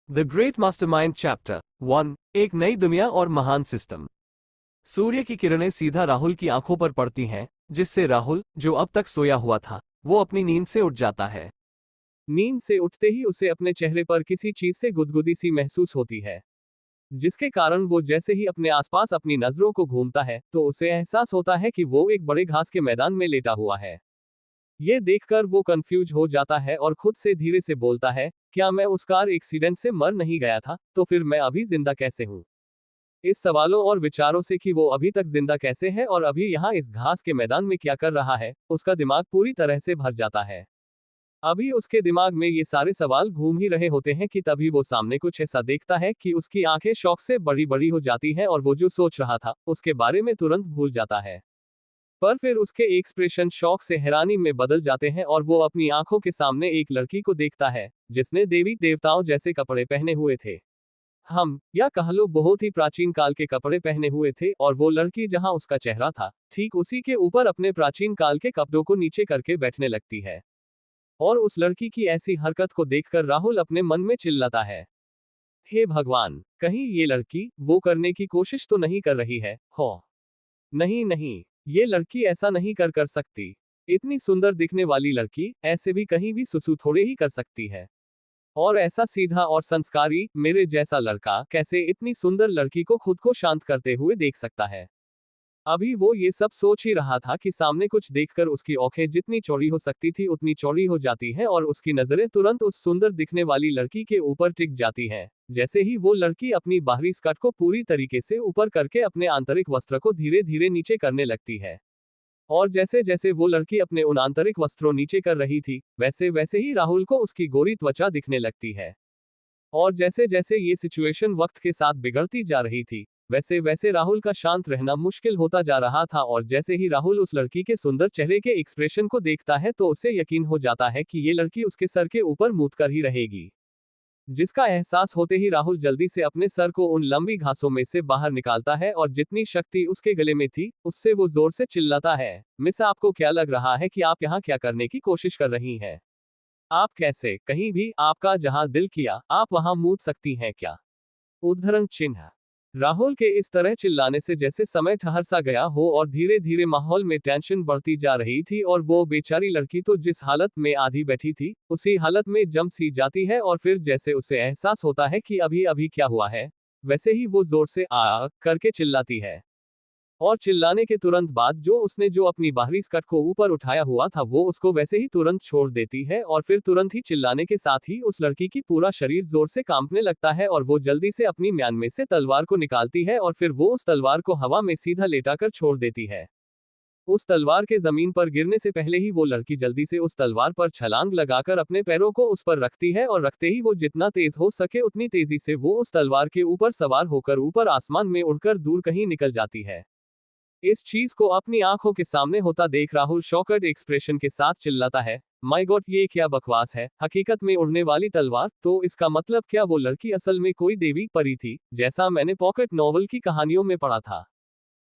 The great mastermind chapter 1। एक नई दुनिया और महान सिस्टम। सूर्य की किरणें सीधा राहुल की आंखों पर पड़ती हैं, जिससे राहुल, जो अब तक सोया हुआ था, वो अपनी नींद से उठ जाता है। नींद से उठते ही उसे अपने चेहरे पर किसी चीज से गुदगुदी सी महसूस होती है, जिसके कारण वो जैसे ही अपने आसपास अपनी नजरों को घूमता है तो उसे एहसास होता है कि वो एक बड़े घास के मैदान में लेटा हुआ है। ये देखकर वो कंफ्यूज हो जाता है और खुद से धीरे से बोलता है, क्या मैं उस कार एक्सीडेंट से मर नहीं गया था, तो फिर मैं अभी जिंदा कैसे हूँ? इस सवालों और विचारों से कि वो अभी तक जिंदा कैसे है और अभी यहाँ इस घास के मैदान में क्या कर रहा है, उसका दिमाग पूरी तरह से भर जाता है। अभी उसके दिमाग में ये सारे सवाल घूम ही रहे होते हैं कि तभी वो सामने कुछ ऐसा देखता है कि उसकी आंखें शौक से बड़ी बड़ी हो जाती हैं और वो जो सोच रहा था उसके बारे में तुरंत भूल जाता है। पर फिर उसके एक्सप्रेशन शौक से हैरानी में बदल जाते हैं और वो अपनी आंखों के सामने एक लड़की को देखता है, जिसने देवी देवताओं जैसे कपड़े पहने हुए थे। हम या कह लो बहुत ही प्राचीन काल के कपड़े पहने हुए थे, और वो लड़की जहां उसका चेहरा था, ठीक उसी के ऊपर अपने प्राचीन काल के कपड़ों को नीचे करके बैठने लगती है। और उस लड़की की ऐसी हरकत को देखकर राहुल अपने मन में चिल्लाता है, हे भगवान, कहीं ये लड़की वो करने की कोशिश तो नहीं कर रही है? हो नहीं नहीं, ये लड़की ऐसा नहीं कर सकती। इतनी सुंदर दिखने वाली लड़की ऐसे भी कहीं भी सुसु थोड़े ही कर सकती है। और ऐसा सीधा और संस्कारी मेरे जैसा लड़का कैसे इतनी सुंदर लड़की को खुद को शांत करते हुए देख सकता है? अभी वो ये सब सोच ही रहा था कि सामने कुछ देखकर उसकी आंखें जितनी चौड़ी हो सकती थी उतनी चौड़ी हो जाती हैं और उसकी नजरें तुरंत उस सुंदर दिखने वाली लड़की के ऊपर टिक जाती हैं, जैसे ही वो लड़की अपनी बाहरी स्कर्ट को पूरी तरीके से ऊपर करके अपने आंतरिक वस्त्र को धीरे धीरे नीचे करने लगती है। और जैसे जैसे वो लड़की अपने उन आंतरिक वस्त्रों नीचे कर रही थी, वैसे वैसे ही राहुल को उसकी गोरी त्वचा दिखने लगती है। और जैसे जैसे ये सिचुएशन वक्त के साथ बिगड़ती जा रही थी, वैसे वैसे राहुल का शांत रहना मुश्किल होता जा रहा था, और जैसे ही राहुल उस लड़की के सुंदर चेहरे के एक्सप्रेशन को देखता है तो उसे यकीन हो जाता है कि ये लड़की उसके सर के ऊपर मूत कर ही रहेगी। जिसका एहसास होते ही राहुल जल्दी से अपने सर को उन लंबी घासों में से बाहर निकालता है और जितनी शक्ति उसके गले में थी उससे वो जोर से चिल्लाता है, मिस, आपको क्या लग रहा है कि आप यहाँ क्या करने की कोशिश कर रही हैं? आप कैसे कहीं भी आपका जहां दिल किया आप वहां मूत सकती हैं क्या? उद्धरण चिन्ह। राहुल के इस तरह चिल्लाने से जैसे समय ठहर सा गया हो और धीरे धीरे माहौल में टेंशन बढ़ती जा रही थी, और वो बेचारी लड़की तो जिस हालत में आधी बैठी थी उसी हालत में जम सी जाती है, और फिर जैसे उसे एहसास होता है कि अभी अभी क्या हुआ है, वैसे ही वो जोर से आ करके चिल्लाती है। और चिल्लाने के तुरंत बाद जो अपनी बाहरी स्कर्ट को ऊपर उठाया हुआ था वो उसको वैसे ही तुरंत छोड़ देती है, और फिर तुरंत ही चिल्लाने के साथ ही उस लड़की की पूरा शरीर जोर से कांपने लगता है और वो जल्दी से अपनी म्यान में से तलवार को निकालती है और फिर वो उस तलवार को हवा में सीधा लेटाकर छोड़ देती है। उस तलवार के जमीन पर गिरने से पहले ही वो लड़की जल्दी से उस तलवार पर छलांग लगाकर अपने पैरों को उस पर रखती है, और रखते ही वो जितना तेज हो सके उतनी तेजी से वो उस तलवार के ऊपर सवार होकर ऊपर आसमान में उड़कर दूर कहीं निकल जाती है। इस चीज को अपनी आंखों के सामने होता देख राहुल शॉकर्ड एक्सप्रेशन के साथ चिल्लाता है, माय गॉड, ये क्या बकवास है? हकीकत में उड़ने वाली तलवार? तो इसका मतलब क्या वो लड़की असल में कोई देवी परी थी, जैसा मैंने पॉकेट नॉवल की कहानियों में पढ़ा था?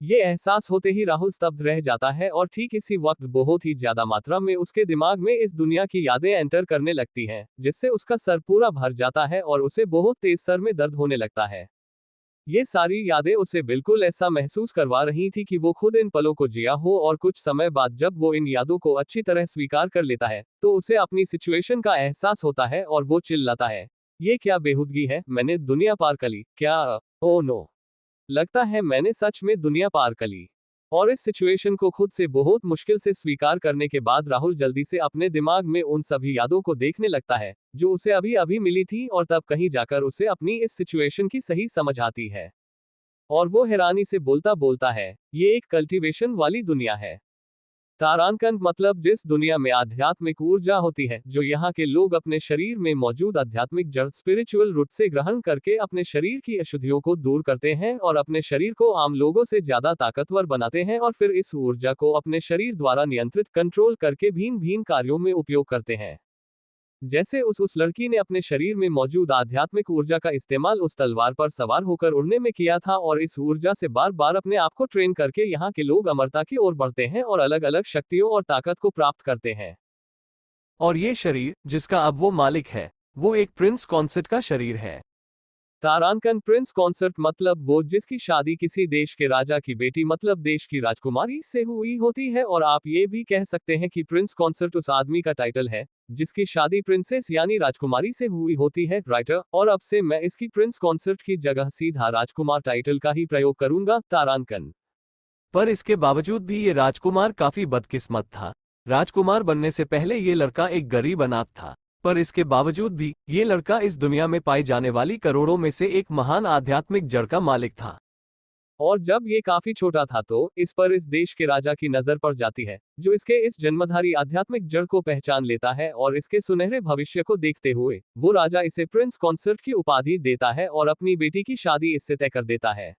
ये एहसास होते ही राहुल स्तब्ध रह जाता है, और ठीक इसी वक्त बहुत ही ज्यादा मात्रा में उसके दिमाग में इस दुनिया की यादें एंटर करने लगती हैं, जिससे उसका सर पूरा भर जाता है और उसे बहुत तेज सर में दर्द होने लगता है। ये सारी यादें उसे बिल्कुल ऐसा महसूस करवा रही थी कि वो खुद इन पलों को जिया हो, और कुछ समय बाद जब वो इन यादों को अच्छी तरह स्वीकार कर लेता है तो उसे अपनी सिचुएशन का एहसास होता है और वो चिल्लाता है, ये क्या बेहूदगी है? मैंने दुनिया पार कर ली क्या? ओ नो, लगता है मैंने सच में दुनिया पार कर ली। और इस सिचुएशन को खुद से बहुत मुश्किल से स्वीकार करने के बाद राहुल जल्दी से अपने दिमाग में उन सभी यादों को देखने लगता है जो उसे अभी अभी मिली थी, और तब कहीं जाकर उसे अपनी इस सिचुएशन की सही समझ आती है। और वो हैरानी से बोलता बोलता है, ये एक कल्टीवेशन वाली दुनिया है। तारांकन मतलब जिस दुनिया में आध्यात्मिक ऊर्जा होती है, जो यहाँ के लोग अपने शरीर में मौजूद आध्यात्मिक जड़ स्पिरिचुअल रूट से ग्रहण करके अपने शरीर की अशुद्धियों को दूर करते हैं और अपने शरीर को आम लोगों से ज्यादा ताकतवर बनाते हैं, और फिर इस ऊर्जा को अपने शरीर द्वारा नियंत्रित कंट्रोल करके भिन्न भिन्न कार्यों में उपयोग करते हैं। जैसे उस लड़की ने अपने शरीर में मौजूद आध्यात्मिक ऊर्जा का इस्तेमाल उस तलवार पर सवार होकर उड़ने में किया था, और इस ऊर्जा से बार बार अपने आप को ट्रेन करके यहाँ के लोग अमरता की ओर बढ़ते हैं और अलग अलग शक्तियों और ताकत को प्राप्त करते हैं। और ये शरीर जिसका अब वो मालिक है, वो एक प्रिंस कॉन्सर्ट का शरीर है। तारांकन प्रिंस कॉन्सर्ट मतलब वो जिसकी शादी किसी देश के राजा की बेटी मतलब देश की राजकुमारी से हुई होती है, और आप ये भी कह सकते हैं कि प्रिंस कॉन्सर्ट उस आदमी का टाइटल है जिसकी शादी प्रिंसेस यानी राजकुमारी से हुई होती है। राइटर, और अब से मैं इसकी प्रिंस कॉन्सर्ट की जगह सीधा राजकुमार टाइटल का ही प्रयोग करूंगा, तारांकन। पर इसके बावजूद भी ये राजकुमार काफी बदकिस्मत था। राजकुमार बनने से पहले ये लड़का एक गरीब अनाथ था, पर इसके बावजूद भी ये लड़का इस दुनिया में पाई जाने वाली करोड़ों में से एक महान आध्यात्मिक जड़ का मालिक था। और जब ये काफी छोटा था तो इस पर इस देश के राजा की नजर पड़ जाती है, जो इसके इस जन्मधारी आध्यात्मिक जड़ को पहचान लेता है, और इसके सुनहरे भविष्य को देखते हुए वो राजा इसे प्रिंस कॉन्सर्ट की उपाधि देता है और अपनी बेटी की शादी इससे तय कर देता है।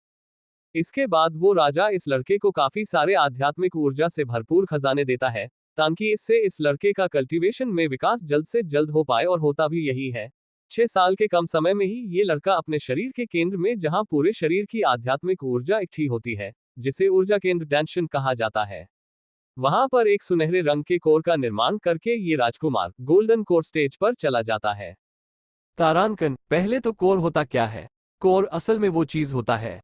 इसके बाद वो राजा इस लड़के को काफी सारे आध्यात्मिक ऊर्जा से भरपूर खजाने देता है, ताकि इससे इस लड़के का कल्टीवेशन में विकास जल्द से जल्द हो पाए, और होता भी यही है। 6 साल के कम समय में ही ये लड़का अपने शरीर के केंद्र में, जहां पूरे शरीर की आध्यात्मिक ऊर्जा इकट्ठी होती है, जिसे ऊर्जा केंद्र टेंशन कहा जाता है, वहां पर एक सुनहरे रंग के कोर का निर्माण करके ये राजकुमार गोल्डन कोर स्टेज पर चला जाता है। तारांकन, पहले तो कोर होता क्या है? कोर असल में वो चीज होता है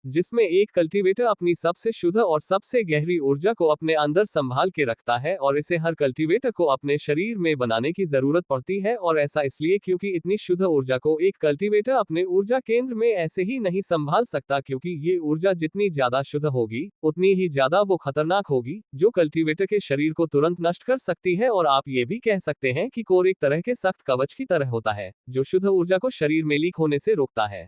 जिसमें एक कल्टीवेटर अपनी सबसे शुद्ध और सबसे गहरी ऊर्जा को अपने अंदर संभाल के रखता है, और इसे हर कल्टीवेटर को अपने शरीर में बनाने की जरूरत पड़ती है, और ऐसा इसलिए क्योंकि इतनी शुद्ध ऊर्जा को एक कल्टीवेटर अपने ऊर्जा केंद्र में ऐसे ही नहीं संभाल सकता, क्योंकि ये ऊर्जा जितनी ज्यादा शुद्ध होगी उतनी ही ज्यादा वो खतरनाक होगी, जो कल्टीवेटर के शरीर को तुरंत नष्ट कर सकती है। और आप ये भी कह सकते हैं कि कोर एक तरह के सख्त कवच की तरह होता है, जो शुद्ध ऊर्जा को शरीर में लीक होने से रोकता है।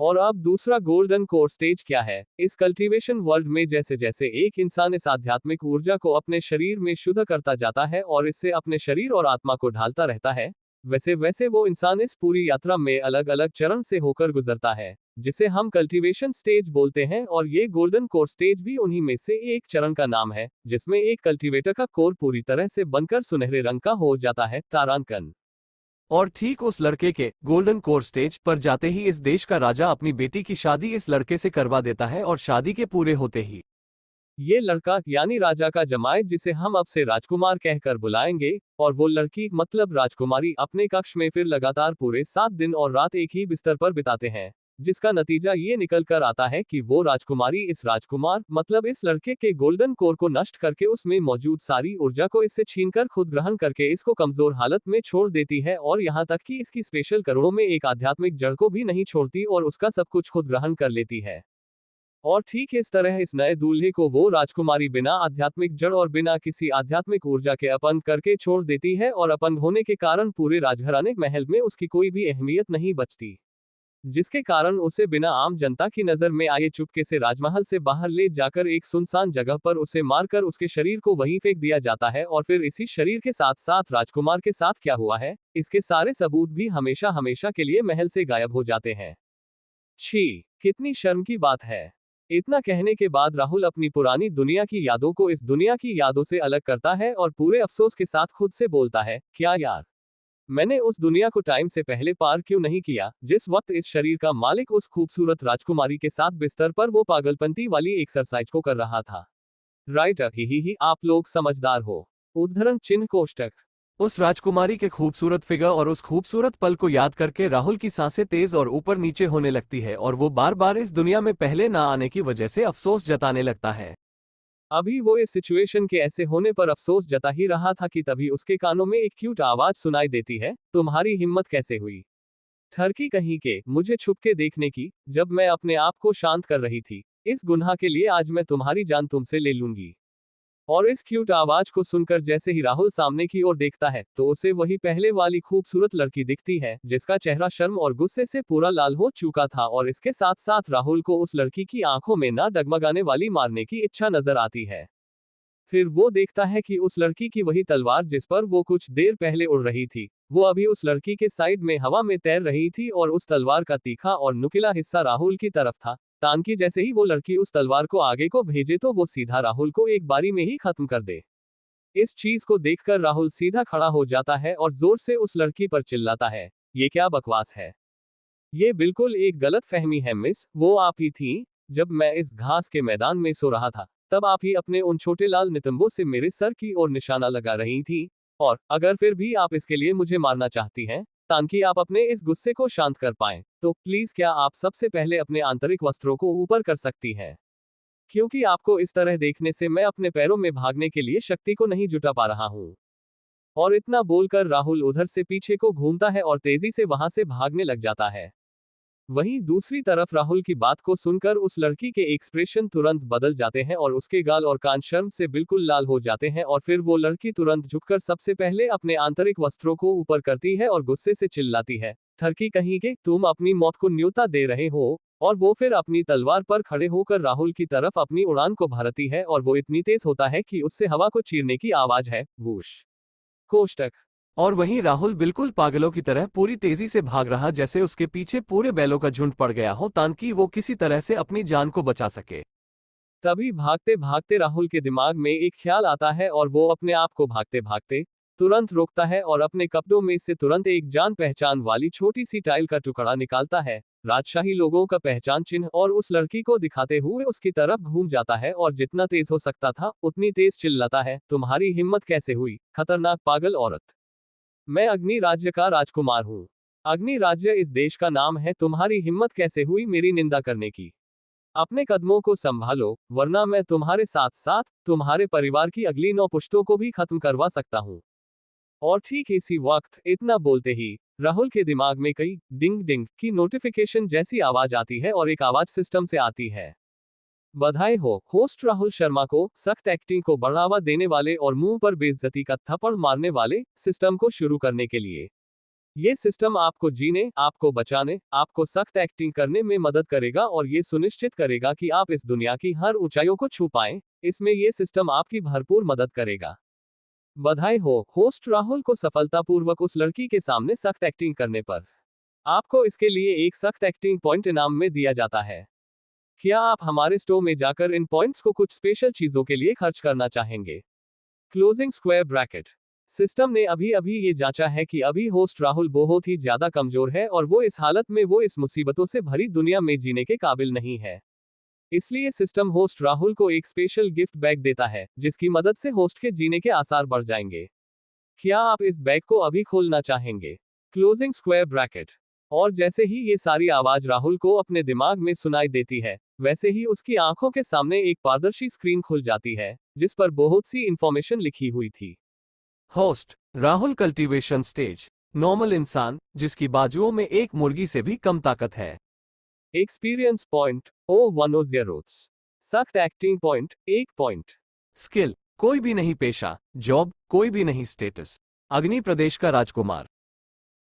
और अब दूसरा गोल्डन कोर स्टेज क्या है? इस कल्टीवेशन वर्ल्ड में जैसे जैसे एक इंसान इस आध्यात्मिक ऊर्जा को अपने शरीर में शुद्ध करता जाता है और इससे अपने शरीर और आत्मा को ढालता रहता है, वैसे वैसे वो इंसान इस पूरी यात्रा में अलग अलग चरण से होकर गुजरता है, जिसे हम कल्टीवेशन स्टेज बोलते हैं। और ये गोल्डन कोर स्टेज भी उन्हीं में से एक चरण का नाम है, जिसमें एक कल्टीवेटर का कोर पूरी तरह से बनकर सुनहरे रंग का हो जाता है, तारांकन। और ठीक उस लड़के के गोल्डन कोर स्टेज पर जाते ही इस देश का राजा अपनी बेटी की शादी इस लड़के से करवा देता है, और शादी के पूरे होते ही ये लड़का यानी राजा का जमाई, जिसे हम अब से राजकुमार कहकर बुलाएंगे, और वो लड़की मतलब राजकुमारी अपने कक्ष में फिर लगातार पूरे 7 दिन और रात एक ही बिस्तर पर बिताते हैं, जिसका नतीजा ये निकल कर आता है कि वो राजकुमारी इस राजकुमार मतलब इस लड़के के गोल्डन कोर को नष्ट करके उसमें मौजूद सारी ऊर्जा को इससे छीनकर खुद ग्रहण करके इसको कमजोर हालत में छोड़ देती है, और यहाँ तक कि इसकी स्पेशल करोड़ों में एक आध्यात्मिक जड़ को भी नहीं छोड़ती और उसका सब कुछ खुद ग्रहण कर लेती है। और ठीक इस तरह इस नए दूल्हे को वो राजकुमारी बिना आध्यात्मिक जड़ और बिना किसी आध्यात्मिक ऊर्जा के अपंग करके छोड़ देती है, और अपंग होने के कारण पूरे राजघराने महल में उसकी कोई भी अहमियत नहीं बचती, जिसके कारण उसे बिना आम जनता की नजर में आए चुपके से राजमहल से बाहर ले जाकर एक सुनसान जगह पर उसे मारकर उसके शरीर को वहीं फेंक दिया जाता है। और फिर इसी शरीर के साथ साथ राजकुमार के साथ क्या हुआ है, इसके सारे सबूत भी हमेशा हमेशा के लिए महल से गायब हो जाते हैं। छी, कितनी शर्म की बात है। इतना कहने के बाद राहुल अपनी पुरानी दुनिया की यादों को इस दुनिया की यादों से अलग करता है और पूरे अफसोस के साथ खुद से बोलता है, क्या यार, मैंने उस दुनिया को टाइम से पहले पार क्यों नहीं किया, जिस वक्त इस शरीर का मालिक उस खूबसूरत राजकुमारी के साथ बिस्तर पर वो पागलपंती वाली एक्सरसाइज को कर रहा था। राइटर, ही आप लोग समझदार हो। उद्धरण चिन्ह कोष्टक। उस राजकुमारी के खूबसूरत फिगर और उस खूबसूरत पल को याद करके राहुल की सांसें तेज और ऊपर नीचे होने लगती है, और वो बार बार इस दुनिया में पहले ना आने की वजह से अफसोस जताने लगता है। अभी वो इस सिचुएशन के ऐसे होने पर अफसोस जता ही रहा था कि तभी उसके कानों में एक क्यूट आवाज सुनाई देती है, तुम्हारी हिम्मत कैसे हुई, ठरकी कहीं के, मुझे छुप के देखने की, जब मैं अपने आप को शांत कर रही थी। इस गुनाह के लिए आज मैं तुम्हारी जान तुमसे ले लूंगी। और इस क्यूट आवाज को सुनकर जैसे ही राहुल सामने की ओर देखता है, तो उसे वही पहले वाली खूबसूरत लड़की दिखती है, जिसका चेहरा शर्म और गुस्से से पूरा लाल हो चुका था, और इसके साथ साथ राहुल को उस लड़की की आंखों में ना डगमगाने वाली मारने की इच्छा नजर आती है। फिर वो देखता है कि उस लड़की की वही तलवार जिस पर वो कुछ देर पहले उड़ रही थी, वो अभी उस लड़की के साइड में हवा में तैर रही थी, और उस तलवार का तीखा और नुकीला हिस्सा राहुल की तरफ था, ताकि जैसे ही वो लड़की उस तलवार को आगे को भेजे तो वो सीधा राहुल को एक बारी में ही खत्म कर दे। इस चीज को देखकर राहुल सीधा खड़ा हो जाता है और जोर से उस लड़की पर चिल्लाता है, ये क्या बकवास है, ये बिल्कुल एक गलत फहमी है मिस, वो आप ही थी, जब मैं इस घास के मैदान में सो रहा था, तब आप ही अपने उन छोटे लाल नितंबों से मेरे सर की ओर निशाना लगा रही थी, और अगर फिर भी आप इसके लिए मुझे मारना चाहती हैं, ताकि आप अपने इस गुस्से को शांत कर पाएं, तो प्लीज क्या आप सबसे पहले अपने आंतरिक वस्त्रों को ऊपर कर सकती हैं? क्योंकि आपको इस तरह देखने से मैं अपने पैरों में भागने के लिए शक्ति को नहीं जुटा पा रहा हूं। और इतना बोलकर राहुल उधर से पीछे को घूमता है और तेजी से वहां से भागने लग जाता है। वहीं दूसरी तरफ राहुल की बात को सुनकर उस लड़की के एक्सप्रेशन तुरंत बदल जाते हैं और उसके गाल और कान शर्म से बिल्कुल लाल हो जाते हैं और फिर वो लड़की तुरंत झुककर सबसे पहले अपने आंतरिक वस्त्रों को ऊपर करती है और गुस्से से चिल्लाती है, ठरकी कहीं के, तुम अपनी मौत को न्योता दे रहे हो। और वो फिर अपनी तलवार पर खड़े होकर राहुल की तरफ अपनी उड़ान को भरती है और वो इतनी तेज होता है कि उससे हवा को चीरने की आवाज है। वूश कोष्टक। और वहीं राहुल बिल्कुल पागलों की तरह पूरी तेजी से भाग रहा, जैसे उसके पीछे पूरे बैलों का झुंड पड़ गया हो, ताकि वो किसी तरह से अपनी जान को बचा सके। तभी भागते भागते राहुल के दिमाग में एक ख्याल आता है और वो अपने आप को भागते भागते तुरंत रोकता है और अपने कपड़ों में से तुरंत एक जान पहचान वाली छोटी सी टाइल का टुकड़ा निकालता है, राजशाही लोगों का पहचान चिन्ह, और उस लड़की को दिखाते हुए उसकी तरफ घूम जाता है और जितना तेज हो सकता था उतनी तेज चिल्लाता है, तुम्हारी हिम्मत कैसे हुई, खतरनाक पागल औरत। मैं अग्नि राज्य का राजकुमार हूँ। अग्नि राज्य इस देश का नाम है। तुम्हारी हिम्मत कैसे हुई मेरी निंदा करने की? अपने कदमों को संभालो, वरना मैं तुम्हारे साथ साथ तुम्हारे परिवार की अगली 9 पुश्तों को भी खत्म करवा सकता हूँ। और ठीक इसी वक्त इतना बोलते ही राहुल के दिमाग में कई डिंग डिंग की नोटिफिकेशन जैसी आवाज आती है और एक आवाज सिस्टम से आती है। बधाई हो होस्ट राहुल शर्मा को सख्त एक्टिंग को बढ़ावा देने वाले और मुंह पर बेइज्जती का थप्पड़ मारने वाले सिस्टम को शुरू करने के लिए। ये सिस्टम आपको जीने, आपको बचाने, आपको सख्त एक्टिंग करने में मदद करेगा और ये सुनिश्चित करेगा कि आप इस दुनिया की हर ऊंचाइयों को छू पाएं। इसमें ये सिस्टम आपकी भरपूर मदद करेगा। बधाई हो होस्ट राहुल को सफलतापूर्वक उस लड़की के सामने सख्त एक्टिंग करने पर। आपको इसके लिए एक सख्त एक्टिंग पॉइंट इनाम में दिया जाता है। क्या आप हमारे स्टोर में जाकर इन पॉइंट्स को कुछ स्पेशल चीजों के लिए खर्च करना चाहेंगे? Closing square bracket. सिस्टम ने अभी अभी ये जांचा है कि अभी होस्ट राहुल बहुत ही ज्यादा कमजोर है और वो इस हालत में वो इस मुसीबतों से भरी दुनिया में जीने के काबिल नहीं है। इसलिए सिस्टम होस्ट राहुल को एक स्पेशल गिफ्ट बैग देता है, जिसकी मदद से होस्ट के जीने के आसार बढ़ जाएंगे। क्या आप इस बैग को अभी खोलना चाहेंगे? Closing square bracket. और जैसे ही ये सारी आवाज राहुल को अपने दिमाग में सुनाई देती है, वैसे ही उसकी आंखों के सामने एक पारदर्शी स्क्रीन खुल जाती है, जिस पर बहुत सी इंफॉर्मेशन लिखी हुई थी। Host Rahul cultivation stage, normal इंसान जिसकी बाजुओं में एक मुर्गी से भी कम ताकत है। Experience point O100। सख्त एक्टिंग पॉइंट 1 पॉइंट। स्किल कोई भी नहीं, पेशा जॉब कोई भी नहीं, स्टेटस अग्नि प्रदेश का राजकुमार।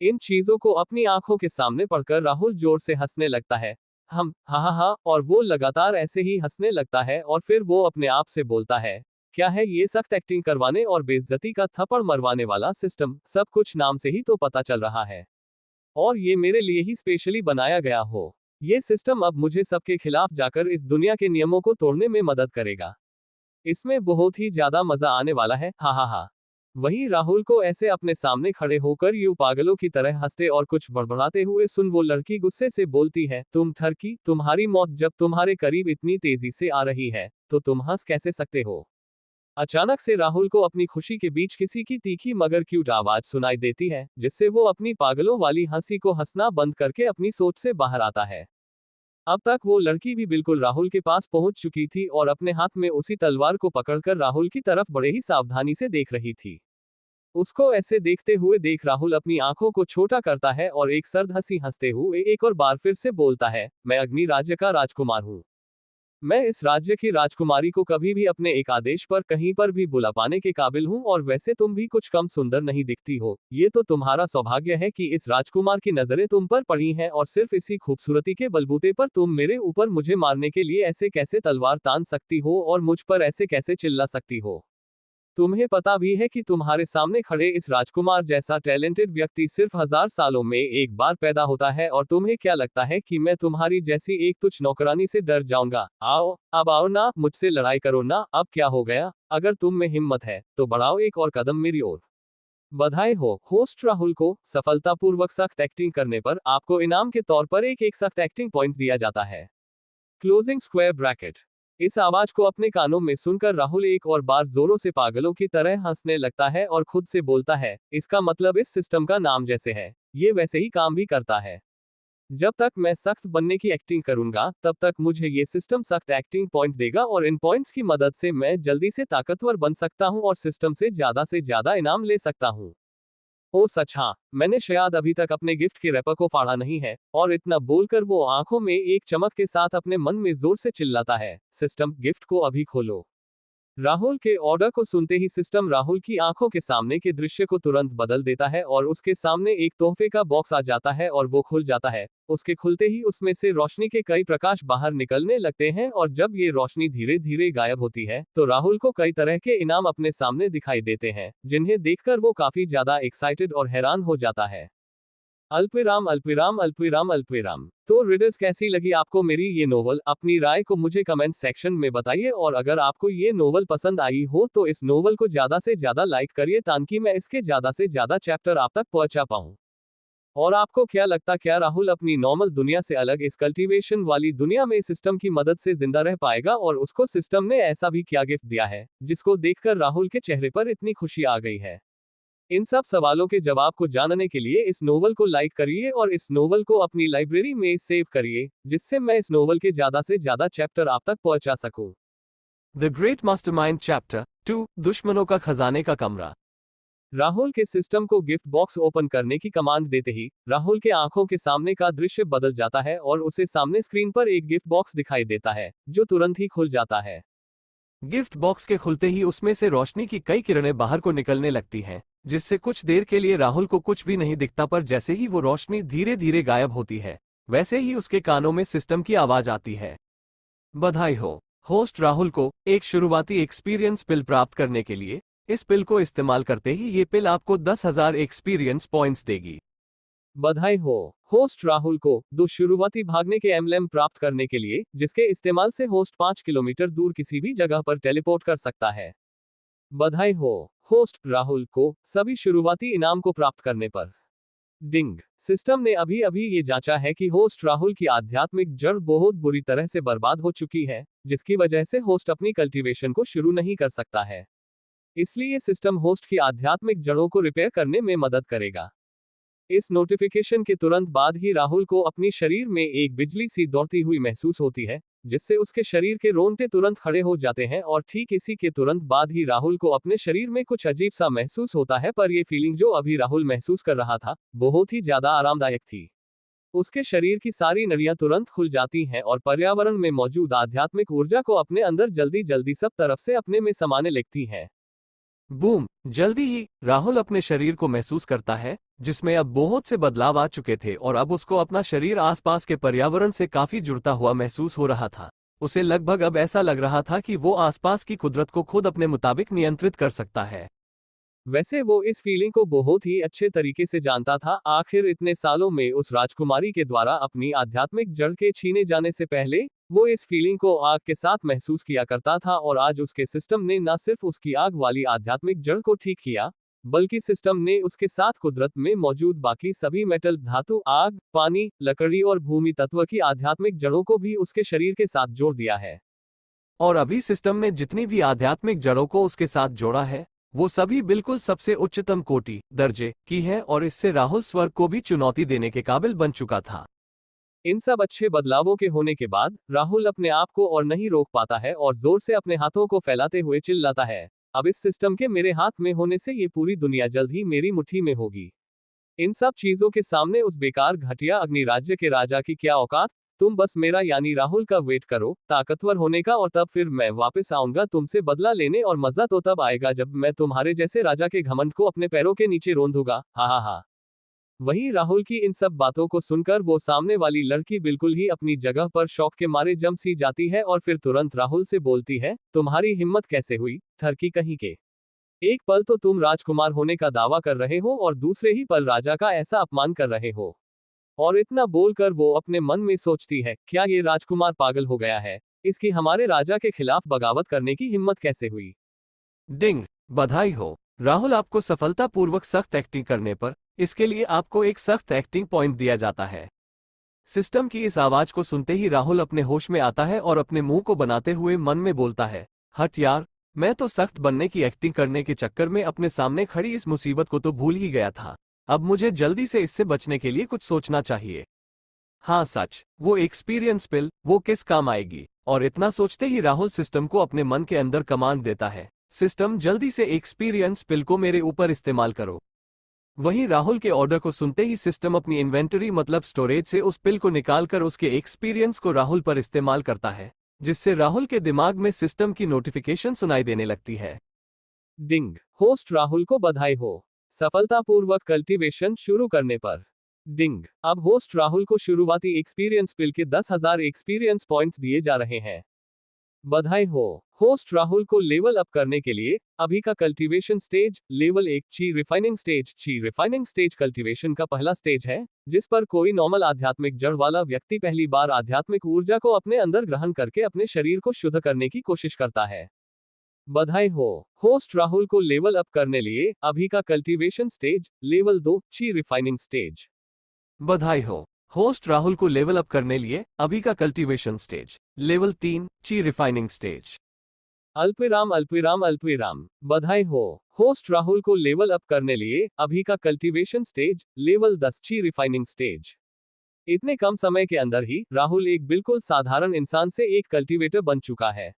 इन चीजों को अपनी आंखों के सामने पढ़कर राहुल जोर से हंसने लगता है। हा, और वो लगातार ऐसे ही हंसने लगता है और फिर वो अपने आप से बोलता है, क्या है ये सख्त एक्टिंग करवाने और बेइज्जती का थप्पड़ मरवाने वाला सिस्टम, सब कुछ नाम से ही तो पता चल रहा है। और ये मेरे लिए ही स्पेशली बनाया गया हो। ये सिस्टम अब मुझे सबके खिलाफ जाकर इस दुनिया के नियमों को तोड़ने में मदद करेगा। इसमें बहुत ही ज्यादा मजा आने वाला है। हा। वहीं राहुल को ऐसे अपने सामने खड़े होकर यूं पागलों की तरह हंसते और कुछ बड़बड़ाते हुए सुन वो लड़की गुस्से से बोलती है, तुम ठरकी, तुम्हारी मौत जब तुम्हारे करीब इतनी तेजी से आ रही है तो तुम हंस कैसे सकते हो? अचानक से राहुल को अपनी खुशी के बीच किसी की तीखी मगर क्यूट आवाज सुनाई देती है, जिससे वो अपनी पागलों वाली हंसी को हंसना बंद करके अपनी सोच से बाहर आता है। अब तक वो लड़की भी बिल्कुल राहुल के पास पहुंच चुकी थी और अपने हाथ में उसी तलवार को पकड़कर राहुल की तरफ बड़े ही सावधानी से देख रही थी। उसको ऐसे देखते हुए देख राहुल अपनी आंखों को छोटा करता है और एक सर्द हंसी हंसते हुए एक और बार फिर से बोलता है, मैं अग्नि राज्य का राजकुमार हूँ। मैं इस राज्य की राजकुमारी को कभी भी अपने एक आदेश पर कहीं पर भी बुला पाने के काबिल हूँ और वैसे तुम भी कुछ कम सुंदर नहीं दिखती हो। ये तो तुम्हारा सौभाग्य है कि इस राजकुमार की नजरें तुम पर पड़ी हैं और सिर्फ इसी खूबसूरती के बलबूते पर तुम मेरे ऊपर मुझे मारने के लिए ऐसे कैसे तलवार तान सकती हो और मुझ पर ऐसे कैसे चिल्ला सकती हो? तुम्हें पता भी है कि तुम्हारे सामने खड़े इस राजकुमार जैसा टैलेंटेड व्यक्ति सिर्फ 1000 सालों में एक बार पैदा होता है और तुम्हें क्या लगता है कि मैं तुम्हारी जैसी एक तुच्छ नौकरानी से डर जाऊंगा? आओ, अब आओ ना, मुझसे लड़ाई करो ना। अब क्या हो गया? अगर तुम में हिम्मत है तो बढ़ाओ एक और कदम मेरी ओर। बधाई हो होस्ट राहुल को सफलतापूर्वक सख्त एक्टिंग करने पर आपको इनाम के तौर पर एक सख्त एक्टिंग पॉइंट दिया जाता है। Closing square bracket. इस आवाज को अपने कानों में सुनकर राहुल एक और बार जोरों से पागलों की तरह हंसने लगता है और खुद से बोलता है, इसका मतलब इस सिस्टम का नाम जैसे है, ये वैसे ही काम भी करता है। जब तक मैं सख्त बनने की एक्टिंग करूंगा, तब तक मुझे ये सिस्टम सख्त एक्टिंग पॉइंट देगा और इन पॉइंट्स की मदद से मैं जल्दी से ताकतवर बन सकता हूं और सिस्टम से ज्यादा इनाम ले सकता हूं। ओ सच हाँ, मैंने शायद अभी तक अपने गिफ्ट के रैपर को फाड़ा नहीं है। और इतना बोलकर वो आंखों में एक चमक के साथ अपने मन में जोर से चिल्लाता है, सिस्टम गिफ्ट को अभी खोलो। राहुल के ऑर्डर को सुनते ही सिस्टम राहुल की आंखों के सामने के दृश्य को तुरंत बदल देता है और उसके सामने एक तोहफे का बॉक्स आ जाता है और वो खुल जाता है। उसके खुलते ही उसमें से रोशनी के कई प्रकाश बाहर निकलने लगते हैं और जब ये रोशनी धीरे धीरे गायब होती है तो राहुल को कई तरह के इनाम अपने सामने दिखाई देते हैं, जिन्हें देखकर वो काफी ज्यादा एक्साइटेड और हैरान हो जाता है। अल्पविराम अल्पविराम अल्पविराम अल्पविराम। तो रीडर्स, कैसी लगी आपको मेरी ये नोवेल? अपनी राय को मुझे कमेंट सेक्शन में बताइए और अगर आपको ये नोवेल पसंद आई हो तो इस नोवेल को ज्यादा से ज्यादा लाइक करिए ताकि मैं इसके ज्यादा से ज्यादा चैप्टर आप तक पहुंचा पाऊं। और आपको क्या लगता, क्या राहुल अपनी नॉर्मल दुनिया से अलग इस कल्टीवेशन वाली दुनिया में सिस्टम की मदद से जिंदा रह पाएगा और उसको सिस्टम ने ऐसा भी क्या गिफ्ट दिया है जिसको देखकर राहुल के चेहरे पर इतनी खुशी आ गई है? इन सब सवालों के जवाब को जानने के लिए इस नोवेल को लाइक करिए और इस नोवेल को अपनी लाइब्रेरी में सेव करिए, जिससे मैं इस नोवेल के ज्यादा से ज्यादा चैप्टर आप तक पहुंचा सकूं। द ग्रेट मास्टरमाइंड चैप्टर 2, दुश्मनों का खजाने का कमरा। राहुल के सिस्टम को गिफ्ट बॉक्स ओपन करने की कमांड देते ही राहुल के आंखों के सामने का दृश्य बदल जाता है और उसे सामने स्क्रीन पर एक गिफ्ट बॉक्स दिखाई देता है, जो तुरंत ही खुल जाता है। गिफ्ट बॉक्स के खुलते ही उसमें से रोशनी की कई किरणें बाहर को निकलने लगती हैं, जिससे कुछ देर के लिए राहुल को कुछ भी नहीं दिखता, पर जैसे ही वो रोशनी धीरे धीरे गायब होती है वैसे ही उसके कानों में सिस्टम की आवाज आती है, बधाई हो होस्ट राहुल को एक शुरुआती एक्सपीरियंस पिल प्राप्त करने के लिए। इस पिल को इस्तेमाल करते ही ये पिल आपको 10,000 एक्सपीरियंस पॉइंट्स देगी। बधाई हो होस्ट राहुल को 2 शुरुआती भागने के एमएलएम प्राप्त करने के लिए, जिसके इस्तेमाल से होस्ट 5 किलोमीटर दूर किसी भी जगह पर टेलीपोर्ट कर सकता है। बधाई हो होस्ट राहुल को सभी शुरुआती इनाम को प्राप्त करने पर। डिंग, सिस्टम ने अभी अभी ये जांचा है कि होस्ट राहुल की आध्यात्मिक जड़ बहुत बुरी तरह से बर्बाद हो चुकी है, जिसकी वजह से होस्ट अपनी कल्टीवेशन को शुरू नहीं कर सकता है। इसलिए सिस्टम होस्ट की आध्यात्मिक जड़ों को रिपेयर करने में मदद करेगा। इस नोटिफिकेशन के तुरंत बाद ही राहुल को अपनी शरीर में एक बिजली सी दौड़ती हुई महसूस होती है, जिससे उसके शरीर के रोंगटे तुरंत खड़े हो जाते हैं और ठीक इसी के तुरंत बाद ही राहुल को अपने शरीर में कुछ अजीब सा महसूस होता है। पर यह फीलिंग जो अभी राहुल महसूस कर रहा था बहुत ही ज्यादा आरामदायक थी। उसके शरीर की सारी नलियां तुरंत खुल जाती हैं और पर्यावरण में मौजूद आध्यात्मिक ऊर्जा को अपने अंदर जल्दी जल्दी सब तरफ से अपने में समाने लगती हैं। बूम! जल्दी ही राहुल अपने शरीर को महसूस करता है, जिसमें अब बहुत से बदलाव आ चुके थे और अब उसको अपना शरीर आसपास के पर्यावरण से काफी जुड़ता हुआ महसूस हो रहा था। उसे लगभग अब ऐसा लग रहा था कि वो आसपास की कुदरत को खुद अपने मुताबिक नियंत्रित कर सकता है। वैसे वो इस फीलिंग को बहुत ही अच्छे तरीके से जानता था। आखिर इतने सालों में उस राजकुमारी के द्वारा अपनी आध्यात्मिक जड़ के छीने जाने से पहले वो इस फीलिंग को आग के साथ महसूस किया करता था और आज उसके सिस्टम ने न सिर्फ उसकी आग वाली आध्यात्मिक जड़ को ठीक किया, बल्कि सिस्टम ने उसके साथ कुदरत में मौजूद बाकी सभी मेटल, धातु, आग, पानी, लकड़ी और भूमि तत्व की आध्यात्मिक जड़ों को भी उसके शरीर के साथ जोड़ दिया है। और अभी सिस्टम ने जितनी भी आध्यात्मिक जड़ों को उसके साथ जोड़ा है वो सभी बिल्कुल सबसे उच्चतम कोटि दर्जे की हैं और इससे राहुल स्वर्ग को भी चुनौती देने के काबिल बन चुका था। इन सब अच्छे बदलावों के होने के बाद राहुल अपने आप को और नहीं रोक पाता है और जोर से अपने हाथों को फैलाते हुए चिल्लाता है, अब इस सिस्टम के मेरे हाथ में होने से ये पूरी दुनिया जल्द ही मेरी मुट्ठी में होगी। इन सब चीजों के सामने उस बेकार घटिया अग्नि राज्य के राजा की क्या औकात। तुम बस मेरा यानी राहुल का वेट करो ताकतवर होने का और तब फिर मैं वापस आऊंगा तुमसे बदला लेने और मजा तो तब आएगा जब मैं तुम्हारे जैसे राजा के घमंड को अपने पैरों के नीचे रोंद दूंगा। हा हा हा। वहीं राहुल की इन सब बातों को सुनकर वो सामने वाली लड़की बिल्कुल ही अपनी जगह पर शौक के मारे जम सी जाती है और फिर तुरंत राहुल से बोलती है, तुम्हारी हिम्मत कैसे हुई, थरकी कहीं के। एक पल तो तुम राजकुमार होने का दावा कर रहे हो और दूसरे ही पल राजा का ऐसा अपमान कर रहे हो। और इतना बोलकर वो अपने मन में सोचती है, क्या ये राजकुमार पागल हो गया है, इसकी हमारे राजा के खिलाफ बगावत करने की हिम्मत कैसे हुई। डिंग, बधाई हो राहुल, आपको सफलतापूर्वक सख्त एक्टिंग करने पर इसके लिए आपको एक सख्त एक्टिंग पॉइंट दिया जाता है। सिस्टम की इस आवाज को सुनते ही राहुल अपने होश में आता है और अपने मुंह को बनाते हुए मन में बोलता है, हट यार, मैं तो सख्त बनने की एक्टिंग करने के चक्कर में अपने सामने खड़ी इस मुसीबत को तो भूल ही गया था। अब मुझे जल्दी से इससे बचने के लिए कुछ सोचना चाहिए। हाँ सच, वो एक्सपीरियंस पिल, वो किस काम आएगी? और इतना सोचते ही राहुल सिस्टम को अपने मन के अंदर कमांड देता है, सिस्टम जल्दी से एक्सपीरियंस पिल को मेरे ऊपर इस्तेमाल करो। वहीं राहुल के ऑर्डर को सुनते ही सिस्टम अपनी इन्वेंटरी मतलब स्टोरेज से उस पिल को निकालकर उसके एक्सपीरियंस को राहुल पर इस्तेमाल करता है, जिससे राहुल के दिमाग में सिस्टम की नोटिफिकेशन सुनाई देने लगती है। डिंग, होस्ट राहुल को बधाई हो सफलतापूर्वक कल्टीवेशन शुरू करने पर। डिंग, अब होस्ट राहुल को शुरुआती एक्सपीरियंस पिल के 10,000 एक्सपीरियंस पॉइंट्स दिए जा रहे हैं। बधाई हो, होस्ट राहुल को लेवल अप करने के लिए अभी का कल्टीवेशन स्टेज लेवल 1 ची रिफाइनिंग स्टेज। ची रिफाइनिंग स्टेज कल्टीवेशन का पहला स्टेज है, जिस पर कोई नॉर्मल आध्यात्मिक जड़ वाला व्यक्ति पहली बार आध्यात्मिक ऊर्जा को अपने अंदर ग्रहण करके अपने शरीर को शुद्ध करने की कोशिश करता है। बधाई हो, होस्ट राहुल को लेवल अप करने लिए अभी का कल्टीवेशन स्टेज लेवल 2 ची रिफाइनिंग स्टेज। बधाई हो, होस्ट राहुल को लेवल अप करने लिए अभी का कल्टीवेशन स्टेज लेवल 3 ची रिफाइनिंग स्टेज। अल्पविराम अल्पविराम अल्पविराम। बधाई हो, होस्ट राहुल को लेवल अप करने लिए अभी का कल्टीवेशन स्टेज लेवल 10 ची रिफाइनिंग स्टेज। इतने कम समय के अंदर ही राहुल एक बिल्कुल साधारण इंसान से एक कल्टीवेटर बन चुका है।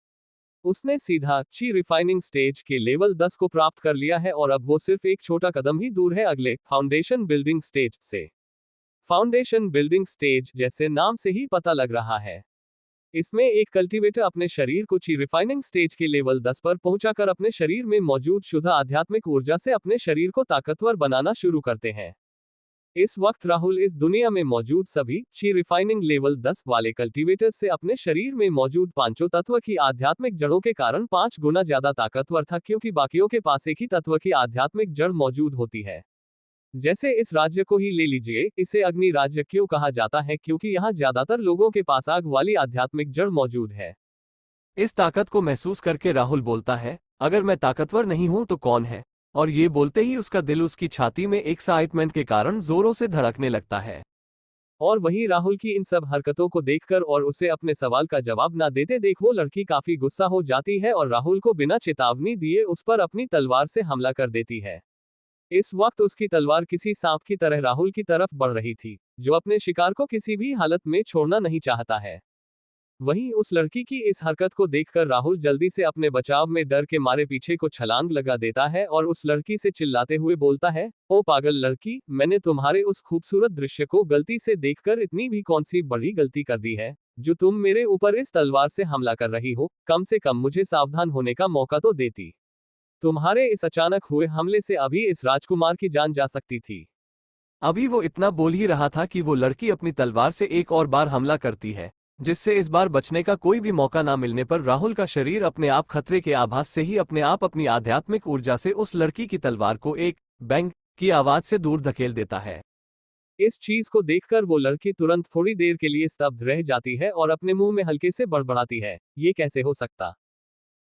उसने सीधा ची रिफाइनिंग स्टेज के लेवल 10 को प्राप्त कर लिया है और अब वो सिर्फ एक छोटा कदम ही दूर है अगले फाउंडेशन बिल्डिंग स्टेज से। फाउंडेशन बिल्डिंग स्टेज जैसे नाम से ही पता लग रहा है, इसमें एक कल्टीवेटर अपने शरीर को ची रिफाइनिंग स्टेज के लेवल 10 पर पहुंचाकर अपने शरीर में मौजूद शुद्ध आध्यात्मिक ऊर्जा से अपने शरीर को ताकतवर बनाना शुरू करते हैं। इस वक्त राहुल इस दुनिया में मौजूद सभी ची रिफाइनिंग लेवल 10 वाले कल्टीवेटर से अपने शरीर में मौजूद पांचों तत्व की आध्यात्मिक जड़ों के कारण 5 गुना ज्यादा ताकतवर था, क्योंकि बाकियों के पास एक ही तत्व की आध्यात्मिक जड़ मौजूद होती है। जैसे इस राज्य को ही ले लीजिए, इसे अग्नि राज्य क्यों कहा जाता है? क्योंकि यहाँ ज्यादातर लोगों के पास आग वाली आध्यात्मिक जड़ मौजूद है। इस ताकत को महसूस करके राहुल बोलता है, अगर मैं ताकतवर नहीं हूं तो कौन है? और ये बोलते ही उसका दिल उसकी छाती में एक्साइटमेंट के कारण जोरों से धड़कने लगता है। और वहीं राहुल की इन सब हरकतों को देखकर और उसे अपने सवाल का जवाब ना देते देख वो लड़की काफी गुस्सा हो जाती है और राहुल को बिना चेतावनी दिए उस पर अपनी तलवार से हमला कर देती है। इस वक्त उसकी तलवार किसी सांप की तरह राहुल की तरफ बढ़ रही थी, जो अपने शिकार को किसी भी हालत में छोड़ना नहीं चाहता है। वहीं उस लड़की की इस हरकत को देखकर राहुल जल्दी से अपने बचाव में डर के मारे पीछे को छलांग लगा देता है और उस लड़की से चिल्लाते हुए बोलता है, ओ पागल लड़की, मैंने तुम्हारे उस खूबसूरत दृश्य को गलती से देखकर इतनी भी कौन सी बड़ी गलती कर दी है, जो तुम मेरे ऊपर इस तलवार से हमला कर रही हो? कम से कम मुझे सावधान होने का मौका तो देती। तुम्हारे इस अचानक हुए हमले से अभी इस राजकुमार की जान जा सकती थी। अभी वो इतना बोल ही रहा था कि वो लड़की अपनी तलवार से एक और बार हमला करती है, जिससे इस बार बचने का कोई भी मौका ना मिलने पर राहुल का शरीर अपने आप खतरे के आभास से ही अपने आप अपनी आध्यात्मिक ऊर्जा से उस लड़की की तलवार को एक बैंग की आवाज से दूर धकेल देता है। इस चीज को देखकर वो लड़की तुरंत थोड़ी देर के लिए स्तब्ध रह जाती है और अपने मुंह में हल्के से बड़बड़ाती है, ये कैसे हो सकता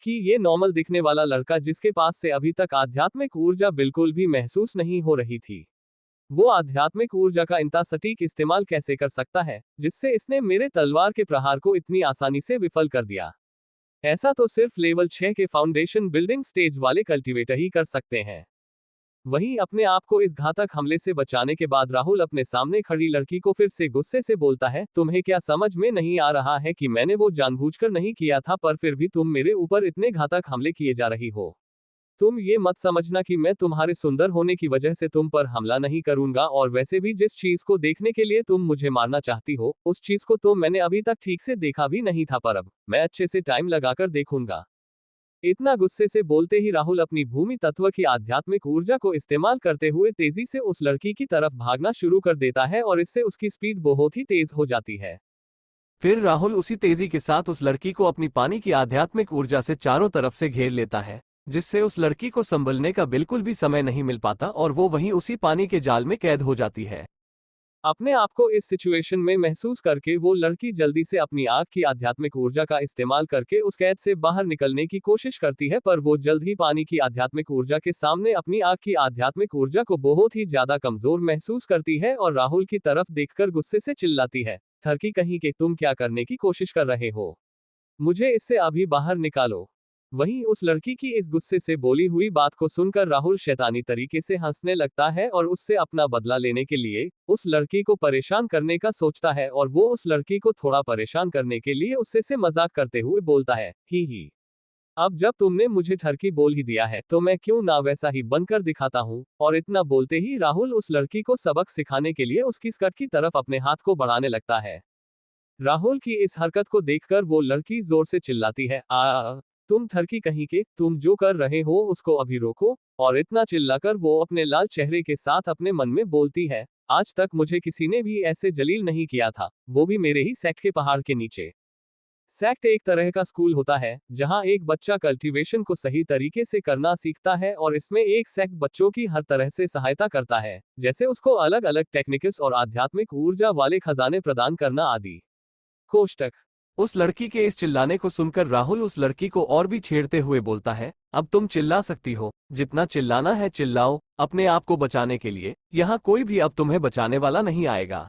कि ये नॉर्मल दिखने वाला लड़का जिसके पास से अभी तक आध्यात्मिक ऊर्जा बिल्कुल भी महसूस नहीं हो रही थी, वो आध्यात्मिक ऊर्जा का इतना सटीक इस्तेमाल कैसे कर सकता है, जिससे इसने मेरे तलवार के प्रहार को इतनी आसानी से विफल कर दिया? ऐसा तो सिर्फ लेवल 6 के फाउंडेशन बिल्डिंग स्टेज वाले कल्टीवेटर ही कर सकते हैं। वहीं अपने आप को इस घातक हमले से बचाने के बाद राहुल अपने सामने खड़ी लड़की को फिर से गुस्से से बोलता है, तुम्हें क्या समझ में नहीं आ रहा है कि मैंने वो जानबूझकर नहीं किया था, पर फिर भी तुम मेरे ऊपर इतने घातक हमले किए जा रही हो? तुम ये मत समझना कि मैं तुम्हारे सुंदर होने की वजह से तुम पर हमला नहीं करूंगा, और वैसे भी जिस चीज को देखने के लिए तुम मुझे मारना चाहती हो, उस चीज को तो मैंने अभी तक ठीक से देखा भी नहीं था, पर अब मैं अच्छे से टाइम लगाकर देखूंगा। इतना गुस्से से बोलते ही राहुल अपनी भूमि तत्व की आध्यात्मिक ऊर्जा को इस्तेमाल करते हुए तेजी से उस लड़की की तरफ भागना शुरू कर देता है और इससे उसकी स्पीड बहुत ही तेज हो जाती है। फिर राहुल उसी तेजी के साथ उस लड़की को अपनी पानी की आध्यात्मिक ऊर्जा से चारों तरफ से घेर लेता है, जिससे उस लड़की को संभलने का बिल्कुल भी समय नहीं मिल पाता और वो वहीं उसी पानी के जाल में कैद हो जाती है। अपने आप को इस सिचुएशन में महसूस करके वो लड़की जल्दी से अपनी आग की आध्यात्मिक ऊर्जा का इस्तेमाल करके उस कैद से बाहर निकलने की कोशिश करती है, पर वो जल्द ही पानी की आध्यात्मिक ऊर्जा के सामने अपनी आग की आध्यात्मिक ऊर्जा को बहुत ही ज्यादा कमजोर महसूस करती है और राहुल की तरफ देखकर गुस्से से चिल्लाती है, ठरकी कहीं के, तुम क्या करने की कोशिश कर रहे हो? मुझे इससे अभी बाहर निकालो। वहीं उस लड़की की इस गुस्से से बोली हुई बात को सुनकर राहुल शैतानी तरीके से हंसने लगता है और उससे अपना बदला लेने के लिए उस लड़की को परेशान करने का सोचता है, और वो उस लड़की को थोड़ा परेशान करने के लिए उससे से मजाक करते हुए बोलता है, ही। अब जब तुमने मुझे ठरकी बोल ही दिया है तो मैं क्यों ना वैसा ही बनकर दिखाता हूँ। और इतना बोलते ही राहुल उस लड़की को सबक सिखाने के लिए उसकी स्कर्ट की तरफ अपने हाथ को बढ़ाने लगता है। राहुल की इस हरकत को देखकर वो लड़की जोर से चिल्लाती है, तुम ठरकी कहीं के, तुम जो कर रहे हो उसको अभी रोको। और इतना चिल्लाकर वो अपने लाल चेहरे के साथ अपने मन में बोलती है, आज तक मुझे किसी ने भी ऐसे जलील नहीं किया था, वो भी मेरे ही सेक्ट के पहाड़ के नीचे। सेक्ट एक तरह का स्कूल होता है जहां एक बच्चा कल्टीवेशन को सही तरीके से करना सीखता है, और इसमें एक सेक्ट बच्चों की हर तरह से सहायता करता है, जैसे उसको अलग अलग टेक्निक्स और आध्यात्मिक ऊर्जा वाले खजाने प्रदान करना आदि। कोष्टक। उस लड़की के इस चिल्लाने को सुनकर राहुल उस लड़की को और भी छेड़ते हुए बोलता है, अब तुम चिल्ला सकती हो, जितना चिल्लाना है चिल्लाओ, अपने आप को बचाने के लिए, यहाँ कोई भी अब तुम्हें बचाने वाला नहीं आएगा।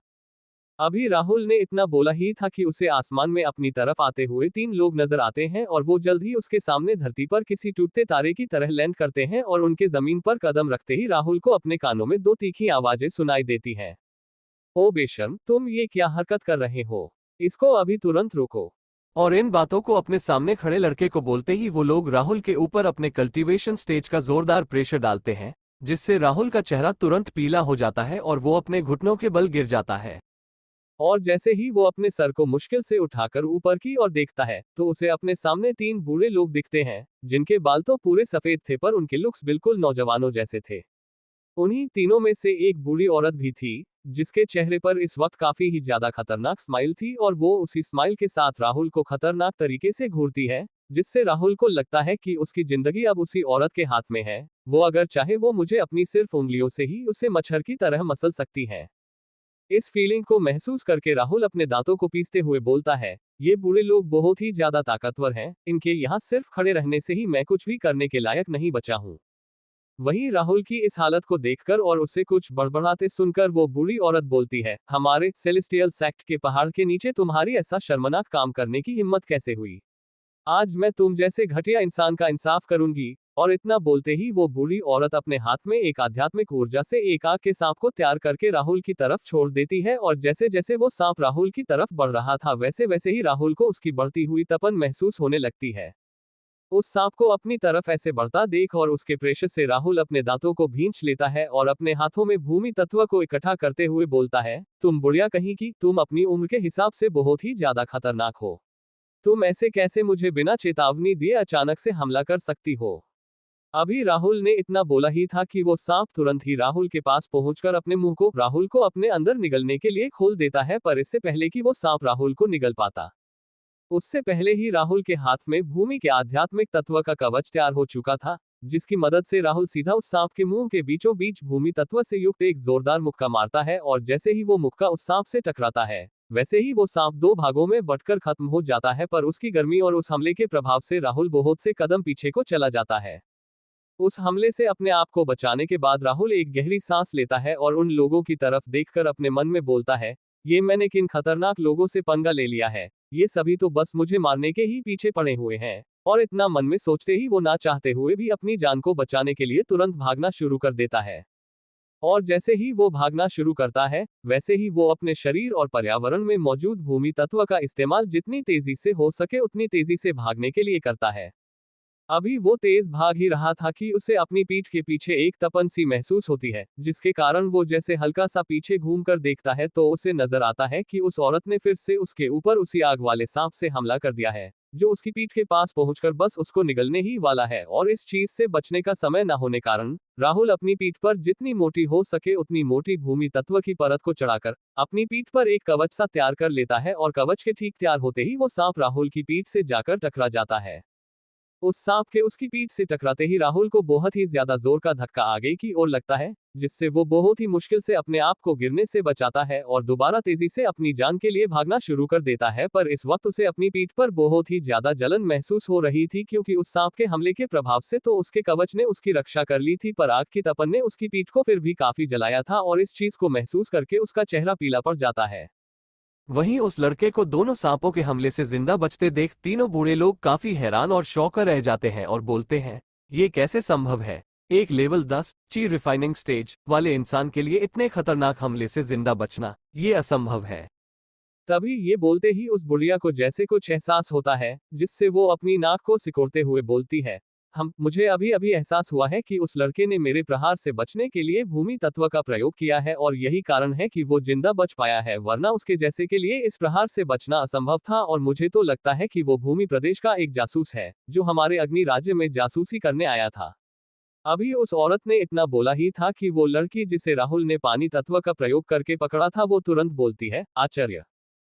अभी राहुल ने इतना बोला ही था कि उसे आसमान में अपनी तरफ आते हुए 3 लोग नजर आते हैं, और वो जल्द ही उसके सामने धरती पर किसी टूटते तारे की तरह लैंड करते हैं, और उनके जमीन पर कदम रखते ही राहुल को अपने कानों में 2 तीखी आवाजें सुनाई देती हैं। ओ बेशर्म, तुम ये क्या हरकत कर रहे हो? इसको अभी तुरंत रोको। और इन बातों को अपने सामने खड़े लड़के को बोलते ही वो लोग राहुल के ऊपर अपने कल्टीवेशन स्टेज का जोरदार प्रेशर डालते हैं, जिससे राहुल का चेहरा तुरंत पीला हो जाता है और वो अपने घुटनों के बल गिर जाता है। और जैसे ही वो अपने सर को मुश्किल से उठाकर ऊपर की ओर देखता है तो उसे अपने सामने 3 बूढ़े लोग दिखते हैं, जिनके बाल तो पूरे सफेद थे पर उनके लुक्स बिल्कुल नौजवानों जैसे थे। उन्हीं तीनों में से एक बूढ़ी औरत भी थी, जिसके चेहरे पर इस वक्त काफी ही ज्यादा खतरनाक स्माइल थी, और वो उसी स्माइल के साथ राहुल को खतरनाक तरीके से घूरती है, जिससे राहुल को लगता है कि उसकी जिंदगी अब उसी औरत के हाथ में है। वो अगर चाहे वो मुझे अपनी सिर्फ उंगलियों से ही उसे मच्छर की तरह मसल सकती है। इस फीलिंग को महसूस करके राहुल अपने दांतों को पीसते हुए बोलता है, ये बूढ़े लोग बहुत ही ज्यादा ताकतवर हैं, इनके यहाँ सिर्फ खड़े रहने से ही मैं कुछ भी करने के लायक नहीं बचा हूँ। वहीं राहुल की इस हालत को देखकर और उसे कुछ बड़बड़ाते सुनकर वो बूढ़ी औरत बोलती है, हमारे सेलेस्टियल सेक्ट के पहाड़ के नीचे तुम्हारी ऐसा शर्मनाक काम करने की हिम्मत कैसे हुई? आज मैं तुम जैसे घटिया इंसान का इंसाफ करूंगी। और इतना बोलते ही वो बूढ़ी औरत अपने हाथ में एक आध्यात्मिक ऊर्जा से एक आग के सांप को तैयार करके राहुल की तरफ छोड़ देती है, और जैसे जैसे वो सांप राहुल की तरफ बढ़ रहा था वैसे वैसे ही राहुल को उसकी बढ़ती हुई तपन महसूस होने लगती है। उस सांप को अपनी तरफ ऐसे बढ़ता देख और उसके प्रेशर से राहुल अपने दांतों को भींच लेता है और अपने हाथों में भूमि तत्व को इकट्ठा करते हुए बोलता है, तुम बुढ़िया कहीं की, तुम अपनी उम्र के हिसाब से बहुत ही ज्यादा खतरनाक हो। तुम ऐसे कैसे मुझे बिना चेतावनी दिए अचानक से हमला कर सकती हो? अभी राहुल ने इतना बोला ही था कि वो सांप तुरंत ही राहुल के पास पहुंचकर अपने मुंह को राहुल को अपने अंदर निगलने के लिए खोल देता है, पर इससे पहले कि वो सांप राहुल को निगल पाता, उससे पहले ही राहुल के हाथ में भूमि के आध्यात्मिक तत्व का कवच तैयार हो चुका था, जिसकी मदद से राहुल सीधा उस सांप के मुंह के बीचों बीच भूमि तत्व से युक्त एक जोरदार मुक्का मारता है, और जैसे ही वो मुक्का उस सांप से टकराता है वैसे ही वो सांप 2 भागों में बंटकर खत्म हो जाता है, पर उसकी गर्मी और उस हमले के प्रभाव से राहुल बहुत से कदम पीछे को चला जाता है। उस हमले से अपने आप को बचाने के बाद राहुल एक गहरी सांस लेता है और उन लोगों की तरफ देखकर अपने मन में बोलता है, ये मैंने किन खतरनाक लोगों से पंगा ले लिया है, ये सभी तो बस मुझे मारने के ही पीछे पड़े हुए हैं। और इतना मन में सोचते ही वो ना चाहते हुए भी अपनी जान को बचाने के लिए तुरंत भागना शुरू कर देता है। और जैसे ही वो भागना शुरू करता है वैसे ही वो अपने शरीर और पर्यावरण में मौजूद भूमि तत्व का इस्तेमाल जितनी तेजी से हो सके उतनी तेजी से भागने के लिए करता है। अभी वो तेज भाग ही रहा था कि उसे अपनी पीठ के पीछे एक तपन सी महसूस होती है, जिसके कारण वो जैसे हल्का सा पीछे घूमकर देखता है तो उसे नजर आता है कि उस औरत ने फिर से उसके ऊपर उसी आग वाले सांप से हमला कर दिया है, जो उसकी पीठ के पास पहुंचकर बस उसको निगलने ही वाला है। और इस चीज से बचने का समय न होने कारण राहुल अपनी पीठ पर जितनी मोटी हो सके उतनी मोटी भूमि तत्व की परत को चढ़ाकर अपनी पीठ पर एक कवच सा तैयार कर लेता है, और कवच के ठीक तैयार होते ही वो सांप राहुल की पीठ से जाकर टकरा जाता है। उस सांप के उसकी पीठ से टकराते ही राहुल को बहुत ही ज्यादा जोर का धक्का आगे की ओर लगता है, जिससे वो बहुत ही मुश्किल से अपने आप को गिरने से बचाता है और दोबारा तेजी से अपनी जान के लिए भागना शुरू कर देता है। पर इस वक्त उसे अपनी पीठ पर बहुत ही ज्यादा जलन महसूस हो रही थी, क्योंकि उस सांप के हमले के प्रभाव से तो उसके कवच ने उसकी रक्षा कर ली थी, पर आग की तपन ने उसकी पीठ को फिर भी काफी जलाया था, और इस चीज को महसूस करके उसका चेहरा पीला पड़ जाता है। वहीं उस लड़के को दोनों सांपों के हमले से जिंदा बचते देख तीनों बूढ़े लोग काफी हैरान और शौक रह जाते हैं और बोलते हैं, ये कैसे संभव है? एक लेवल 10 ची रिफाइनिंग स्टेज वाले इंसान के लिए इतने खतरनाक हमले से जिंदा बचना, ये असंभव है। तभी ये बोलते ही उस बुढ़िया को जैसे कुछ एहसास होता है, जिससे वो अपनी नाक को सिकोड़ते हुए बोलती है, मुझे अभी अभी एहसास हुआ है कि उस लड़के ने मेरे प्रहार से बचने के लिए भूमि तत्व का प्रयोग किया है और यही कारण है कि वो जिंदा बच पाया है, वरना उसके जैसे के लिए इस प्रहार से बचना असंभव था। और मुझे तो लगता है कि वो भूमि प्रदेश का एक जासूस है, जो हमारे अग्नि राज्य में जासूसी करने आया था। अभी उस औरत ने इतना बोला ही था कि वो लड़की जिसे राहुल ने पानी तत्व का प्रयोग करके पकड़ा था, वो तुरंत बोलती है, आचार्य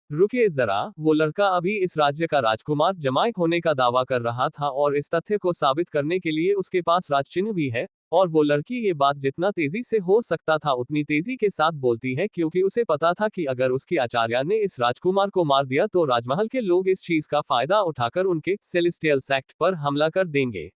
रुकिए जरा, वो लड़का अभी इस राज्य का राजकुमार जमाई होने का दावा कर रहा था और इस तथ्य को साबित करने के लिए उसके पास राजचिन्ह भी है। और वो लड़की ये बात जितना तेजी से हो सकता था उतनी तेजी के साथ बोलती है, क्योंकि उसे पता था कि अगर उसकी आचार्य ने इस राजकुमार को मार दिया तो राजमहल के लोग इस चीज का फायदा उठाकर उनके सेलेस्टियल सेक्ट पर हमला कर देंगे।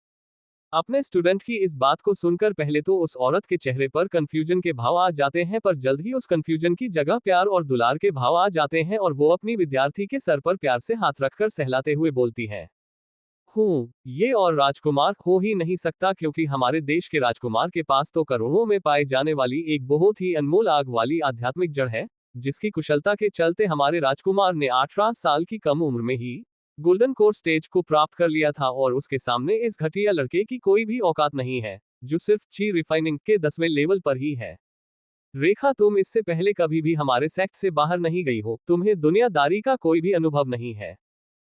अपने स्टूडेंट की इस बात को सुनकर पहले तो उस औरत के चेहरे पर कंफ्यूजन के भाव आ जाते हैं, पर जल्द ही उस कंफ्यूजन की जगह प्यार और दुलार के भाव आ जाते हैं और वो अपनी विद्यार्थी के सर पर प्यार से हाथ रखकर सहलाते हुए बोलती है, ये और राजकुमार हो ही नहीं सकता, क्योंकि हमारे देश के राजकुमार के पास तो करोड़ों में पाए जाने वाली एक बहुत ही अनमोल आग वाली आध्यात्मिक जड़ है, जिसकी कुशलता के चलते हमारे राजकुमार ने 18 साल की कम उम्र में ही गोल्डन कोर स्टेज को प्राप्त कर लिया था और उसके सामने इस घटिया लड़के की कोई भी औकात नहीं है, जो सिर्फ ची रिफाइनिंग के 10वें लेवल पर ही है। रेखा, तुम इससे पहले कभी भी हमारे सेक्ट से बाहर नहीं गई हो, तुम्हें दुनियादारी का कोई भी अनुभव नहीं है।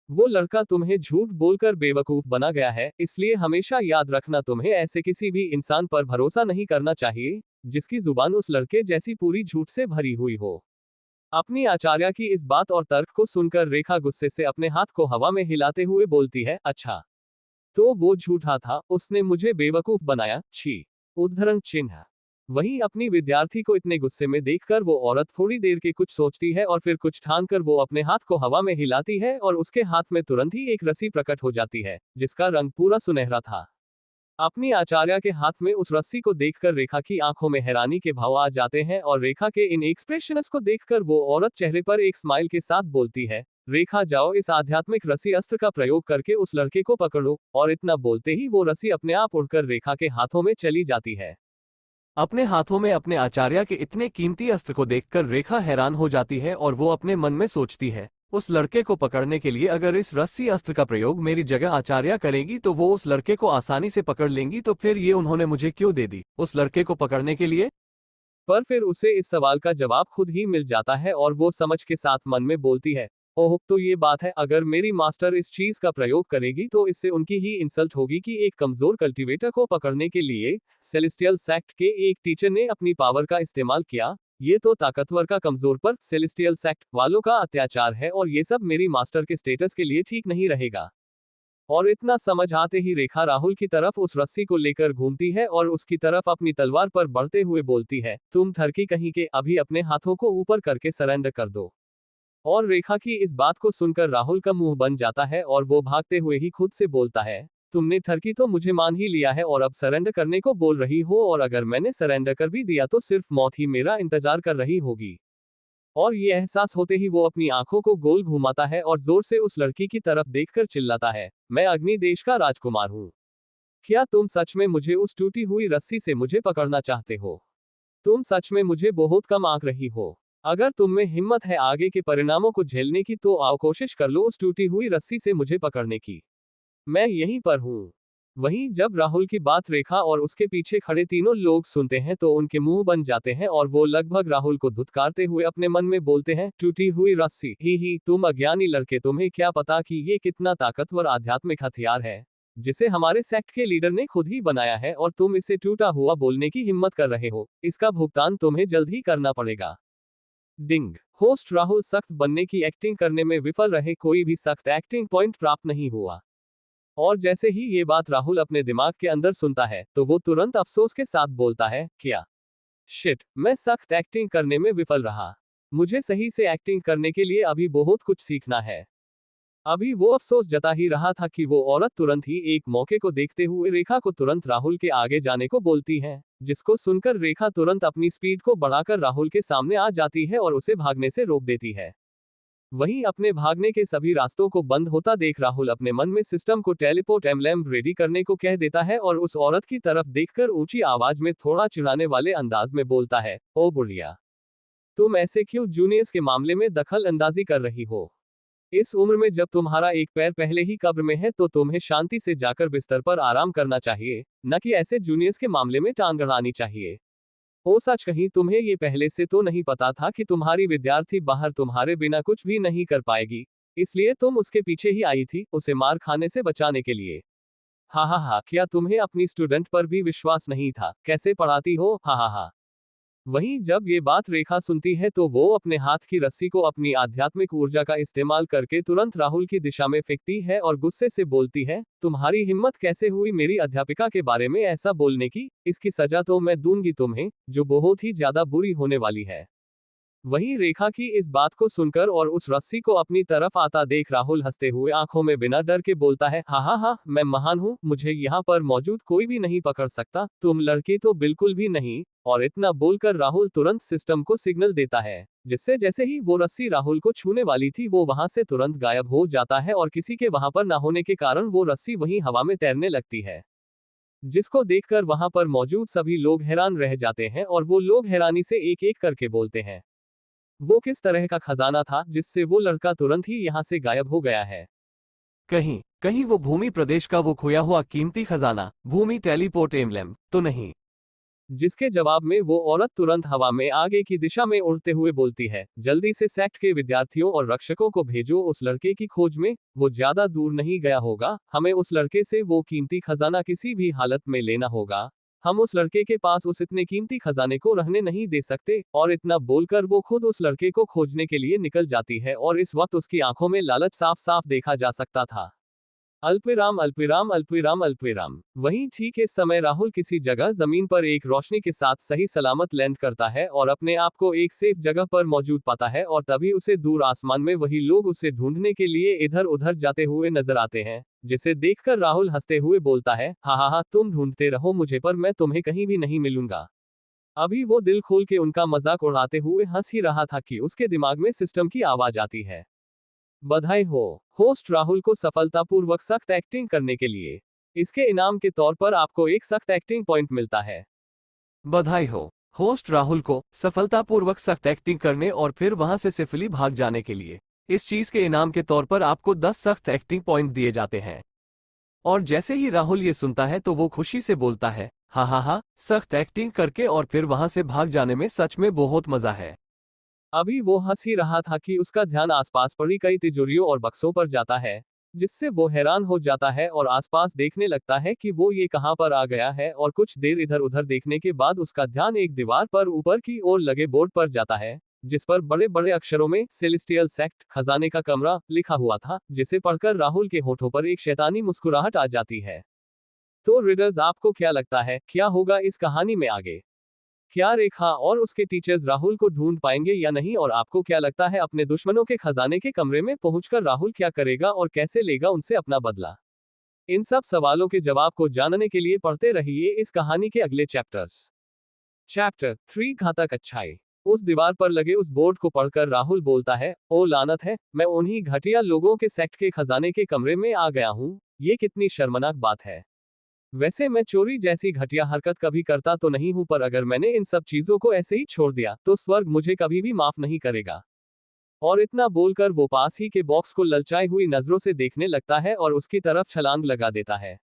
वो लड़का तुम्हें झूठ बोलकर बेवकूफ बना गया है, इसलिए हमेशा याद रखना, तुम्हें ऐसे किसी भी इंसान पर भरोसा नहीं करना चाहिए जिसकी जुबान उस लड़के जैसी पूरी झूठ से भरी हुई हो। अपनी आचार्य की इस बात और तर्क को सुनकर रेखा गुस्से से अपने हाथ को हवा में हिलाते हुए बोलती है, अच्छा तो वो झूठा था, उसने मुझे बेवकूफ बनाया, छी। उद्धरण चिन्ह। वहीं अपनी विद्यार्थी को इतने गुस्से में देखकर वो औरत थोड़ी देर के कुछ सोचती है और फिर कुछ ठानकर वो अपने हाथ को हवा में हिलाती है और उसके हाथ में तुरंत ही एक रस्सी प्रकट हो जाती है, जिसका रंग पूरा सुनहरा था। अपनी आचार्य के हाथ में उस रस्सी को देखकर रेखा की आंखों में हैरानी के भाव आ जाते हैं और रेखा के इन एक्सप्रेशंस को देखकर वो औरत चेहरे पर एक स्माइल के साथ बोलती है, रेखा जाओ इस आध्यात्मिक रस्सी अस्त्र का प्रयोग करके उस लड़के को पकड़ो। और इतना बोलते ही वो रस्सी अपने आप उड़कर रेखा के हाथों में चली जाती है। अपने हाथों में अपने आचार्य के इतने कीमती अस्त्र को देखकर रेखा हैरान हो जाती है और वो अपने मन में सोचती है, उस लड़के को पकड़ने के लिए अगर इस रस्सी अस्त्र का प्रयोग मेरी जगह आचार्य करेगी तो वो उस लड़के को आसानी से पकड़ लेंगी, तो फिर ये उन्होंने मुझे क्यों दे दी उस लड़के को पकड़ने के लिए? पर फिर उसे इस सवाल का जवाब खुद ही मिल जाता है और वो समझ के साथ मन में बोलती है, ओह तो ये बात है, अगर मेरी मास्टर इस चीज का प्रयोग करेगी तो इससे उनकी ही इंसल्ट होगी कि एक कमजोर कल्टीवेटर को पकड़ने के लिए सेलेस्टियल सेक्ट के एक टीचर ने अपनी पावर का इस्तेमाल किया। ये तो ताकतवर का कमजोर पर सेलेस्टियल सेक्ट वालों का अत्याचार है और ये सब मेरी मास्टर के स्टेटस के लिए ठीक नहीं रहेगा। और इतना समझ आते ही रेखा राहुल की तरफ उस रस्सी को लेकर घूमती है और उसकी तरफ अपनी तलवार पर बढ़ते हुए बोलती है, तुम ठरकी कहीं के, अभी अपने हाथों को ऊपर करके सरेंडर कर दो। और रेखा की इस बात को सुनकर राहुल का मुंह बन जाता है और वो भागते हुए ही खुद से बोलता है, तुमने ठरकी तो मुझे मान ही लिया है और अब सरेंडर करने को बोल रही हो, और अगर मैंने सरेंडर कर भी दिया तो सिर्फ मौत ही मेरा इंतजार कर रही होगी। और ये एहसास होते ही वो अपनी आंखों को गोल घुमाता है और जोर से उस लड़की की तरफ देखकर चिल्लाता है, मैं अग्नि देश का राजकुमार हूँ। क्या तुम सच में मुझे उस टूटी हुई रस्सी से मुझे पकड़ना चाहते हो? तुम सच में मुझे बहुत कम आंक रही हो। अगर तुम में हिम्मत है आगे के परिणामों को झेलने की तो आओ कोशिश कर लो उस टूटी हुई रस्सी से मुझे पकड़ने की। मैं यहीं पर हूँ। वहीं जब राहुल की बात रेखा और उसके पीछे खड़े तीनों लोग सुनते हैं तो उनके मुंह बन जाते हैं और वो लगभग राहुल को धुतकारते हुए अपने मन में बोलते हैं, टूटी हुई रस्सी, ही तुम अज्ञानी लड़के, तुम्हें क्या पता कि ये कितना ताकतवर आध्यात्मिक हथियार है जिसे हमारे सेक्ट के लीडर ने खुद ही बनाया है, और तुम इसे टूटा हुआ बोलने की हिम्मत कर रहे हो। इसका भुगतान तुम्हें जल्द ही करना पड़ेगा। डिंग। होस्ट राहुल सख्त बनने की एक्टिंग करने में विफल रहे, कोई भी सख्त एक्टिंग पॉइंट प्राप्त नहीं हुआ। और जैसे ही ये बात राहुल अपने दिमाग के अंदर सुनता है तो वो तुरंत अफसोस के साथ बोलता है, क्या शिट, मैं सख्त एक्टिंग करने में विफल रहा। मुझे सही से एक्टिंग करने के लिए अभी बहुत कुछ सीखना है। अभी वो अफसोस जता ही रहा था कि वो औरत तुरंत ही एक मौके को देखते हुए रेखा को तुरंत राहुल के आगे जाने को बोलती है, जिसको सुनकर रेखा तुरंत अपनी स्पीड को बढ़ाकर राहुल के सामने आ जाती है और उसे भागने से रोक देती है। वहीं अपने भागने के सभी रास्तों को बंद होता देख राहुल अपने मन में सिस्टम को टेलीपोर्ट एम्ब्लेम रेडी करने को कह देता है और उस औरत की तरफ देखकर ऊंची आवाज में थोड़ा चिढ़ाने वाले अंदाज में बोलता है, ओ बुढ़िया, तुम ऐसे क्यों जूनियर्स के मामले में दखल अंदाजी कर रही हो? इस उम्र में जब तुम्हारा एक पैर पहले ही कब्र में है तो तुम्हें शांति से जाकर बिस्तर पर आराम करना चाहिए, न कि ऐसे जूनियर्स के मामले में टांग अड़ानी चाहिए। ओ सच कहीं तुम्हें ये पहले से तो नहीं पता था कि तुम्हारी विद्यार्थी बाहर तुम्हारे बिना कुछ भी नहीं कर पाएगी, इसलिए तुम उसके पीछे ही आई थी, उसे मार खाने से बचाने के लिए। हा हा हा, क्या तुम्हें अपनी स्टूडेंट पर भी विश्वास नहीं था? कैसे पढ़ाती हो? हा हा हा। वहीं जब ये बात रेखा सुनती है तो वो अपने हाथ की रस्सी को अपनी आध्यात्मिक ऊर्जा का इस्तेमाल करके तुरंत राहुल की दिशा में फेंकती है और गुस्से से बोलती है, तुम्हारी हिम्मत कैसे हुई मेरी अध्यापिका के बारे में ऐसा बोलने की? इसकी सजा तो मैं दूंगी तुम्हें, जो बहुत ही ज्यादा बुरी होने वाली है। वहीं रेखा की इस बात को सुनकर और उस रस्सी को अपनी तरफ आता देख राहुल हंसते हुए आंखों में बिना डर के बोलता है, हा हा हा, मैं महान हूँ, मुझे यहाँ पर मौजूद कोई भी नहीं पकड़ सकता, तुम लड़की तो बिल्कुल भी नहीं। और इतना बोलकर राहुल तुरंत सिस्टम को सिग्नल देता है, जिससे जैसे ही वो रस्सी राहुल को छूने वाली थी वो वहां से तुरंत गायब हो जाता है और किसी के वहां पर न होने के कारण वो रस्सी वहीं हवा में तैरने लगती है, जिसको देखकर वहां पर मौजूद सभी लोग हैरान रह जाते हैं और वो लोग हैरानी से एक एक करके बोलते हैं, वो किस तरह का खजाना था जिससे वो लड़का तुरंत ही यहाँ से गायब हो गया है? कहीं कहीं वो भूमि प्रदेश का वो खोया हुआ कीमती खजाना, भूमि टेलीपोर्ट एम्ब्लेम तो नहीं? जिसके जवाब में वो औरत तुरंत हवा में आगे की दिशा में उड़ते हुए बोलती है, जल्दी से सेक्ट के विद्यार्थियों और रक्षकों को भेजो उस लड़के की खोज में, वो ज्यादा दूर नहीं गया होगा, हमें उस लड़के से वो कीमती खजाना किसी भी हालत में लेना होगा, हम उस लड़के के पास उस इतने कीमती खजाने को रहने नहीं दे सकते। और इतना बोलकर वो खुद उस लड़के को खोजने के लिए निकल जाती है और इस वक्त उसकी आंखों में लालच साफ साफ देखा जा सकता था। अल्पविराम अल्पविराम अल्पविराम अल्पविराम। वहीं ठीक इस समय राहुल किसी जगह जमीन पर एक रोशनी के साथ सही सलामत लैंड करता है और अपने आप को एक सेफ जगह पर मौजूद पाता है और तभी उसे दूर आसमान में वही लोग उसे ढूंढने के लिए इधर उधर जाते हुए नजर आते हैं, जिसे देखकर राहुल हंसते हुए बोलता है, हा हा हा, तुम ढूंढते रहो मुझे पर मैं तुम्हें कहीं भी नहीं मिलूंगा। अभी वो दिल खोल के उनका मजाक उड़ाते हुए हंस ही रहा था कि उसके दिमाग में सिस्टम की आवाज आती है, बधाई हो होस्ट राहुल को सफलतापूर्वक सख्त एक्टिंग करने के लिए। इसके इनाम के तौर पर आपको एक सख्त एक्टिंग पॉइंट मिलता है। बधाई हो होस्ट राहुल को सफलतापूर्वक सख्त एक्टिंग करने और फिर वहां से सेफली भाग जाने के लिए। इस चीज के इनाम के तौर पर आपको 10 सख्त एक्टिंग पॉइंट दिए जाते हैं। और जैसे ही राहुल ये सुनता है तो वो खुशी से बोलता है, हा हा हा, सख्त एक्टिंग करके और फिर वहां से भाग जाने में सच में बहुत मजा है। अभी वो हंस ही रहा था कि उसका ध्यान आसपास पड़ी कई तिजोरियों और बक्सों पर जाता है, जिससे वो हैरान हो जाता है और आसपास देखने लगता है कि वो ये कहां पर आ गया है। और कुछ देर इधर उधर देखने के बाद उसका ध्यान एक दीवार पर ऊपर की ओर लगे बोर्ड पर जाता है, जिस पर बड़े बड़े अक्षरों में सेलेस्टियल सेक्ट खजाने का कमरा लिखा हुआ था, जिसे पढ़कर राहुल के होठों पर एक शैतानी मुस्कुराहट आ जाती है। तो रीडर्स, आपको क्या लगता है क्या होगा इस कहानी में आगे? क्या रेखा और उसके टीचर्स राहुल को ढूंढ पाएंगे या नहीं? और आपको क्या लगता है अपने दुश्मनों के खजाने के कमरे में पहुंचकर राहुल क्या करेगा और कैसे लेगा उनसे अपना बदला? इन सब सवालों के जवाब को जानने के लिए पढ़ते रहिए इस कहानी के अगले चैप्टर्स। चैप्टर 3, घातक अच्छाई। उस दीवार पर लगे उस बोर्ड को पढ़कर राहुल बोलता है, ओ लानत है, मैं उन्हीं घटिया लोगों के सेक्ट के खजाने के कमरे में आ गया हूँ, ये कितनी शर्मनाक बात है। वैसे मैं चोरी जैसी घटिया हरकत कभी करता तो नहीं हूं, पर अगर मैंने इन सब चीजों को ऐसे ही छोड़ दिया तो स्वर्ग मुझे कभी भी माफ नहीं करेगा। और इतना बोलकर वो पास ही के बॉक्स को ललचाई हुई नजरों से देखने लगता है और उसकी तरफ छलांग लगा देता है।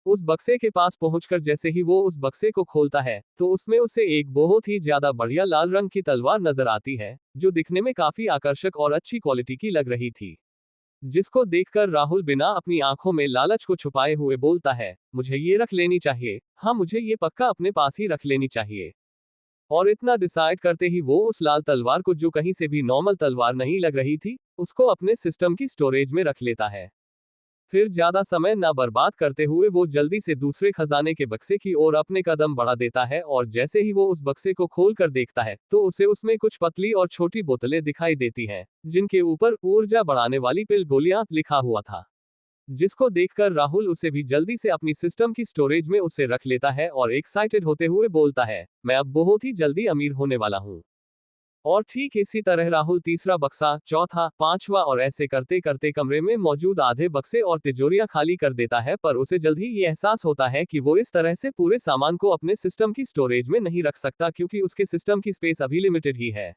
उस बक्से के पास पहुंचकर जैसे ही वो उस बक्से को खोलता है तो उसमें उसे एक बहुत ही ज्यादा बढ़िया लाल रंग की तलवार नजर आती है, जो दिखने में काफी आकर्षक और अच्छी क्वालिटी की लग रही थी, जिसको देखकर राहुल बिना अपनी आंखों में लालच को छुपाए हुए बोलता है, मुझे ये रख लेनी चाहिए, हाँ मुझे ये पक्का अपने पास ही रख लेनी चाहिए। और इतना डिसाइड करते ही वो उस लाल तलवार को, जो कहीं से भी नॉर्मल तलवार नहीं लग रही थी, उसको अपने सिस्टम की स्टोरेज में रख लेता है। फिर ज्यादा समय ना बर्बाद करते हुए वो जल्दी से दूसरे खजाने के बक्से की ओर अपने कदम बढ़ा देता है और जैसे ही वो उस बक्से को खोल कर देखता है तो उसे उसमें कुछ पतली और छोटी बोतलें दिखाई देती हैं, जिनके ऊपर ऊर्जा बढ़ाने वाली पिल गोलियां लिखा हुआ था, जिसको देखकर राहुल उसे भी जल्दी से अपनी सिस्टम की स्टोरेज में उसे रख लेता है और एक्साइटेड होते हुए बोलता है, मैं अब बहुत ही जल्दी अमीर होने वाला हूँ। और ठीक इसी तरह राहुल तीसरा बक्सा, चौथा, पांचवा और ऐसे करते करते कमरे में मौजूद आधे बक्से और तिजोरियां खाली कर देता है, पर उसे जल्द ही ये एहसास होता है कि वो इस तरह से पूरे सामान को अपने सिस्टम की स्टोरेज में नहीं रख सकता, क्योंकि उसके सिस्टम की स्पेस अभी लिमिटेड ही है,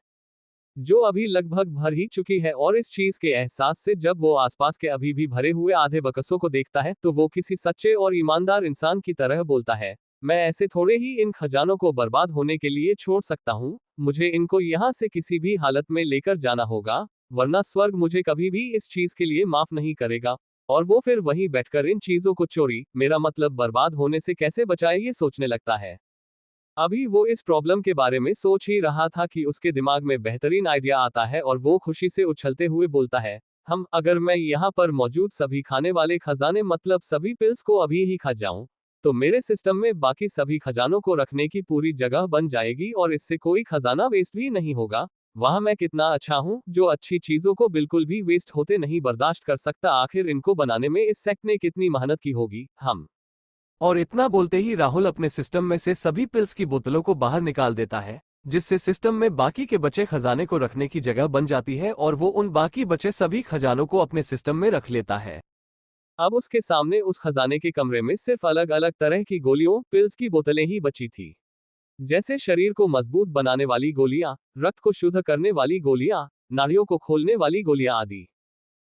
जो अभी लगभग भर ही चुकी है। और इस चीज के एहसास से जब वो आसपास के अभी भी भरे हुए आधे बक्सों को देखता है, तो वो किसी सच्चे और ईमानदार इंसान की तरह बोलता है, मैं ऐसे थोड़े ही इन खजानों को बर्बाद होने के लिए छोड़ सकता हूँ, मुझे इनको यहाँ से किसी भी हालत में लेकर जाना होगा, वरना स्वर्ग मुझे कभी भी इस चीज के लिए माफ नहीं करेगा। और वो फिर वहीं बैठकर इन चीजों को चोरी, मेरा मतलब बर्बाद होने से कैसे बचाए, ये सोचने लगता है। अभी वो इस प्रॉब्लम के बारे में सोच ही रहा था कि उसके दिमाग में बेहतरीन आइडिया आता है और वो खुशी से उछलते हुए बोलता है, अगर मैं यहाँ पर मौजूद सभी खाने वाले खजाने मतलब सभी पिल्स को अभी ही खा जाऊं, तो मेरे सिस्टम में बाकी सभी खजानों को रखने की पूरी जगह बन जाएगी और इससे कोई खजाना वेस्ट भी नहीं होगा। वहां मैं कितना अच्छा हूँ जो अच्छी चीजों को बिल्कुल भी वेस्ट होते नहीं बर्दाश्त कर सकता, आखिर इनको बनाने में इस सेक्ट ने कितनी मेहनत की होगी। और इतना बोलते ही राहुल अपने सिस्टम में से सभी पिल्स की बोतलों को बाहर निकाल देता है, जिससे सिस्टम में बाकी के बचे खजाने को रखने की जगह बन जाती है और वो उन बाकी बचे सभी खजानों को अपने सिस्टम में रख लेता है। अब उसके सामने उस खजाने के कमरे में सिर्फ अलग अलग तरह की गोलियों, पिल्स की बोतलें ही बची थी, जैसे शरीर को मजबूत बनाने वाली गोलियां, रक्त को शुद्ध करने वाली गोलियां, नाड़ियों को खोलने वाली गोलियां आदि।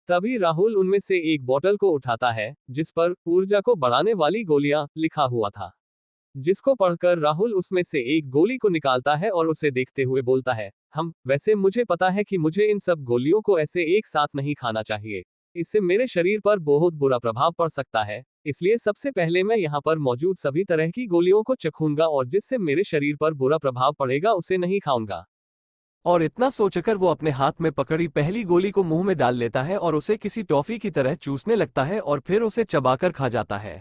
तभी राहुल उनमें से एक बोतल को उठाता है जिस पर ऊर्जा को बढ़ाने वाली गोलियां लिखा हुआ था, जिसको पढ़कर राहुल उसमें से एक गोली को निकालता है और उसे देखते हुए बोलता है, वैसे मुझे पता है कि मुझे इन सब गोलियों को ऐसे एक साथ नहीं खाना चाहिए, इससे मेरे शरीर पर बहुत बुरा प्रभाव पड़ सकता है, इसलिए सबसे पहले मैं यहाँ पर मौजूद सभी तरह की गोलियों को चखूंगा और जिससे मेरे शरीर पर बुरा प्रभाव पड़ेगा उसे नहीं खाऊंगा। और इतना सोचकर वो अपने हाथ में पकड़ी पहली गोली को मुंह में डाल लेता है और उसे किसी टॉफी की तरह चूसने लगता है और फिर उसे चबाकर खा जाता है।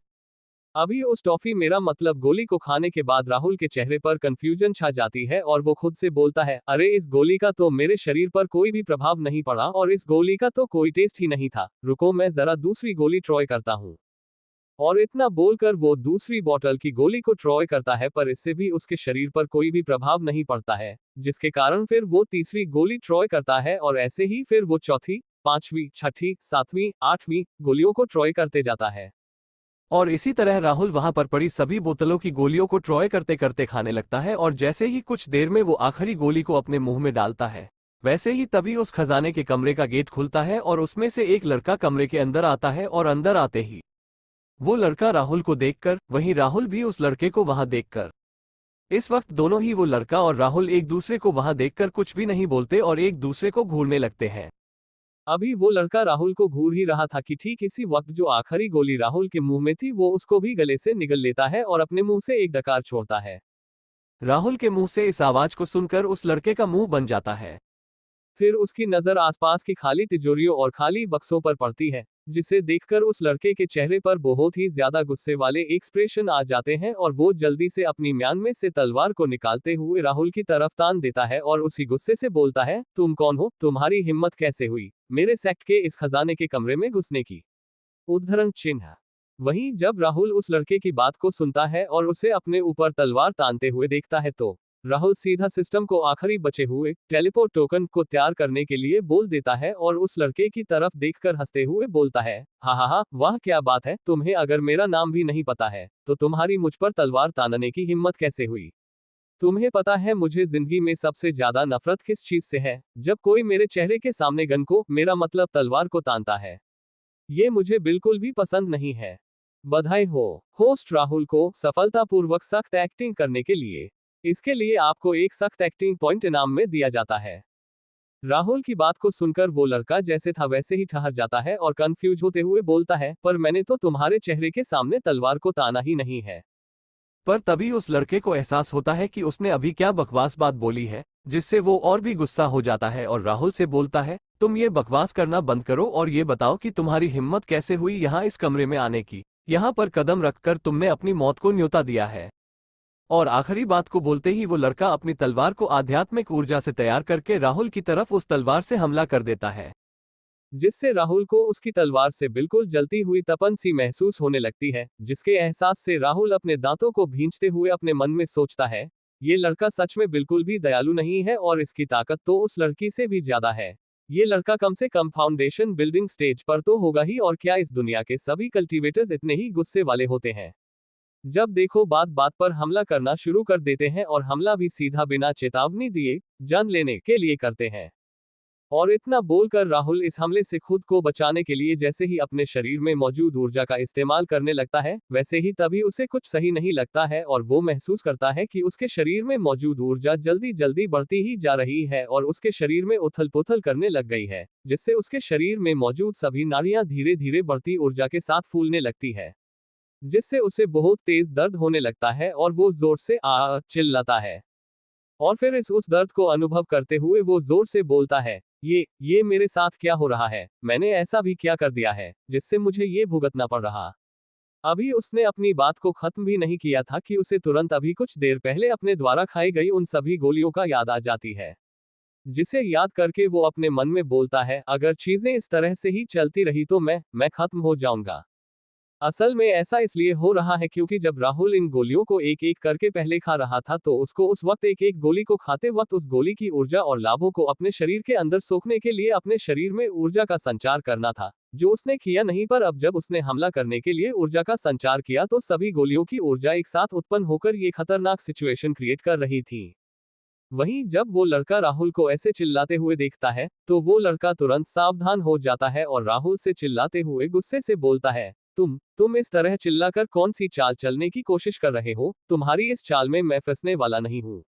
अभी उस टॉफी मेरा मतलब गोली को खाने के बाद राहुल के चेहरे पर कंफ्यूजन छा जाती है और वो खुद से बोलता है, अरे इस गोली का तो मेरे शरीर पर कोई भी प्रभाव नहीं पड़ा और इस गोली का तो कोई टेस्ट ही नहीं था, रुको मैं जरा दूसरी गोली ट्राई करता हूँ। और इतना बोलकर वो दूसरी बोतल की गोली को ट्राई करता है, पर इससे भी उसके शरीर पर कोई भी प्रभाव नहीं पड़ता है, जिसके कारण फिर वो तीसरी गोली ट्राई करता है और ऐसे ही फिर वो चौथी, पांचवी, छठी, सातवीं, आठवीं गोलियों को ट्राई करते जाता है। और इसी तरह राहुल वहां पर पड़ी सभी बोतलों की गोलियों को ट्राई करते करते खाने लगता है और जैसे ही कुछ देर में वो आखिरी गोली को अपने मुंह में डालता है, वैसे ही तभी उस खजाने के कमरे का गेट खुलता है और उसमें से एक लड़का कमरे के अंदर आता है और अंदर आते ही वो लड़का राहुल को देखकर, वहीं राहुल भी उस लड़के को वहां देखकर, इस वक्त दोनों ही वो लड़का और राहुल एक दूसरे को वहां देखकर कुछ भी नहीं बोलते और एक दूसरे को घूरने लगते हैं। अभी वो लड़का राहुल को घूर ही रहा था कि ठीक इसी वक्त जो आखिरी गोली राहुल के मुंह में थी वो उसको भी गले से निगल लेता है और अपने मुंह से एक डकार छोड़ता है। राहुल के मुंह से इस आवाज को सुनकर उस लड़के का मुंह बन जाता है। फिर उसकी नजर आसपास की खाली तिजोरियों और खाली बक्सों पर पड़ती है, जिसे देखकर उस लड़के के चेहरे पर बहुत ही ज्यादा गुस्से वाले एक्सप्रेशन आ जाते हैं और वो जल्दी से अपनी म्यान में से तलवार को निकालते हुए राहुल की तरफ तान देता है और उसी गुस्से से बोलता है, तुम कौन हो, तुम्हारी हिम्मत कैसे हुई मेरे सेक्ट के इस खजाने के कमरे में घुसने की। उद्धरण चिन्ह। वहीं जब राहुल उस लड़के की बात को सुनता है और उसे अपने ऊपर तलवार तानते हुए देखता है, तो राहुल सीधा सिस्टम को आखिरी बचे हुए टेलीपोर्ट टोकन को तैयार करने के लिए बोल देता है और उस लड़के की तरफ देखकर हंसते हुए बोलता है, हा, वाह क्या बात है, तुम्हें अगर मेरा नाम भी नहीं पता है तो तुम्हारी मुझ पर तलवार तानने की हिम्मत कैसे हुई। तुम्हें पता है मुझे जिंदगी में सबसे ज्यादा नफरत किस चीज से है, जब कोई मेरे चेहरे के सामने गन को, मेरा मतलब तलवार को तानता है। ये मुझे बिल्कुल भी पसंद नहीं है। बधाई हो होस्ट राहुल को सफलतापूर्वक सख्त एक्टिंग करने के लिए। इसके लिए आपको एक सख्त एक्टिंग पॉइंट इनाम में दिया जाता है। राहुल की बात को सुनकर वो लड़का जैसे था वैसे ही ठहर जाता है और कंफ्यूज होते हुए बोलता है, पर मैंने तो तुम्हारे चेहरे के सामने तलवार को ताना ही नहीं है। पर तभी उस लड़के को एहसास होता है कि उसने अभी क्या बकवास बात बोली है, जिससे वो और भी गुस्सा हो जाता है और राहुल से बोलता है, तुम ये बकवास करना बंद करो और ये बताओ कि तुम्हारी हिम्मत कैसे हुई यहाँ इस कमरे में आने की, यहाँ पर कदम रखकर तुमने अपनी मौत को न्योता दिया है। और आखिरी बात को बोलते ही वो लड़का अपनी तलवार को आध्यात्मिक ऊर्जा से तैयार करके राहुल की तरफ उस तलवार से हमला कर देता है, जिससे राहुल को उसकी तलवार से बिल्कुल जलती हुई तपन सी महसूस होने लगती है, जिसके एहसास से राहुल अपने दांतों को भींचते हुए अपने मन में सोचता है, ये लड़का सच में बिल्कुल भी दयालु नहीं है और इसकी ताकत तो उस लड़की से भी ज्यादा है। ये लड़का कम से कम फाउंडेशन बिल्डिंग स्टेज पर तो होगा ही, और क्या इस दुनिया के सभी कल्टीवेटर्स इतने ही गुस्से वाले होते हैं? जब देखो बात बात पर हमला करना शुरू कर देते हैं, और हमला भी सीधा बिना चेतावनी दिए जान लेने के लिए करते हैं। और इतना बोलकर राहुल इस हमले से खुद को बचाने के लिए जैसे ही अपने शरीर में मौजूद ऊर्जा का इस्तेमाल करने लगता है, वैसे ही तभी उसे कुछ सही नहीं लगता है और वो महसूस करता है कि उसके शरीर में मौजूद ऊर्जा जल्दी जल्दी बढ़ती ही जा रही है और उसके शरीर में उथल पुथल करने लग गई है, जिससे उसके शरीर में मौजूद सभी नाड़ियां धीरे धीरे बढ़ती ऊर्जा के साथ फूलने लगती है, जिससे उसे बहुत तेज दर्द होने लगता है और वो जोर से आ चिल्लाता है। और फिर उस दर्द को अनुभव करते हुए वो जोर से बोलता है, ये मेरे साथ क्या हो रहा है? मैंने ऐसा भी क्या कर दिया है जिससे मुझे ये भुगतना पड़ रहा? अभी उसने अपनी बात को खत्म भी नहीं किया था कि उसे तुरंत अभी कुछ देर पहले अपने द्वारा खाई गई उन सभी गोलियों का याद आ जाती है, जिसे याद करके वो अपने मन में बोलता है, अगर चीजें इस तरह से ही चलती रही तो मैं खत्म हो जाऊंगा। असल में ऐसा इसलिए हो रहा है क्योंकि जब राहुल इन गोलियों को एक एक करके पहले खा रहा था तो उसको उस वक्त एक एक गोली को खाते वक्त उस गोली की ऊर्जा और लाभों को अपने शरीर के अंदर सोखने के लिए अपने शरीर में ऊर्जा का संचार करना था, जो उसने किया नहीं। पर अब जब उसने हमला करने के लिए ऊर्जा का संचार किया तो सभी गोलियों की ऊर्जा एक साथ उत्पन्न होकर ये खतरनाक सिचुएशन क्रिएट कर रही थी। वहीं जब वो लड़का राहुल को ऐसे चिल्लाते हुए देखता है तो वो लड़का तुरंत सावधान हो जाता है और राहुल से चिल्लाते हुए गुस्से से बोलता है, तुम इस तरह चिल्लाकर कौन सी चाल चलने की कोशिश कर रहे हो? तुम्हारी इस चाल में मैं फंसने वाला नहीं हूँ।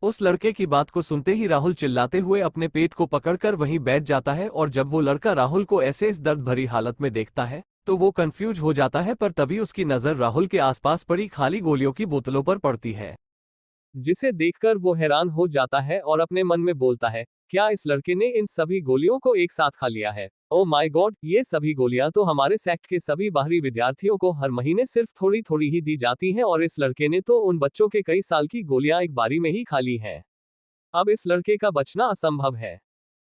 उस लड़के की बात को सुनते ही राहुल चिल्लाते हुए अपने पेट को पकड़कर वहीं बैठ जाता है, और जब वो लड़का राहुल को ऐसे इस दर्द भरी हालत में देखता है तो वो कंफ्यूज हो जाता है, पर तभी उसकी नजर राहुल के आसपास पड़ी खाली गोलियों की बोतलों पर पड़ती है, जिसे देखकर वो हैरान हो जाता है और अपने मन में बोलता है, क्या इस लड़के ने इन सभी गोलियों को एक साथ खा लिया है? ओ माय गॉड, ये सभी गोलियां तो हमारे सेक्ट के सभी बाहरी विद्यार्थियों को हर महीने सिर्फ थोड़ी थोड़ी ही दी जाती हैं, और इस लड़के ने तो उन बच्चों के कई साल की गोलियां एक बारी में ही खा ली हैं। अब इस लड़के का बचना असंभव है।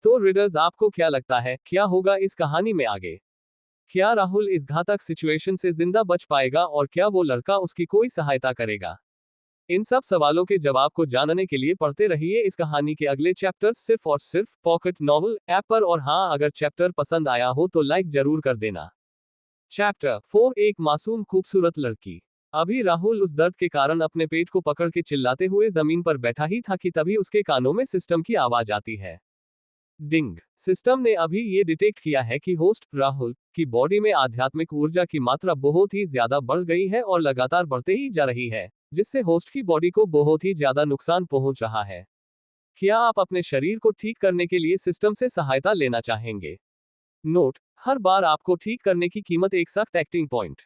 तो रीडर्स, आपको क्या लगता है, क्या होगा इस कहानी में आगे? क्या राहुल इस घातक सिचुएशन से जिंदा बच पाएगा और क्या वो लड़का उसकी कोई सहायता करेगा? इन सब सवालों के जवाब को जानने के लिए पढ़ते रहिए इस कहानी के अगले चैप्टर्स सिर्फ और सिर्फ पॉकेट नॉवल ऐप पर। और हाँ, अगर चैप्टर पसंद आया हो तो लाइक जरूर कर देना। चैप्टर 4, एक मासूम खूबसूरत लड़की। अभी राहुल उस दर्द के कारण अपने पेट को पकड़ के चिल्लाते हुए जमीन पर बैठा ही था कि तभी उसके कानों में सिस्टम की आवाज आती है। डिंग। सिस्टम ने अभी ये डिटेक्ट किया है कि होस्ट राहुल की बॉडी में आध्यात्मिक ऊर्जा की मात्रा बहुत ही ज्यादा बढ़ गई है और लगातार बढ़ते ही जा रही है, जिससे होस्ट की बॉडी को बहुत ही ज्यादा नुकसान पहुंच रहा है। क्या आप अपने शरीर को ठीक करने के लिए सिस्टम से सहायता लेना चाहेंगे? नोट, हर बार आपको ठीक करने की कीमत एक सख्त एक्टिंग पॉइंट।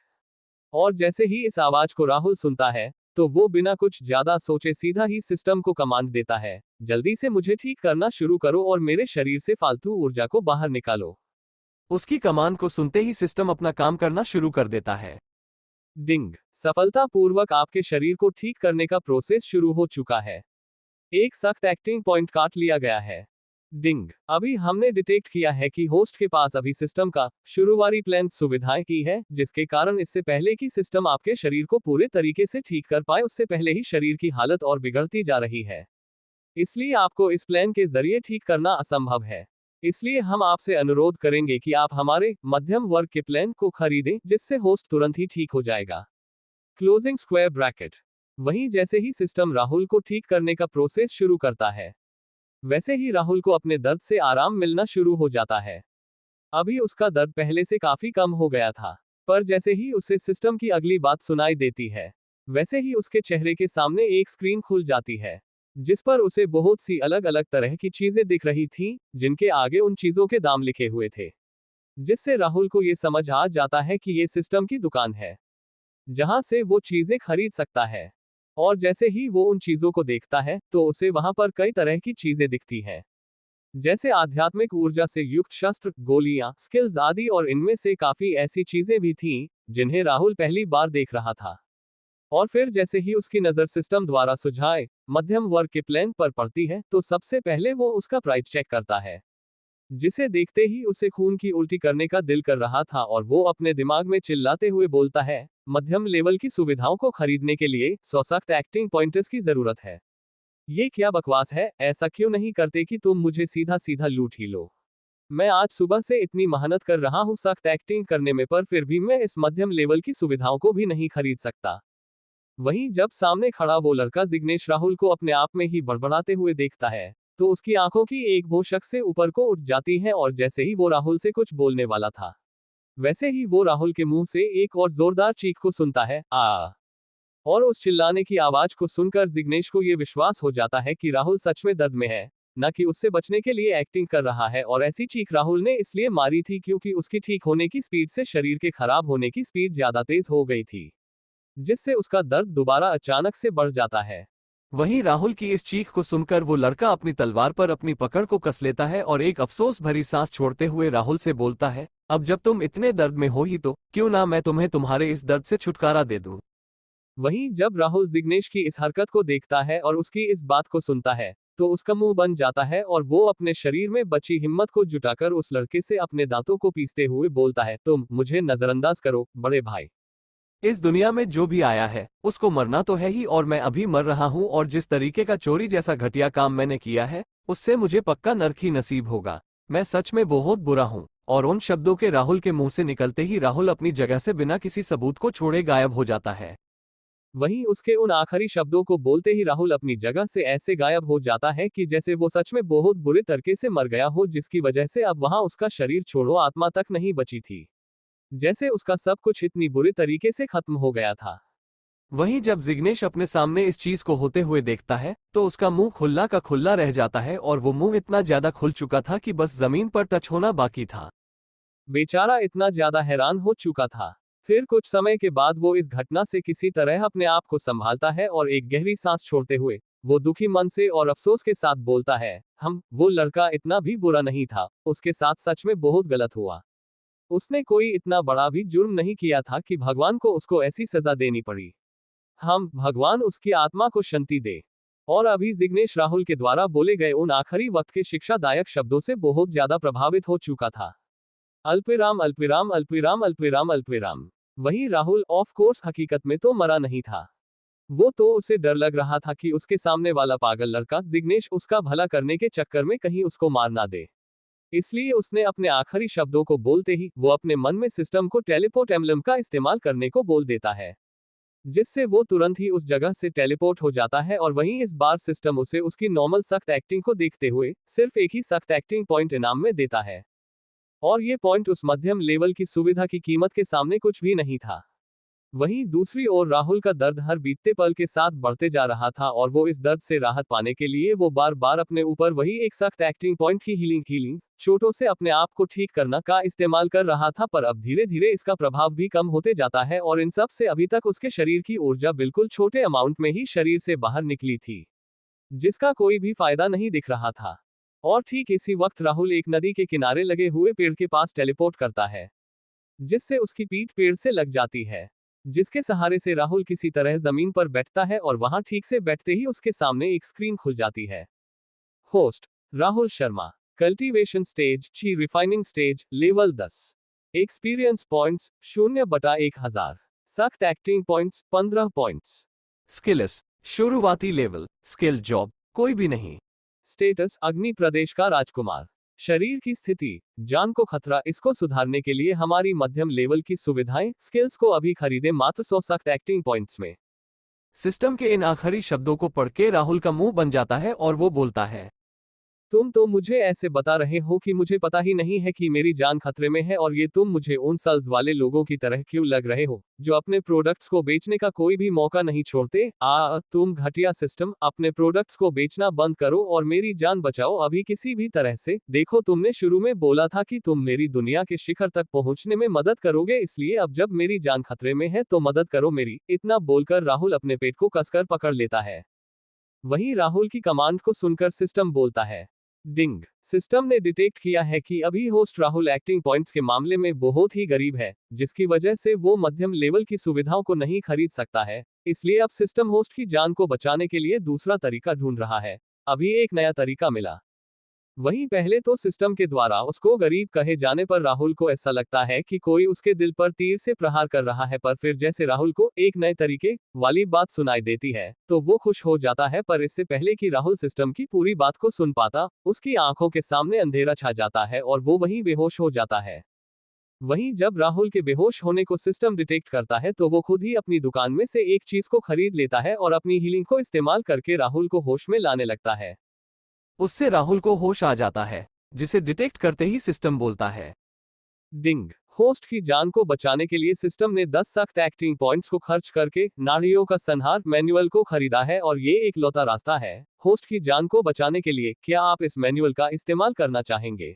और जैसे ही इस आवाज को राहुल सुनता है तो वो बिना कुछ ज्यादा सोचे सीधा ही सिस्टम को कमांड देता है, जल्दी से मुझे ठीक करना शुरू करो और मेरे शरीर से फालतू ऊर्जा को बाहर निकालो। उसकी कमांड को सुनते ही सिस्टम अपना काम करना शुरू कर देता है। डिंग। सफलतापूर्वक आपके शरीर को ठीक करने का प्रोसेस शुरू हो चुका है। एक सख्त एक्टिंग पॉइंट काट लिया गया है। डिंग। अभी हमने डिटेक्ट किया है कि होस्ट के पास अभी सिस्टम का शुरुआती प्लान सुविधाएं की है, जिसके कारण इससे पहले कि सिस्टम आपके शरीर को पूरे तरीके से ठीक कर पाए उससे पहले ही शरीर की हालत और बिगड़ती जा रही है। इसलिए आपको इस प्लान के जरिए ठीक करना असंभव है। इसलिए हम आपसे अनुरोध करेंगे कि आप हमारे मध्यम वर्ग के प्लान को खरीदें, जिससे होस्ट तुरंत ही ठीक हो जाएगा। Closing square bracket. वहीं जैसे ही सिस्टम राहुल को ठीक करने का प्रोसेस शुरू करता है, वैसे ही राहुल को अपने दर्द से आराम मिलना शुरू हो जाता है। अभी उसका दर्द पहले से काफी कम हो गया था, पर जैसे ही उसे सिस्टम की अगली बात सुनाई देती है, वैसे ही उसके चेहरे के सामने एक स्क्रीन खुल जाती है, जिस पर उसे बहुत सी अलग अलग तरह की चीजें दिख रही थीं, जिनके आगे उन चीजों के दाम लिखे हुए थे, जिससे राहुल को ये समझ आ जाता है कि ये सिस्टम की दुकान है, जहां से वो चीजें खरीद सकता है। और जैसे ही वो उन चीजों को देखता है तो उसे वहां पर कई तरह की चीजें दिखती हैं, जैसे आध्यात्मिक ऊर्जा से युक्त शस्त्र, गोलियां, स्किल्स आदि, और इनमें से काफी ऐसी चीजें भी थीं जिन्हें राहुल पहली बार देख रहा था। और फिर जैसे ही उसकी नजर सिस्टम द्वारा सुझाए मध्यम वर्ग के प्लान पर पड़ती है तो सबसे पहले वो उसका प्राइस चेक करता है। जिसे देखते ही उसे खून की उल्टी करने का दिल कर रहा था और वो अपने दिमाग में चिल्लाते हुए बोलता है, मध्यम लेवल की सुविधाओं को खरीदने के लिए 100 सख्त एक्टिंग पॉइंट्स की जरूरत है। ये क्या बकवास है, ऐसा क्यों नहीं करते कि तुम मुझे सीधा सीधा लूट ही लो। मैं आज सुबह से इतनी मेहनत कर रहा हूँ सख्त एक्टिंग करने में, पर फिर भी मैं इस मध्यम लेवल की सुविधाओं को भी नहीं खरीद सकता। वहीं जब सामने खड़ा वो लड़का जिग्नेश राहुल को अपने आप में ही बड़बड़ाते हुए देखता है, तो उसकी आंखों की एक भौं शक से ऊपर को उठ जाती है और जैसे ही वो राहुल से कुछ बोलने वाला था, वैसे ही वो राहुल के मुंह से एक और जोरदार चीख को सुनता है, आ। और उस चिल्लाने की आवाज को सुनकर जिग्नेश को ये विश्वास हो जाता है कि राहुल सच में दर्द में है, न कि उससे बचने के लिए एक्टिंग कर रहा है। और ऐसी चीख राहुल ने इसलिए मारी थी क्योंकि उसकी ठीक होने की स्पीड से शरीर के खराब होने की स्पीड ज्यादा तेज हो गई थी, जिससे उसका दर्द दोबारा अचानक से बढ़ जाता है। वहीं राहुल की इस चीख को सुनकर वो लड़का अपनी तलवार पर अपनी पकड़ को कस लेता है और एक अफसोस भरी सांस छोड़ते हुए राहुल से बोलता है, अब जब तुम इतने दर्द में हो ही तो क्यों ना मैं तुम्हें तुम्हारे इस दर्द से छुटकारा दे दूं। वहीं जब राहुल जिग्नेश की इस हरकत को देखता है और उसकी इस बात को सुनता है, तो उसका मुंह बन जाता है और वो अपने शरीर में बची हिम्मत को जुटाकर उस लड़के से अपने दांतों को पीसते हुए बोलता है, तुम मुझे नजरअंदाज करो बड़े भाई। इस दुनिया में जो भी आया है उसको मरना तो है ही, और मैं अभी मर रहा हूं, और जिस तरीके का चोरी जैसा घटिया काम मैंने किया है उससे मुझे पक्का नर्क ही नसीब होगा। मैं सच में बहुत बुरा हूं। और उन शब्दों के राहुल के मुंह से निकलते ही राहुल अपनी जगह से बिना किसी सबूत को छोड़े गायब हो जाता है। वहीं उसके उन आखिरी शब्दों को बोलते ही राहुल अपनी जगह से ऐसे गायब हो जाता है कि जैसे वो सच में बहुत बुरे तरीके से मर गया हो, जिसकी वजह से अब वहां उसका शरीर छोड़ो आत्मा तक नहीं बची थी। जैसे उसका सब कुछ इतनी बुरे तरीके से खत्म हो गया था। वहीं जब जिग्नेश अपने सामने इस चीज को होते हुए देखता है तो उसका मुंह खुल्ला का खुल्ला रह जाता है, और वो मुंह इतना ज्यादा खुल चुका था कि बस जमीन पर टच होना बाकी था। बेचारा इतना ज्यादा हैरान हो चुका था। फिर कुछ समय के बाद वो इस घटना से किसी तरह अपने आप को संभालता है और एक गहरी सांस छोड़ते हुए वो दुखी मन से और अफसोस के साथ बोलता है, वो लड़का इतना भी बुरा नहीं था, उसके साथ सच में बहुत गलत हुआ। उसने कोई इतना बड़ा भी जुर्म नहीं किया था कि भगवान को उसको ऐसी सजा देनी पड़ी। भगवान उसकी आत्मा को शांति दे। और अभी जिग्नेश राहुल के द्वारा बोले गए उन आखिरी वक्त के शिक्षादायक शब्दों से बहुत ज्यादा प्रभावित हो चुका था। अल्पविराम अल्पविराम अल्पविराम अल्पविराम अल्पविराम। वही राहुल ऑफ कोर्स हकीकत में तो मरा नहीं था। वो तो उसे डर लग रहा था कि उसके सामने वाला पागल लड़का जिग्नेश उसका भला करने के चक्कर में कहीं उसको मार ना दे। इसलिए उसने अपने आखिरी शब्दों को बोलते ही वो अपने मन में सिस्टम को टेलीपोर्ट एम्बलम का इस्तेमाल करने को बोल देता है, जिससे वो तुरंत ही उस जगह से टेलीपोर्ट हो जाता है। और वहीं इस बार सिस्टम उसे उसकी नॉर्मल सख्त एक्टिंग को देखते हुए सिर्फ एक ही सख्त एक्टिंग पॉइंट इनाम में देता है, और ये पॉइंट उस मध्यम लेवल की सुविधा की कीमत के सामने कुछ भी नहीं था। वहीं दूसरी ओर राहुल का दर्द हर बीतते पल के साथ बढ़ते जा रहा था, और वो इस दर्द से राहत पाने के लिए वो बार बार अपने ऊपर वही एक सख्त एक्टिंग पॉइंट की हीलिंग चोटों से अपने आप को ठीक करना का इस्तेमाल कर रहा था। पर अब धीरे धीरे इसका प्रभाव भी कम होते जाता है, और इन सब से अभी तक उसके शरीर की ऊर्जा बिल्कुल छोटे अमाउंट में ही शरीर से बाहर निकली थी, जिसका कोई भी फायदा नहीं दिख रहा था। और ठीक इसी वक्त राहुल एक नदी के किनारे लगे हुए पेड़ के पास टेलीपोर्ट करता है, जिससे उसकी पीठ पेड़ से लग जाती है, जिसके सहारे से राहुल किसी तरह जमीन पर बैठता है, और वहां ठीक से बैठते ही उसके सामने एक स्क्रीन खुल जाती है। Host Rahul Sharma. Cultivation stage ची refining stage level 10। Experience points 0/1000। सख्त एक्टिंग पॉइंट्स 15 पॉइंट्स। स्किल्स शुरुआती लेवल स्किल जॉब कोई भी नहीं। स्टेटस अग्नि प्रदेश का राजकुमार। शरीर की स्थिति जान को खतरा, इसको सुधारने के लिए हमारी मध्यम लेवल की सुविधाएं स्किल्स को अभी खरीदे मात्र 100 सख्त एक्टिंग पॉइंट्स में। सिस्टम के इन आखिरी शब्दों को पढ़ के राहुल का मुंह बन जाता है और वो बोलता है, तुम तो मुझे ऐसे बता रहे हो कि मुझे पता ही नहीं है कि मेरी जान खतरे में है, और ये तुम मुझे उन सेल्स वाले लोगों की तरह क्यों लग रहे हो जो अपने प्रोडक्ट्स को बेचने का कोई भी मौका नहीं छोड़ते। तुम घटिया सिस्टम, अपने प्रोडक्ट्स को बेचना बंद करो और मेरी जान बचाओ अभी किसी भी तरह से। देखो, तुमने शुरू में बोला था कि तुम मेरी दुनिया के शिखर तक पहुंचने में मदद करोगे, इसलिए अब जब मेरी जान खतरे में है तो मदद करो मेरी। इतना बोलकर राहुल अपने पेट को कसकर पकड़ लेता है। वहीं राहुल की कमांड को सुनकर सिस्टम बोलता है, डिंग। सिस्टम ने डिटेक्ट किया है कि अभी होस्ट राहुल एक्टिंग पॉइंट्स के मामले में बहुत ही गरीब है, जिसकी वजह से वो मध्यम लेवल की सुविधाओं को नहीं खरीद सकता है। इसलिए अब सिस्टम होस्ट की जान को बचाने के लिए दूसरा तरीका ढूंढ रहा है। अभी एक नया तरीका मिला। वहीं पहले तो सिस्टम के द्वारा उसको गरीब कहे जाने पर राहुल को ऐसा लगता है कि कोई उसके दिल पर तीर से प्रहार कर रहा है, पर फिर जैसे राहुल को एक नए तरीके वाली बात सुनाई देती है तो वो खुश हो जाता है। पर इससे पहले कि राहुल सिस्टम की पूरी बात को सुन पाता, उसकी आंखों के सामने अंधेरा छा जाता है और वो वहीं बेहोश हो जाता है। वहीं जब राहुल के बेहोश होने को सिस्टम डिटेक्ट करता है तो वो खुद ही अपनी दुकान में से एक चीज को खरीद लेता है और अपनी हीलिंग को इस्तेमाल करके राहुल को होश में लाने लगता है। उससे राहुल को होश आ जाता है, जिसे डिटेक्ट करते ही सिस्टम बोलता है, डिंग। होस्ट की जान को बचाने के लिए सिस्टम ने 10 सख्त एक्टिंग पॉइंट्स को खर्च करके नाड़ियों का संहार मैनुअल को खरीदा है और ये एक लौता रास्ता है होस्ट की जान को बचाने के लिए। क्या आप इस मैनुअल का इस्तेमाल करना चाहेंगे?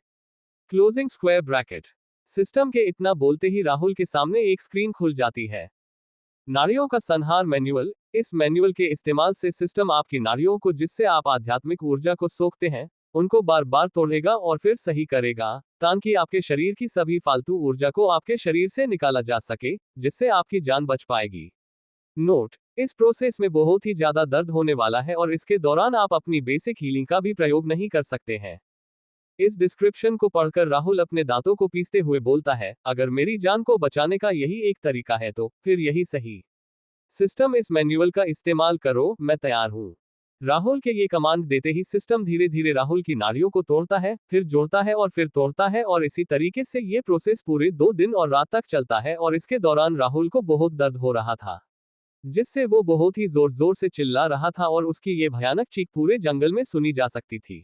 Closing square bracket. सिस्टम के इतना बोलते ही राहुल के सामने एक स्क्रीन खुल जाती है। नाड़ियों का संहार मैनुअल। इस मैनुअल के इस्तेमाल से सिस्टम आपकी नाड़ियों को, जिससे आप आध्यात्मिक ऊर्जा को सोखते हैं, उनको बार बार तोड़ेगा और फिर सही करेगा, ताकि आपके शरीर की सभी फालतू ऊर्जा को आपके शरीर से निकाला जा सके, जिससे आपकी जान बच पाएगी। नोट: इस प्रोसेस में बहुत ही ज्यादा दर्द होने वाला है और इसके दौरान आप अपनी बेसिक हीलिंग का भी प्रयोग नहीं कर सकते हैं। इस डिस्क्रिप्शन को पढ़कर राहुल अपने दांतों को पीसते हुए बोलता है, अगर मेरी जान को बचाने का यही एक तरीका है तो फिर यही सही। सिस्टम, इस मैनुअल का इस्तेमाल करो, मैं तैयार हूँ। राहुल के ये कमांड देते ही सिस्टम धीरे धीरे राहुल की नाड़ियों को तोड़ता है, फिर जोड़ता है और फिर तोड़ता है और इसी तरीके से ये प्रोसेस पूरे 2 दिन और रात तक चलता है और इसके दौरान राहुल को बहुत दर्द हो रहा था, जिससे वो बहुत ही जोर जोर से चिल्ला रहा था और उसकी ये भयानक चीख पूरे जंगल में सुनी जा सकती थी।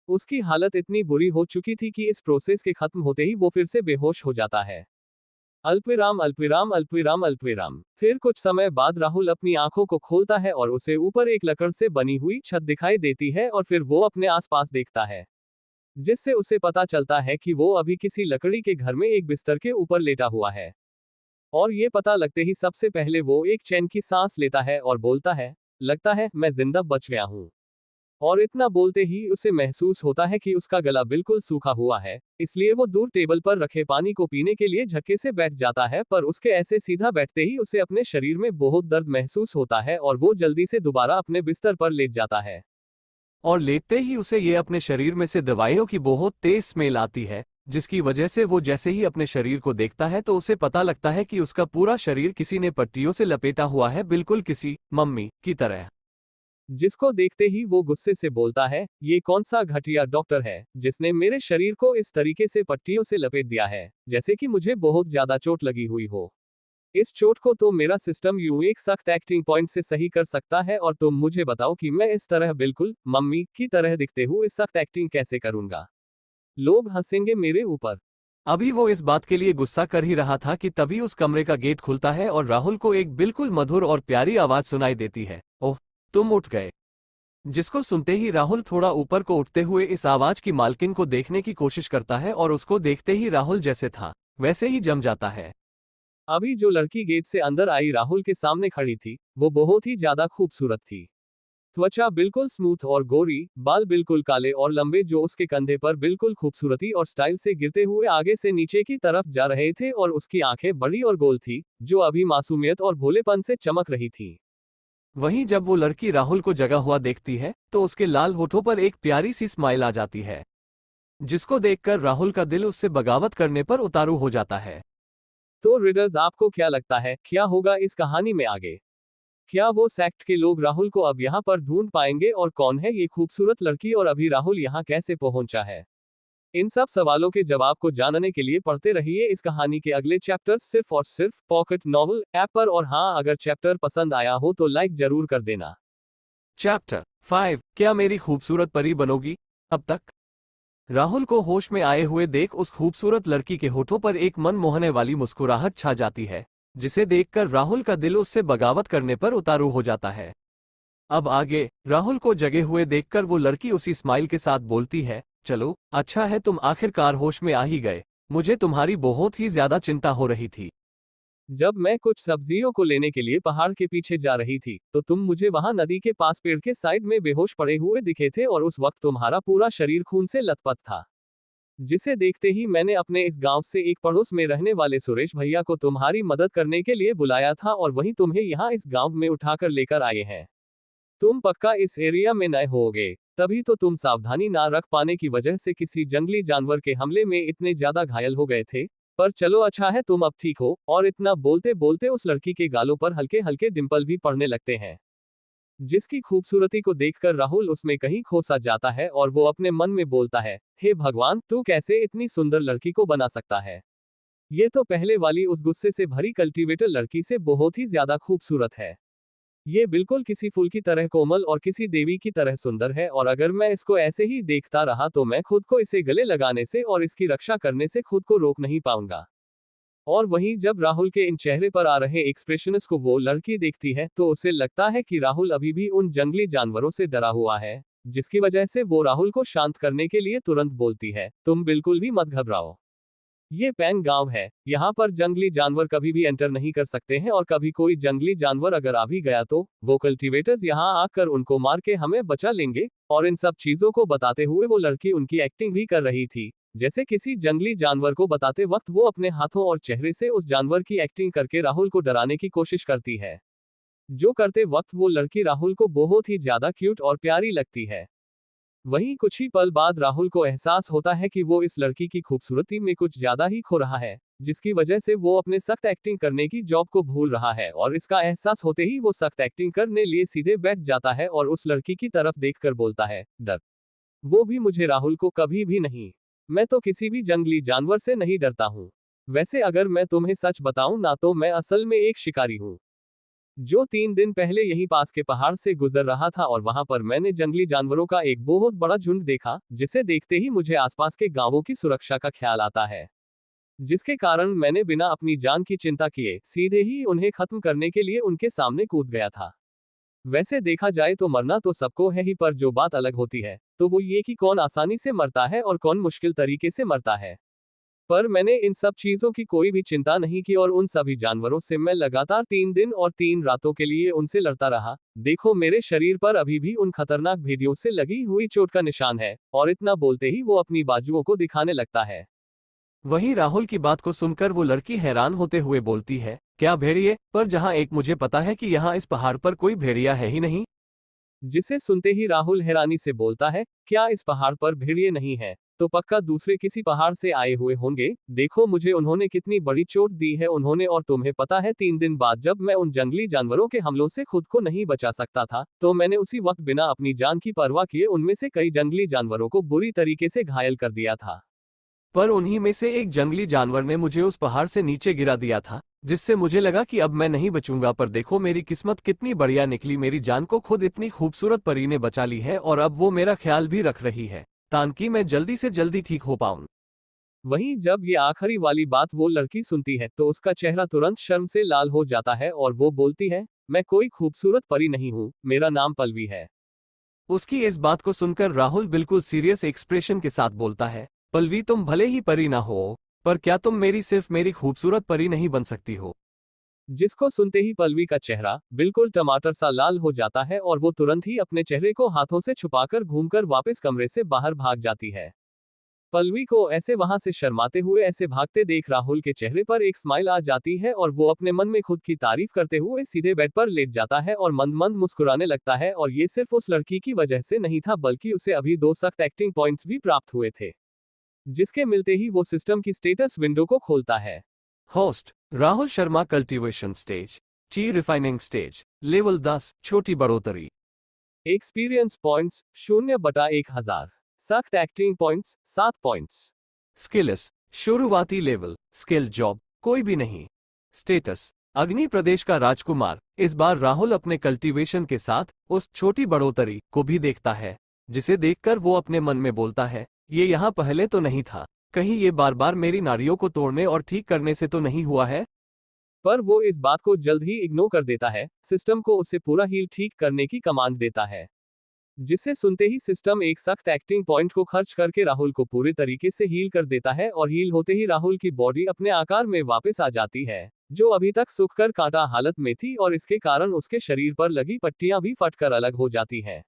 उसकी हालत इतनी बुरी हो चुकी थी कि इस प्रोसेस के खत्म होते ही वो फिर से बेहोश हो जाता है। अल्पविराम अल्पविराम अल्पविराम अल्पविराम। फिर कुछ समय बाद राहुल अपनी आंखों को खोलता है और उसे ऊपर एक लकड़ से बनी हुई छत दिखाई देती है और फिर वो अपने आसपास देखता है, जिससे उसे पता चलता है कि वो अभी किसी लकड़ी के घर में एक बिस्तर के ऊपर लेटा हुआ है। और ये पता लगते ही सबसे पहले वो एक चैन की सांस लेता है और बोलता है, लगता है मैं जिंदा बच गया हूँ। और इतना बोलते ही उसे महसूस होता है कि उसका गला बिल्कुल सूखा हुआ है, इसलिए वो दूर टेबल पर रखे पानी को पीने के लिए झटके से बैठ जाता है, पर उसके ऐसे सीधा बैठते ही उसे अपने शरीर में बहुत दर्द महसूस होता है और वो जल्दी से दोबारा अपने बिस्तर पर लेट जाता है। और लेटते ही उसे ये अपने शरीर में से दवाइयों की बहुत तेज स्मेल आती है, जिसकी वजह से वो जैसे ही अपने शरीर को देखता है तो उसे पता लगता है कि उसका पूरा शरीर किसी ने पट्टियों से लपेटा हुआ है, बिल्कुल किसी मम्मी की तरह। जिसको देखते ही वो गुस्से से बोलता है, ये कौन सा घटिया डॉक्टर है जिसने मेरे शरीर को इस तरीके से पट्टियों से लपेट दिया है, जैसे कि मुझे बहुत ज्यादा चोट लगी हुई हो। इस चोट को तो मेरा सिस्टम यूं एक सख्त एक्टिंग पॉइंट से सही कर सकता है, और तुम मुझे बताओ कि मैं इस तरह बिल्कुल मम्मी की तरह दिखते हुए सख्त एक्टिंग कैसे करूंगा? लोग हंसेंगे मेरे ऊपर। अभी वो इस बात के लिए गुस्सा कर ही रहा था कि तभी उस कमरे का गेट खुलता है और राहुल को एक बिल्कुल मधुर और प्यारी आवाज सुनाई देती है, ओह तुम उठ गए। जिसको सुनते ही राहुल थोड़ा ऊपर को उठते हुए इस आवाज की मालकिन को देखने की कोशिश करता है और उसको देखते ही राहुल जैसे था वैसे ही जम जाता है। अभी जो लड़की गेट से अंदर आई राहुल के सामने खड़ी थी, वो बहुत ही ज्यादा खूबसूरत थी। त्वचा बिल्कुल स्मूथ और गोरी, बाल बिल्कुल काले और लंबे जो उसके कंधे पर बिल्कुल खूबसूरती और स्टाइल से गिरते हुए आगे से नीचे की तरफ जा रहे थे, और उसकी आंखें बड़ी और गोल थी, जो अभी मासूमियत और भोलेपन से चमक रही थी। वहीं जब वो लड़की राहुल को जगा हुआ देखती है तो उसके लाल होठों पर एक प्यारी सी स्माइल आ जाती है, जिसको देखकर राहुल का दिल उससे बगावत करने पर उतारू हो जाता है। तो रीडर्स, आपको क्या लगता है क्या होगा इस कहानी में आगे? क्या वो सेक्ट के लोग राहुल को अब यहाँ पर ढूंढ पाएंगे, और कौन है ये खूबसूरत लड़की, और अभी राहुल यहाँ कैसे पहुंचा है? इन सब सवालों के जवाब को जानने के लिए पढ़ते रहिए इस कहानी के अगले चैप्टर्स सिर्फ और सिर्फ पॉकेट नॉवल ऐप पर। और हाँ, अगर चैप्टर पसंद आया हो तो लाइक जरूर कर देना। चैप्टर 5, क्या मेरी खूबसूरत परी बनोगी? अब तक राहुल को होश में आए हुए देख उस खूबसूरत लड़की के होठों पर एक मन मोहने वाली मुस्कुराहट छा जाती है, जिसे देखकर राहुल का दिल उससे बगावत करने पर उतारू हो जाता है। अब आगे राहुल को जगे हुए देखकर वो लड़की उसी स्माइल के साथ बोलती है, चलो अच्छा है तुम आखिरकार होश में आ ही गए, मुझे तुम्हारी बहुत ही ज्यादा चिंता हो रही थी। जब मैं कुछ सब्जियों को लेने के लिए पहाड़ के पीछे जा रही थी तो तुम मुझे वहां नदी के पास पेड़ के साइड में बेहोश पड़े हुए दिखे थे, और उस वक्त तुम्हारा पूरा शरीर खून से लथपथ था, जिसे देखते ही मैंने अपने इस गांव से एक पड़ोस में रहने वाले सुरेश भैया को तुम्हारी मदद करने के लिए बुलाया था, और वहीं तुम्हें यहाँ इस गांव में उठाकर लेकर आए हैं। तुम पक्का इस एरिया में नए होगे, तभी तो तुम सावधानी ना रख पाने की वजह से किसी जंगली जानवर के हमले में इतने ज्यादा घायल हो गए थे। पर चलो अच्छा है तुम अब ठीक हो। और इतना बोलते बोलते उस लड़की के गालों पर हल्के हल्के डिंपल भी पड़ने लगते हैं, जिसकी खूबसूरती को देखकर राहुल उसमें कहीं खो सा जाता है और वो अपने मन में बोलता है, हे भगवान, तू कैसे इतनी सुंदर लड़की को बना सकता है। ये तो पहले वाली उस गुस्से से भरी कल्टीवेटर लड़की से बहुत ही ज्यादा खूबसूरत है। ये बिल्कुल किसी फूल की तरह कोमल और किसी देवी की तरह सुंदर है, और अगर मैं इसको ऐसे ही देखता रहा तो मैं खुद को इसे गले लगाने से और इसकी रक्षा करने से खुद को रोक नहीं पाऊंगा। और वहीं जब राहुल के इन चेहरे पर आ रहे एक्सप्रेशंस को वो लड़की देखती है तो उसे लगता है कि राहुल अभी भी उन जंगली जानवरों से डरा हुआ है, जिसकी वजह से वो राहुल को शांत करने के लिए तुरंत बोलती है, तुम बिल्कुल भी मत घबराओ। ये पैंग गांव है, यहाँ पर जंगली जानवर कभी भी एंटर नहीं कर सकते हैं, और कभी कोई जंगली जानवर अगर आ भी गया तो वो कल्टीवेटर्स यहाँ आकर उनको मार के हमें बचा लेंगे। और इन सब चीजों को बताते हुए वो लड़की उनकी एक्टिंग भी कर रही थी, जैसे किसी जंगली जानवर को बताते वक्त वो अपने हाथों और चेहरे से उस जानवर की एक्टिंग करके राहुल को डराने की कोशिश करती है। जो करते वक्त वो लड़की राहुल को बहुत ही ज्यादा क्यूट और प्यारी लगती है। वहीं कुछ ही पल बाद राहुल को एहसास होता है कि वो इस लड़की की खूबसूरती में कुछ ज्यादा ही खो रहा है, जिसकी वजह से वो अपने सख्त एक्टिंग करने की जॉब को भूल रहा है, और इसका एहसास होते ही वो सख्त एक्टिंग करने लिए सीधे बैठ जाता है और उस लड़की की तरफ देखकर बोलता है, डर। वो भी मुझे राहुल को कभी भी नहीं। मैं तो किसी भी जंगली जानवर से नहीं डरता हूँ। वैसे अगर मैं तुम्हें सच बताऊं ना तो मैं असल में एक शिकारी हूँ, जो 3 दिन पहले यहीं पास के पहाड़ से गुजर रहा था, और वहां पर मैंने जंगली जानवरों का एक बहुत बड़ा झुंड देखा, जिसे देखते ही मुझे आसपास के गांवों की सुरक्षा का ख्याल आता है, जिसके कारण मैंने बिना अपनी जान की चिंता किए सीधे ही उन्हें खत्म करने के लिए उनके सामने कूद गया था। वैसे देखा जाए तो मरना तो सबको है ही, पर जो बात अलग होती है तो वो ये कि कौन आसानी से मरता है और कौन मुश्किल तरीके से मरता है। पर मैंने इन सब चीजों की कोई भी चिंता नहीं की, और उन सभी जानवरों से मैं लगातार 3 दिन और 3 रातों के लिए उनसे लड़ता रहा। देखो, मेरे शरीर पर अभी भी उन खतरनाक भेड़ियों से लगी हुई चोट का निशान है। और इतना बोलते ही वो अपनी बाजुओं को दिखाने लगता है। वहीं राहुल की बात को सुनकर वो लड़की हैरान होते हुए बोलती है, क्या भेड़िए? पर जहाँ एक मुझे पता है कि यहाँ इस पहाड़ पर कोई भेड़िया है ही नहीं। जिसे सुनते ही राहुल हैरानी से बोलता है, क्या इस पहाड़ पर भेड़िए नहीं है? तो पक्का दूसरे किसी पहाड़ से आए हुए होंगे। देखो मुझे उन्होंने कितनी बड़ी चोट दी है उन्होंने, और तुम्हें पता है 3 दिन बाद जब मैं उन जंगली जानवरों के हमलों से खुद को नहीं बचा सकता था, तो मैंने उसी वक्त बिना अपनी जान की परवाह किए उनमें से कई जंगली जानवरों को बुरी तरीके से घायल कर दिया था। पर उन्हीं में से एक जंगली जानवर ने मुझे उस पहाड़ से नीचे गिरा दिया था, जिससे मुझे लगा कि अब मैं नहीं बचूंगा। पर देखो मेरी किस्मत कितनी बढ़िया निकली, मेरी जान को खुद इतनी खूबसूरत परी ने बचा ली है, और अब वो मेरा ख्याल भी रख रही है ताकि मैं जल्दी से जल्दी ठीक हो पाऊं। वहीं जब ये आखिरी वाली बात वो लड़की सुनती है तो उसका चेहरा तुरंत शर्म से लाल हो जाता है, और वो बोलती है, मैं कोई खूबसूरत परी नहीं हूँ, मेरा नाम पल्लवी है। उसकी इस बात को सुनकर राहुल बिल्कुल सीरियस एक्सप्रेशन के साथ बोलता है, पल्लवी, तुम भले ही परी ना हो, पर क्या तुम सिर्फ मेरी खूबसूरत परी नहीं बन सकती हो? जिसको सुनते ही पल्लवी का चेहरा बिल्कुल टमाटर सा लाल हो जाता है, और वो तुरंत ही अपने चेहरे को हाथों से छुपाकर घूमकर वापस कमरे से बाहर भाग जाती है। पल्लवी को ऐसे वहां से शर्माते हुए ऐसे भागते देख राहुल के चेहरे पर एक स्माइल आ जाती है, और वो अपने मन में खुद की तारीफ करते हुए सीधे बेड पर लेट जाता है और मंद मंद मुस्कुराने लगता है। और ये सिर्फ उस लड़की की वजह से नहीं था, बल्कि उसे अभी 2 सख्त एक्टिंग पॉइंट्स भी प्राप्त हुए थे, जिसके मिलते ही वो सिस्टम की स्टेटस विंडो को खोलता है। Host Rahul Sharma, cultivation stage, ची रिफाइनिंग स्टेज, लेवल 10, छोटी बढ़ोतरी। Experience points 0/1000। सख्त एक्टिंग पॉइंट्स 7 पॉइंट्स। स्किल्स शुरुआती लेवल, स्किल जॉब कोई भी नहीं। स्टेटस अग्नि प्रदेश का राजकुमार। इस बार राहुल अपने कल्टीवेशन के साथ उस छोटी बढ़ोतरी को भी देखता है, जिसे देखकर वो अपने मन में बोलता है, ये यहाँ पहले तो नहीं था, कहीं ये बार बार मेरी नाड़ियों को तोड़ने और ठीक करने से तो नहीं हुआ है? पर वो इस बात को जल्द ही इग्नोर कर देता है। सिस्टम को उसे पूरा हील ठीक करने की कमांड देता है, जिसे सुनते ही सिस्टम एक सख्त एक्टिंग पॉइंट को खर्च करके राहुल को पूरे तरीके से हील कर देता है, और हील होते ही राहुल की बॉडी अपने आकार में वापस आ जाती है, जो अभी तक सूखकर कांटा हालत में थी, और इसके कारण उसके शरीर पर लगी पट्टियां भी फटकर अलग हो जाती हैं।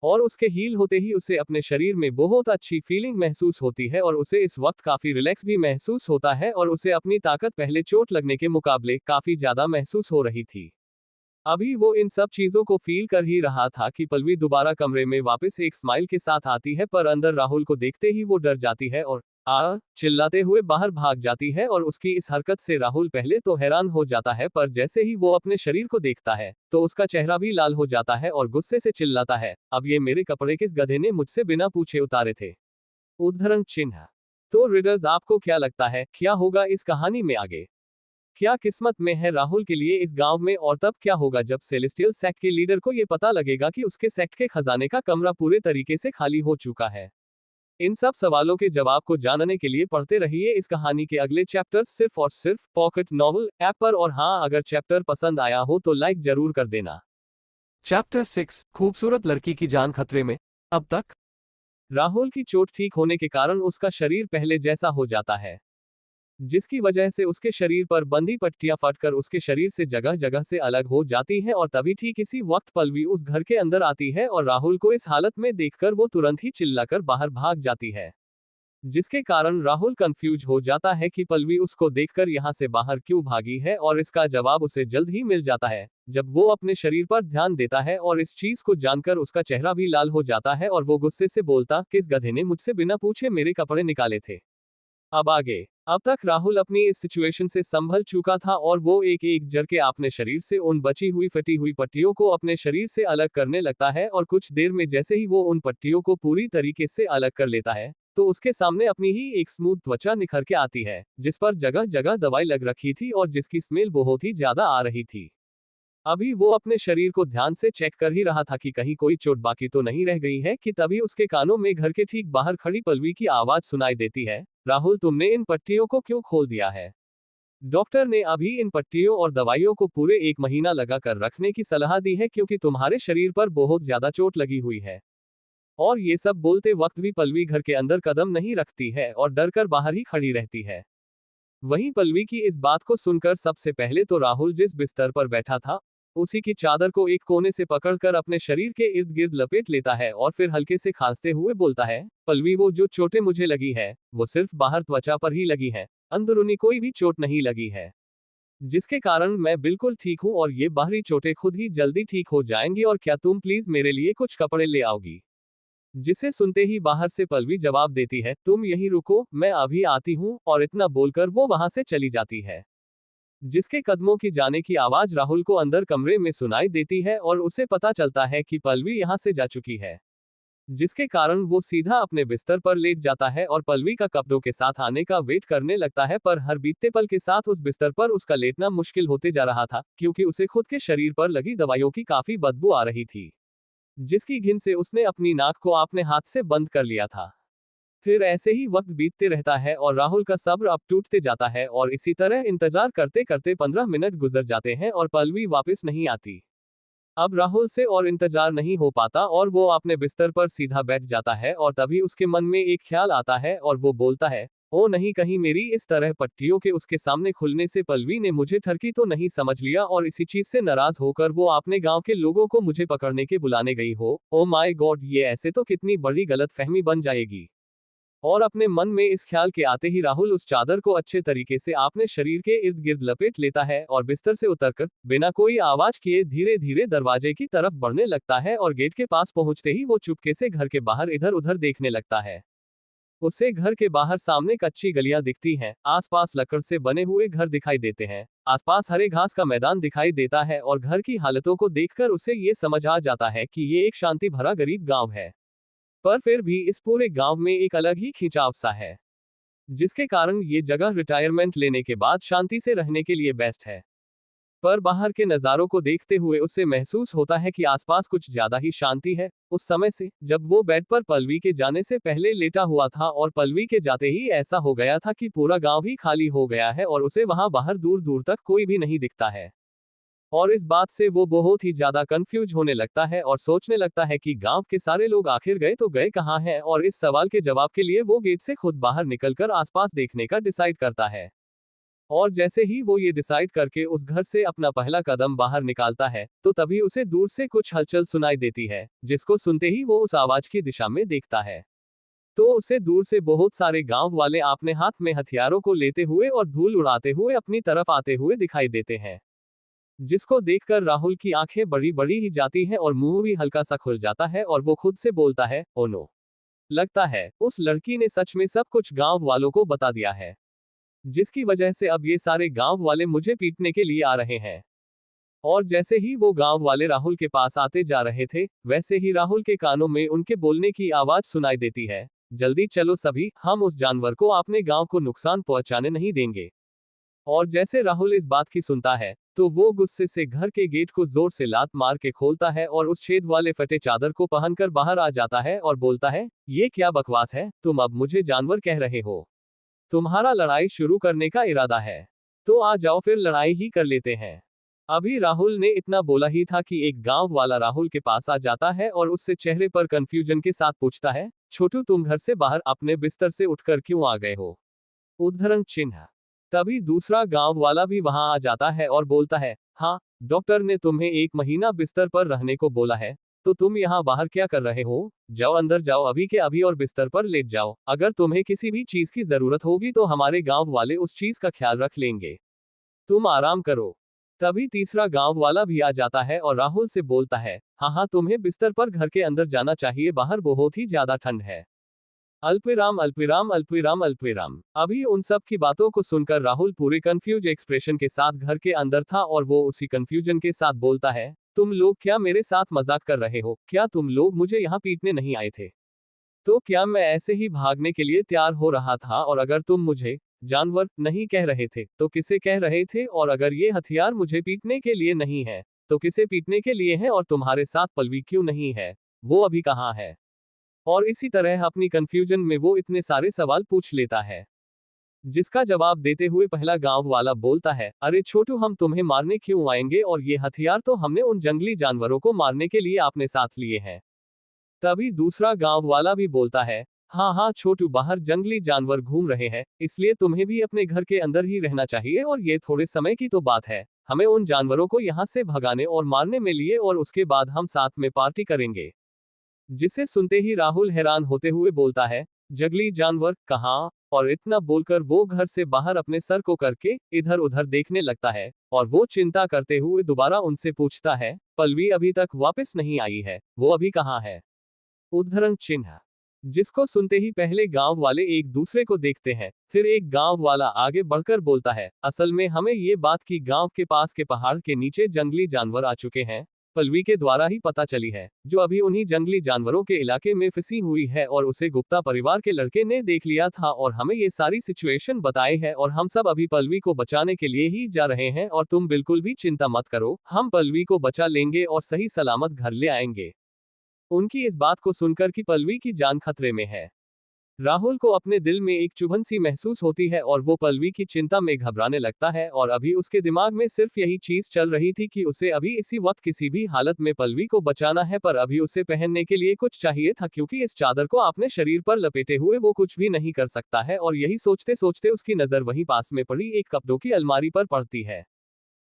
और उसके हील होते ही उसे अपने शरीर में बहुत अच्छी फीलिंग महसूस होती है, और उसे इस वक्त काफी रिलैक्स भी महसूस होता है, और उसे अपनी ताकत पहले चोट लगने के मुकाबले काफी ज्यादा महसूस हो रही थी। अभी वो इन सब चीजों को फील कर ही रहा था कि पल्लवी दोबारा कमरे में वापस एक स्माइल के साथ आती है, पर अंदर राहुल को देखते ही वो डर जाती है और चिल्लाते हुए बाहर भाग जाती है। और उसकी इस हरकत से राहुल पहले तो हैरान हो जाता है, पर जैसे ही वो अपने शरीर को देखता है तो उसका चेहरा भी लाल हो जाता है और गुस्से से चिल्लाता है, अब ये मेरे कपड़े किस गधे ने मुझसे बिना पूछे उतारे थे। उद्धरण चिन्ह। तो रीडर्स, आपको क्या लगता है, क्या होगा इस कहानी में आगे? क्या किस्मत में है राहुल के लिए इस गांव में? और तब क्या होगा जब सेलेस्टियल सेक्ट के लीडर को ये पता लगेगा कि उसके सेक्ट के खजाने का कमरा पूरे तरीके से खाली हो चुका है? इन सब सवालों के जवाब को जानने के लिए पढ़ते रहिए इस कहानी के अगले चैप्टर्स सिर्फ और सिर्फ पॉकेट नॉवल ऐप पर। और हाँ, अगर चैप्टर पसंद आया हो तो लाइक जरूर कर देना। चैप्टर 6, खूबसूरत लड़की की जान खतरे में। अब तक राहुल की चोट ठीक होने के कारण उसका शरीर पहले जैसा हो जाता है, जिसकी वजह से उसके शरीर पर बंधी पट्टियां फटकर उसके शरीर से जगह जगह से अलग हो जाती हैं। और तभी ठीक इसी वक्त पल्लवी उस घर के अंदर आती है और राहुल को इस हालत में देखकर वो तुरंत ही चिल्लाकर बाहर भाग जाती है, जिसके कारण राहुल कंफ्यूज हो जाता है कि पल्लवी उसको देखकर यहाँ से बाहर क्यों भागी है। और इसका जवाब उसे जल्द ही मिल जाता है जब वो अपने शरीर पर ध्यान देता है, और इस चीज को जानकर उसका चेहरा भी लाल हो जाता है और वो गुस्से से बोलता, किस गधे ने मुझसे बिना पूछे मेरे कपड़े निकाले थे। अब आगे। अब तक राहुल अपनी इस सिचुएशन से संभल चुका था और वो एक एक जर अपने शरीर से उन बची हुई फटी हुई पट्टियों को अपने शरीर से अलग करने लगता है। और कुछ देर में जैसे ही वो उन पट्टियों को पूरी तरीके से अलग कर लेता है तो उसके सामने अपनी ही एक स्मूथ त्वचा निखर के आती है, जिस पर जगह जगह दवाई लग रखी थी और जिसकी स्मेल बहुत ही ज्यादा आ रही थी। अभी वो अपने शरीर को ध्यान से चेक कर ही रहा था कि कहीं कोई चोट बाकी तो नहीं रह गई है कि तभी उसके कानों में घर के ठीक बाहर खड़ी पल्लवी की आवाज सुनाई देती है, राहुल, तुमने इन पट्टियों को क्यों खोल दिया है? डॉक्टर ने अभी इन पट्टियों और दवाइयों को पूरे 1 महीना लगा कर रखने की सलाह दी है क्योंकि तुम्हारे शरीर पर बहुत ज्यादा चोट लगी हुई है। और ये सब बोलते वक्त भी पल्लवी घर के अंदर कदम नहीं रखती है और डर कर बाहर ही खड़ी रहती है। वहीं पल्लवी की इस बात को सुनकर सबसे पहले तो राहुल जिस बिस्तर पर बैठा था उसी की चादर को एक कोने से पकड़कर अपने शरीर के इर्द गिर्द लपेट लेता है और फिर हल्के से खांसते हुए बोलता है, पल्लवी, वो जो चोटें मुझे लगी है वो सिर्फ बाहर त्वचा पर ही लगी है, अंदरूनी कोई भी चोट नहीं लगी है, जिसके कारण मैं बिल्कुल ठीक हूँ और ये बाहरी चोटें खुद ही जल्दी ठीक हो जाएंगी। और क्या तुम प्लीज मेरे लिए कुछ कपड़े ले आओगी? जिसे सुनते ही बाहर से पल्लवी जवाब देती है, तुम यहीं रुको, मैं अभी आती हूँ। और इतना बोलकर वो वहां से चली जाती है, जिसके कदमों की जाने की आवाज राहुल को अंदर कमरे में सुनाई देती है और उसे पता चलता है कि पल्लवी यहां से जा चुकी है, जिसके कारण वो सीधा अपने बिस्तर पर लेट जाता है और पल्लवी का कपड़ों के साथ आने का वेट करने लगता है। पर हर बीतते पल के साथ उस बिस्तर पर उसका लेटना मुश्किल होते जा रहा था क्योंकि उसे खुद के शरीर पर लगी दवाइयों की काफी बदबू आ रही थी, जिसकी घिन से उसने अपनी नाक को अपने हाथ से बंद कर लिया था। फिर ऐसे ही वक्त बीतते रहता है और राहुल का सब्र अब टूटते जाता है और इसी तरह इंतजार करते करते 15 मिनट गुजर जाते हैं और पल्लवी वापस नहीं आती। अब राहुल से और इंतजार नहीं हो पाता और वो अपने बिस्तर पर सीधा बैठ जाता है और तभी उसके मन में एक ख्याल आता है और वो बोलता है, ओ नहीं, कहीं मेरी इस तरह पट्टियों के उसके सामने खुलने से पल्लवी ने मुझे ठरकी तो नहीं समझ लिया और इसी चीज से नाराज होकर वो अपने गांव के लोगों को मुझे पकड़ने के बुलाने गई हो। ओ माय गॉड, ये ऐसे तो कितनी बड़ी गलत फहमी बन जाएगी। और अपने मन में इस ख्याल के आते ही राहुल उस चादर को अच्छे तरीके से अपने शरीर के इर्द गिर्द लपेट लेता है और बिस्तर से उतरकर बिना कोई आवाज किए धीरे धीरे दरवाजे की तरफ बढ़ने लगता है। और गेट के पास पहुंचते ही वो चुपके से घर के बाहर इधर उधर देखने लगता है। उसे घर के बाहर सामने कच्ची गलियां दिखती हैं, आसपास लकड़ से बने हुए घर दिखाई देते हैं, आसपास हरे घास का मैदान दिखाई देता है और घर की हालतों को देखकर उसे ये समझ आ जाता है कि ये एक शांति भरा गरीब गांव है। पर फिर भी इस पूरे गांव में एक अलग ही खिंचाव सा है, जिसके कारण ये जगह रिटायरमेंट लेने के बाद शांति से रहने के लिए बेस्ट है। पर बाहर के नज़ारों को देखते हुए उसे महसूस होता है कि आसपास कुछ ज्यादा ही शांति है। उस समय से जब वो बेड पर पल्लवी के जाने से पहले लेटा हुआ था और पल्लवी के जाते ही ऐसा हो गया था कि पूरा गांव ही खाली हो गया है और उसे वहां बाहर दूर दूर तक कोई भी नहीं दिखता है। और इस बात से वो बहुत ही ज्यादा कंफ्यूज होने लगता है और सोचने लगता है कि गांव के सारे लोग आखिर गए तो गए कहाँ हैं। और इस सवाल के जवाब के लिए वो गेट से खुद बाहर निकलकर आसपास देखने का डिसाइड करता है। और जैसे ही वो ये डिसाइड करके उस घर से अपना पहला कदम बाहर निकालता है तो तभी उसे दूर से कुछ हलचल सुनाई देती है, जिसको सुनते ही वो उस आवाज की दिशा में देखता है तो उसे दूर से बहुत सारे गांव वाले अपने हाथ में हथियारों को लेते हुए और धूल उड़ाते हुए अपनी तरफ आते हुए दिखाई देते हैं। जिसको देखकर राहुल की आंखें बड़ी बड़ी ही जाती हैं और मुंह भी हल्का सा खुल जाता है और वो खुद से बोलता है, ओ नो। लगता है उस लड़की ने सच में सब कुछ गांव वालों को बता दिया है, जिसकी वजह से अब ये सारे गांव वाले मुझे पीटने के लिए आ रहे हैं। और जैसे ही वो गांव वाले राहुल के पास आते जा रहे थे, वैसे ही राहुल के कानों में उनके बोलने की आवाज सुनाई देती है, जल्दी चलो सभी, हम उस जानवर को अपने गांव को नुकसान पहुंचाने नहीं देंगे। और जैसे राहुल इस बात की सुनता है, तो वो गुस्से से घर के गेट को जोर से लात मार के खोलता है और उस छेद वाले फटे चादर को पहनकर बाहर आ जाता है और बोलता है, ये क्या बकवास है, तुम अब मुझे जानवर कह रहे हो? तुम्हारा लड़ाई शुरू करने का इरादा है? तो आ जाओ फिर लड़ाई ही कर लेते हैं। अभी राहुल ने इतना बोला ही था कि एक गांव वाला राहुल के पास आ जाता है और उससे चेहरे पर कंफ्यूजन के साथ पूछता है, छोटू तुम घर से बाहर अपने बिस्तर से उठकर क्यों आ गए हो? उद्धरण चिन्ह। तभी दूसरा गांव वाला भी वहां आ जाता है और बोलता है, हाँ, डॉक्टर ने तुम्हें 1 महीना बिस्तर पर रहने को बोला है, तो तुम यहाँ बाहर क्या कर रहे हो? जाओ अंदर जाओ अभी के अभी और बिस्तर पर लेट जाओ, अगर तुम्हें किसी भी चीज की जरूरत होगी तो हमारे गांव वाले उस चीज का ख्याल रख लेंगे, तुम आराम करो। तभी तीसरा गांव वाला भी आ जाता है और राहुल से बोलता है, हाँ हाँ तुम्हें बिस्तर पर घर के अंदर जाना चाहिए, बाहर बहुत ही ज्यादा ठंड है। अल्पविराम अल्पविराम अल्पविराम अल्पविराम। अभी उन सब की बातों को सुनकर राहुल पूरे कंफ्यूज एक्सप्रेशन के साथ घर के अंदर था और वो उसी कंफ्यूजन के साथ बोलता है, तुम लोग क्या मेरे साथ मजाक कर रहे हो? क्या तुम लोग मुझे यहाँ पीटने नहीं आए थे? तो क्या मैं ऐसे ही भागने के लिए तैयार हो रहा था? और अगर तुम मुझे जानवर नहीं कह रहे थे तो किसे कह रहे थे? और अगर ये हथियार मुझे पीटने के लिए नहीं है तो किसे पीटने के लिए है? और तुम्हारे साथ पलवी क्यों नहीं है? वो अभी कहाँ है? और इसी तरह अपनी कंफ्यूजन में वो इतने सारे सवाल पूछ लेता है, जिसका जवाब देते हुए पहला गांव वाला बोलता है, अरे छोटू हम तुम्हें मारने क्यों आएंगे? और ये हथियार तो हमने उन जंगली जानवरों को मारने के लिए आपने साथ लिए हैं। तभी दूसरा गांव वाला भी बोलता है, हाँ हाँ छोटू, बाहर जंगली जानवर घूम रहे हैं, इसलिए तुम्हें भी अपने घर के अंदर ही रहना चाहिए और ये थोड़े समय की तो बात है, हमें उन जानवरों को यहाँ से भगाने और मारने में लिए और उसके बाद हम साथ में पार्टी करेंगे। जिसे सुनते ही राहुल हैरान होते हुए बोलता है, जंगली जानवर कहाँ? और इतना बोलकर वो घर से बाहर अपने सर को करके इधर उधर देखने लगता है और वो चिंता करते हुए दोबारा उनसे पूछता है, पलवी अभी तक वापस नहीं आई है, वो अभी कहाँ है? उद्धरण चिन्ह। जिसको सुनते ही पहले गांव वाले एक दूसरे को देखते हैं, फिर एक गांव वाला आगे बढ़कर बोलता है, असल में हमें ये बात की गांव के पास के पहाड़ के नीचे जंगली जानवर आ चुके हैं, पलवी के द्वारा ही पता चली है, जो अभी उन्हीं जंगली जानवरों के इलाके में फंसी हुई है और उसे गुप्ता परिवार के लड़के ने देख लिया था और हमें ये सारी सिचुएशन बताई है और हम सब अभी पलवी को बचाने के लिए ही जा रहे हैं और तुम बिल्कुल भी चिंता मत करो, हम पलवी को बचा लेंगे और सही सलामत घर ले आएंगे। उनकी इस बात को सुनकर कि पलवी की जान खतरे में है, राहुल को अपने दिल में एक चुभन सी महसूस होती है और वो पलवी की चिंता में घबराने लगता है और अभी उसके दिमाग में सिर्फ यही चीज चल रही थी कि उसे अभी इसी वक्त किसी भी हालत में पलवी को बचाना है, पर अभी उसे पहनने के लिए कुछ चाहिए था क्योंकि इस चादर को अपने शरीर पर लपेटे हुए वो कुछ भी नहीं कर सकता है। और यही सोचते सोचते उसकी नजर वहीं पास में पड़ी एक कपड़ों की अलमारी पर पड़ती है,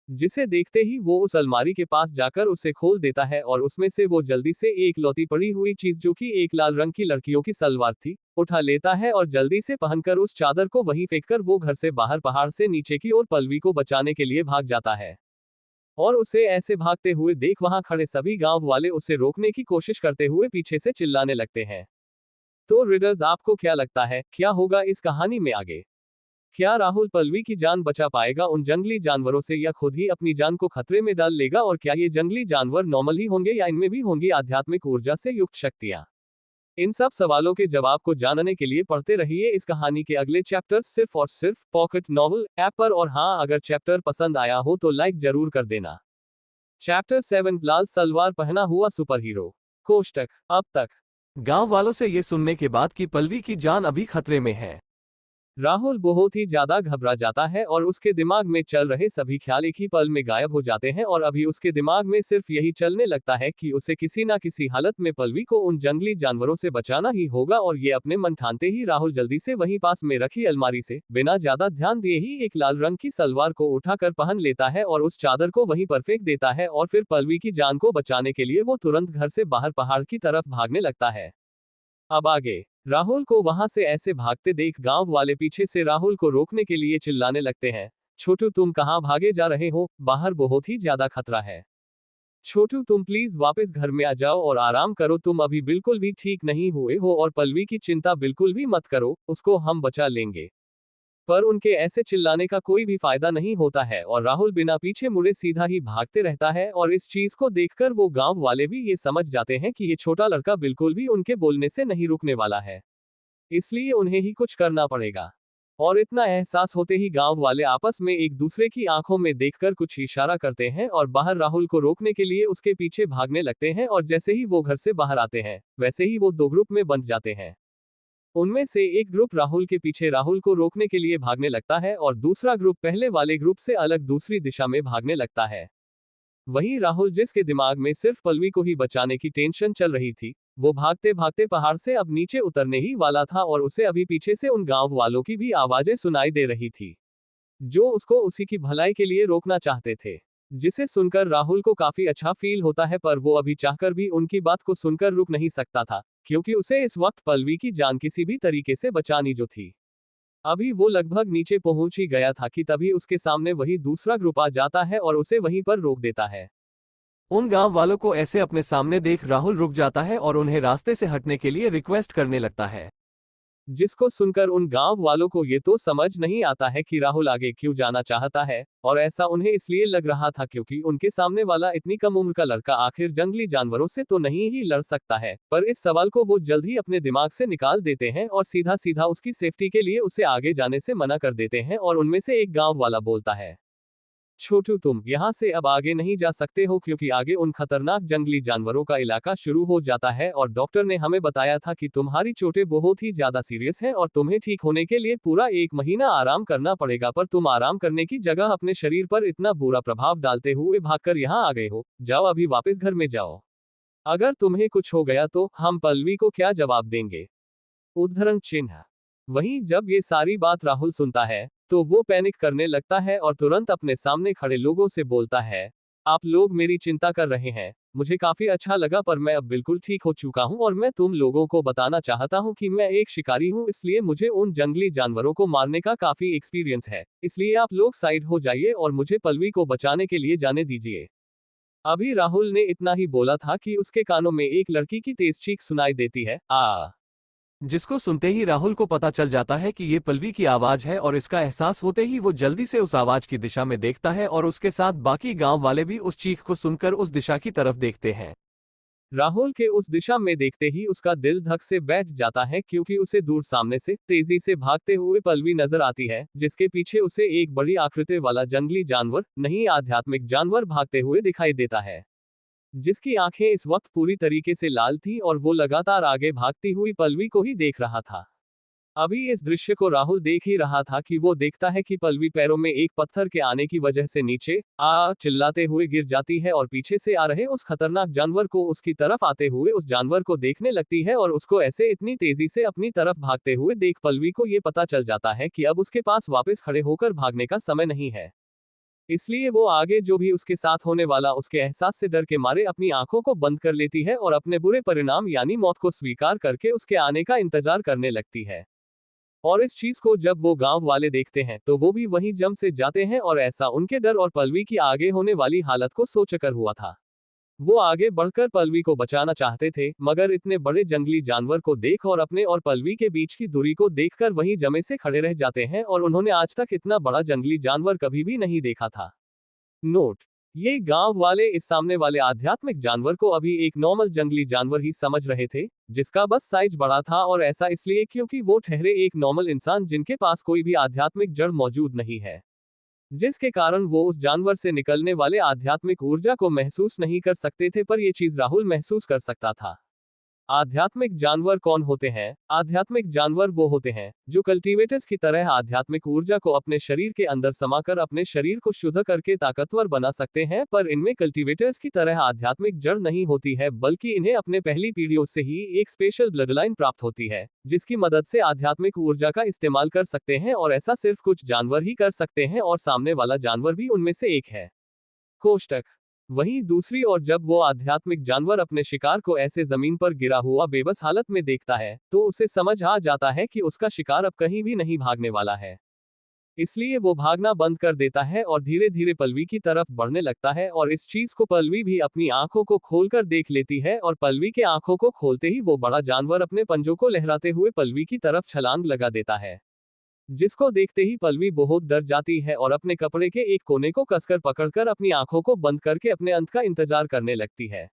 जिसे देखते ही वो उस अलमारी के पास जाकर उसे खोल देता है और उसमें से वो जल्दी से एक लौती पड़ी हुई चीज जो कि एक लाल रंग की लड़कियों की सलवार थी, उठा लेता है और जल्दी से पहनकर उस चादर को वहीं फेंककर वो घर से बाहर पहाड़ से नीचे की ओर पलवी को बचाने के लिए भाग जाता है। और उसे ऐसे भागते हुए देख वहां खड़े सभी गांव वाले उसे रोकने की कोशिश करते हुए पीछे से चिल्लाने लगते हैं। तो रीडर्स आपको क्या लगता है, क्या होगा इस कहानी में आगे? क्या राहुल पलवी की जान बचा पाएगा उन जंगली जानवरों से या खुद ही अपनी जान को खतरे में डाल लेगा? और क्या ये जंगली जानवर नॉर्मल ही होंगे या इनमें भी होंगी आध्यात्मिक ऊर्जा से युक्त शक्तियां? इन सब सवालों के जवाब को जानने के लिए पढ़ते रहिए इस कहानी के अगले चैप्टर्स सिर्फ और सिर्फ पॉकेट नॉवल ऐप पर। और हाँ, अगर चैप्टर पसंद आया हो तो लाइक जरूर कर देना। चैप्टर 7, लाल सलवार पहना हुआ सुपर हीरो। कोष्टक। अब तक गांव वालों से ये सुनने के बाद कि पलवी की जान अभी खतरे में है, राहुल बहुत ही ज्यादा घबरा जाता है और उसके दिमाग में चल रहे सभी ख्याल एक ही पल में गायब हो जाते हैं और अभी उसके दिमाग में सिर्फ यही चलने लगता है कि उसे किसी ना किसी हालत में पलवी को उन जंगली जानवरों से बचाना ही होगा। और ये अपने मन ठानते ही राहुल जल्दी से वहीं पास में रखी अलमारी से बिना ज्यादा ध्यान दिए ही एक लाल रंग की सलवार को उठाकर पहन लेता है और उस चादर को वहीं पर फेंक देता है और फिर पलवी की जान को बचाने के लिए वो तुरंत घर से बाहर पहाड़ की तरफ भागने लगता है। अब आगे राहुल को वहां से ऐसे भागते देख गांव वाले पीछे से राहुल को रोकने के लिए चिल्लाने लगते हैं, छोटू तुम कहाँ भागे जा रहे हो, बाहर बहुत ही ज्यादा खतरा है। छोटू तुम प्लीज वापस घर में आ जाओ और आराम करो, तुम अभी बिल्कुल भी ठीक नहीं हुए हो और पल्लवी की चिंता बिल्कुल भी मत करो, उसको हम बचा लेंगे। पर उनके ऐसे चिल्लाने का कोई भी फायदा नहीं होता है और राहुल बिना पीछे मुड़े सीधा ही भागते रहता है और इस चीज को देखकर वो गांव वाले भी ये समझ जाते हैं कि ये छोटा लड़का बिल्कुल भी उनके बोलने से नहीं रुकने वाला है, इसलिए उन्हें ही कुछ करना पड़ेगा। और इतना एहसास होते ही गांव वाले आपस में एक दूसरे की आंखों में देखकर कुछ इशारा करते हैं और बाहर राहुल को रोकने के लिए उसके पीछे भागने लगते हैं और जैसे ही वो घर से बाहर आते हैं वैसे ही वो दो ग्रुप में बंट जाते हैं। उनमें से एक ग्रुप राहुल के पीछे राहुल को रोकने के लिए भागने लगता है और दूसरा ग्रुप पहले वाले ग्रुप से अलग दूसरी दिशा में भागने लगता है। वहीं राहुल, जिसके दिमाग में सिर्फ पल्लवी को ही बचाने की टेंशन चल रही थी, वो भागते भागते पहाड़ से अब नीचे उतरने ही वाला था और उसे अभी पीछे से उन गांव वालों की भी आवाजें सुनाई दे रही थी, जो उसको उसी की भलाई के लिए रोकना चाहते थे, जिसे सुनकर राहुल को काफी अच्छा फील होता है। पर वो अभी चाहकर भी उनकी बात को सुनकर रुक नहीं सकता था, क्योंकि उसे इस वक्त पल्लवी की जान किसी भी तरीके से बचानी जो थी। अभी वो लगभग नीचे पहुंच ही गया था कि तभी उसके सामने वही दूसरा ग्रुप आ जाता है और उसे वहीं पर रोक देता है। उन गांव वालों को ऐसे अपने सामने देख राहुल रुक जाता है और उन्हें रास्ते से हटने के लिए रिक्वेस्ट करने लगता है, जिसको सुनकर उन गांव वालों को ये तो समझ नहीं आता है कि राहुल आगे क्यों जाना चाहता है, और ऐसा उन्हें इसलिए लग रहा था क्योंकि उनके सामने वाला इतनी कम उम्र का लड़का आखिर जंगली जानवरों से तो नहीं ही लड़ सकता है। पर इस सवाल को वो जल्द ही अपने दिमाग से निकाल देते हैं और सीधा सीधा उसकी सेफ्टी के लिए उसे आगे जाने से मना कर देते हैं। और उनमें से एक गांव वाला बोलता है, छोटू तुम यहाँ से अब आगे नहीं जा सकते हो, क्योंकि आगे उन खतरनाक जंगली जानवरों का इलाका शुरू हो जाता है और डॉक्टर ने हमें बताया था कि तुम्हारी चोटें बहुत ही ज्यादा सीरियस हैं और तुम्हें ठीक होने के लिए पूरा 1 महीना आराम करना पड़ेगा। पर तुम आराम करने की जगह अपने शरीर पर इतना बुरा प्रभाव डालते हुए भागकर यहाँ आ गए हो, जाओ अभी वापस घर में जाओ। अगर तुम्हें कुछ हो गया तो हम पल्लवी को क्या जवाब देंगे? उद्धरण चिन्ह। वहीं जब ये सारी बात राहुल सुनता है तो वो पैनिक करने लगता है और तुरंत अपने सामने खड़े लोगों से बोलता है, आप लोग मेरी चिंता कर रहे हैं, मुझे काफी अच्छा लगा, पर मैं अब बिल्कुल ठीक हो चुका हूं और मैं तुम लोगों को बताना चाहता हूं कि मैं एक शिकारी हूं, इसलिए मुझे उन जंगली जानवरों को मारने का काफी एक्सपीरियंस है, इसलिए आप लोग साइड हो जाइए और मुझे पल्लवी को बचाने के लिए जाने दीजिए। अभी राहुल ने इतना ही बोला था कि उसके कानों में एक लड़की की तेज चीख सुनाई देती है, आ, जिसको सुनते ही राहुल को पता चल जाता है कि ये पल्लवी की आवाज है और इसका एहसास होते ही वो जल्दी से उस आवाज की दिशा में देखता है और उसके साथ बाकी गांव वाले भी उस चीख को सुनकर उस दिशा की तरफ देखते हैं। राहुल के उस दिशा में देखते ही उसका दिल धक से बैठ जाता है, क्योंकि उसे दूर सामने से तेजी से भागते हुए पल्लवी नजर आती है, जिसके पीछे उसे एक बड़ी आकृति वाला जंगली जानवर, नहीं आध्यात्मिक जानवर, भागते हुए दिखाई देता है, जिसकी आंखें इस वक्त पूरी तरीके से लाल थी और वो लगातार आगे भागती हुई पल्लवी को ही देख रहा था। अभी इस दृश्य को राहुल देख ही रहा था कि वो देखता है कि पल्लवी पैरों में एक पत्थर के आने की वजह से नीचे आ चिल्लाते हुए गिर जाती है और पीछे से आ रहे उस खतरनाक जानवर को उसकी तरफ आते हुए उस जानवर को देखने लगती है और उसको ऐसे इतनी तेजी से अपनी तरफ भागते हुए देख पल्लवी को ये पता चल जाता है कि अब उसके पास वापस खड़े होकर भागने का समय नहीं है, इसलिए वो आगे जो भी उसके साथ होने वाला उसके एहसास से डर के मारे अपनी आंखों को बंद कर लेती है और अपने बुरे परिणाम यानी मौत को स्वीकार करके उसके आने का इंतजार करने लगती है। और इस चीज को जब वो गांव वाले देखते हैं तो वो भी वहीं जम से जाते हैं और ऐसा उनके डर और पल्लवी की आगे होने वाली हालत को सोचकर हुआ था। वो आगे बढ़कर पल्लवी को बचाना चाहते थे, मगर इतने बड़े जंगली जानवर को देख और अपने और पल्लवी के बीच की दूरी को देखकर वहीं जमे से खड़े रह जाते हैं और उन्होंने आज तक इतना बड़ा जंगली जानवर कभी भी नहीं देखा था। नोट: ये गांव वाले इस सामने वाले आध्यात्मिक जानवर को अभी एक नॉर्मल जंगली जानवर ही समझ रहे थे, जिसका बस साइज बड़ा था, और ऐसा इसलिए क्योंकि वो ठहरे एक नॉर्मल इंसान जिनके पास कोई भी आध्यात्मिक जड़ मौजूद नहीं है, जिसके कारण वो उस जानवर से निकलने वाले आध्यात्मिक ऊर्जा को महसूस नहीं कर सकते थे, पर ये चीज राहुल महसूस कर सकता था। आध्यात्मिक जानवर कौन होते हैं? आध्यात्मिक जानवर वो होते हैं जो कल्टीवेटर्स की तरह आध्यात्मिक ऊर्जा को अपने शरीर के अंदर समाकर अपने शरीर को शुद्ध करके ताकतवर बना सकते हैं, पर इनमें कल्टीवेटर्स की तरह आध्यात्मिक जड़ नहीं होती है, बल्कि इन्हें अपने पहली पीढ़ियों से ही एक स्पेशल ब्लड लाइन प्राप्त होती है, जिसकी मदद से आध्यात्मिक ऊर्जा का इस्तेमाल कर सकते हैं, और ऐसा सिर्फ कुछ जानवर ही कर सकते हैं, और सामने वाला जानवर भी उनमें से एक है। कोष्टक। वहीं दूसरी ओर जब वो आध्यात्मिक जानवर अपने शिकार को ऐसे जमीन पर गिरा हुआ बेबस हालत में देखता है तो उसे समझ आ जाता है कि उसका शिकार अब कहीं भी नहीं भागने वाला है। इसलिए वो भागना बंद कर देता है और धीरे धीरे पल्लवी की तरफ बढ़ने लगता है और इस चीज को पल्लवी भी अपनी आंखों को खोलकर देख लेती है और पल्लवी के आंखों को खोलते ही वो बड़ा जानवर अपने पंजों को लहराते हुए पल्लवी की तरफ छलांग लगा देता है, जिसको देखते ही पल्लवी बहुत डर जाती है और अपने कपड़े के एक कोने को कसकर पकड़कर अपनी आंखों को बंद करके अपने अंत का इंतजार करने लगती है।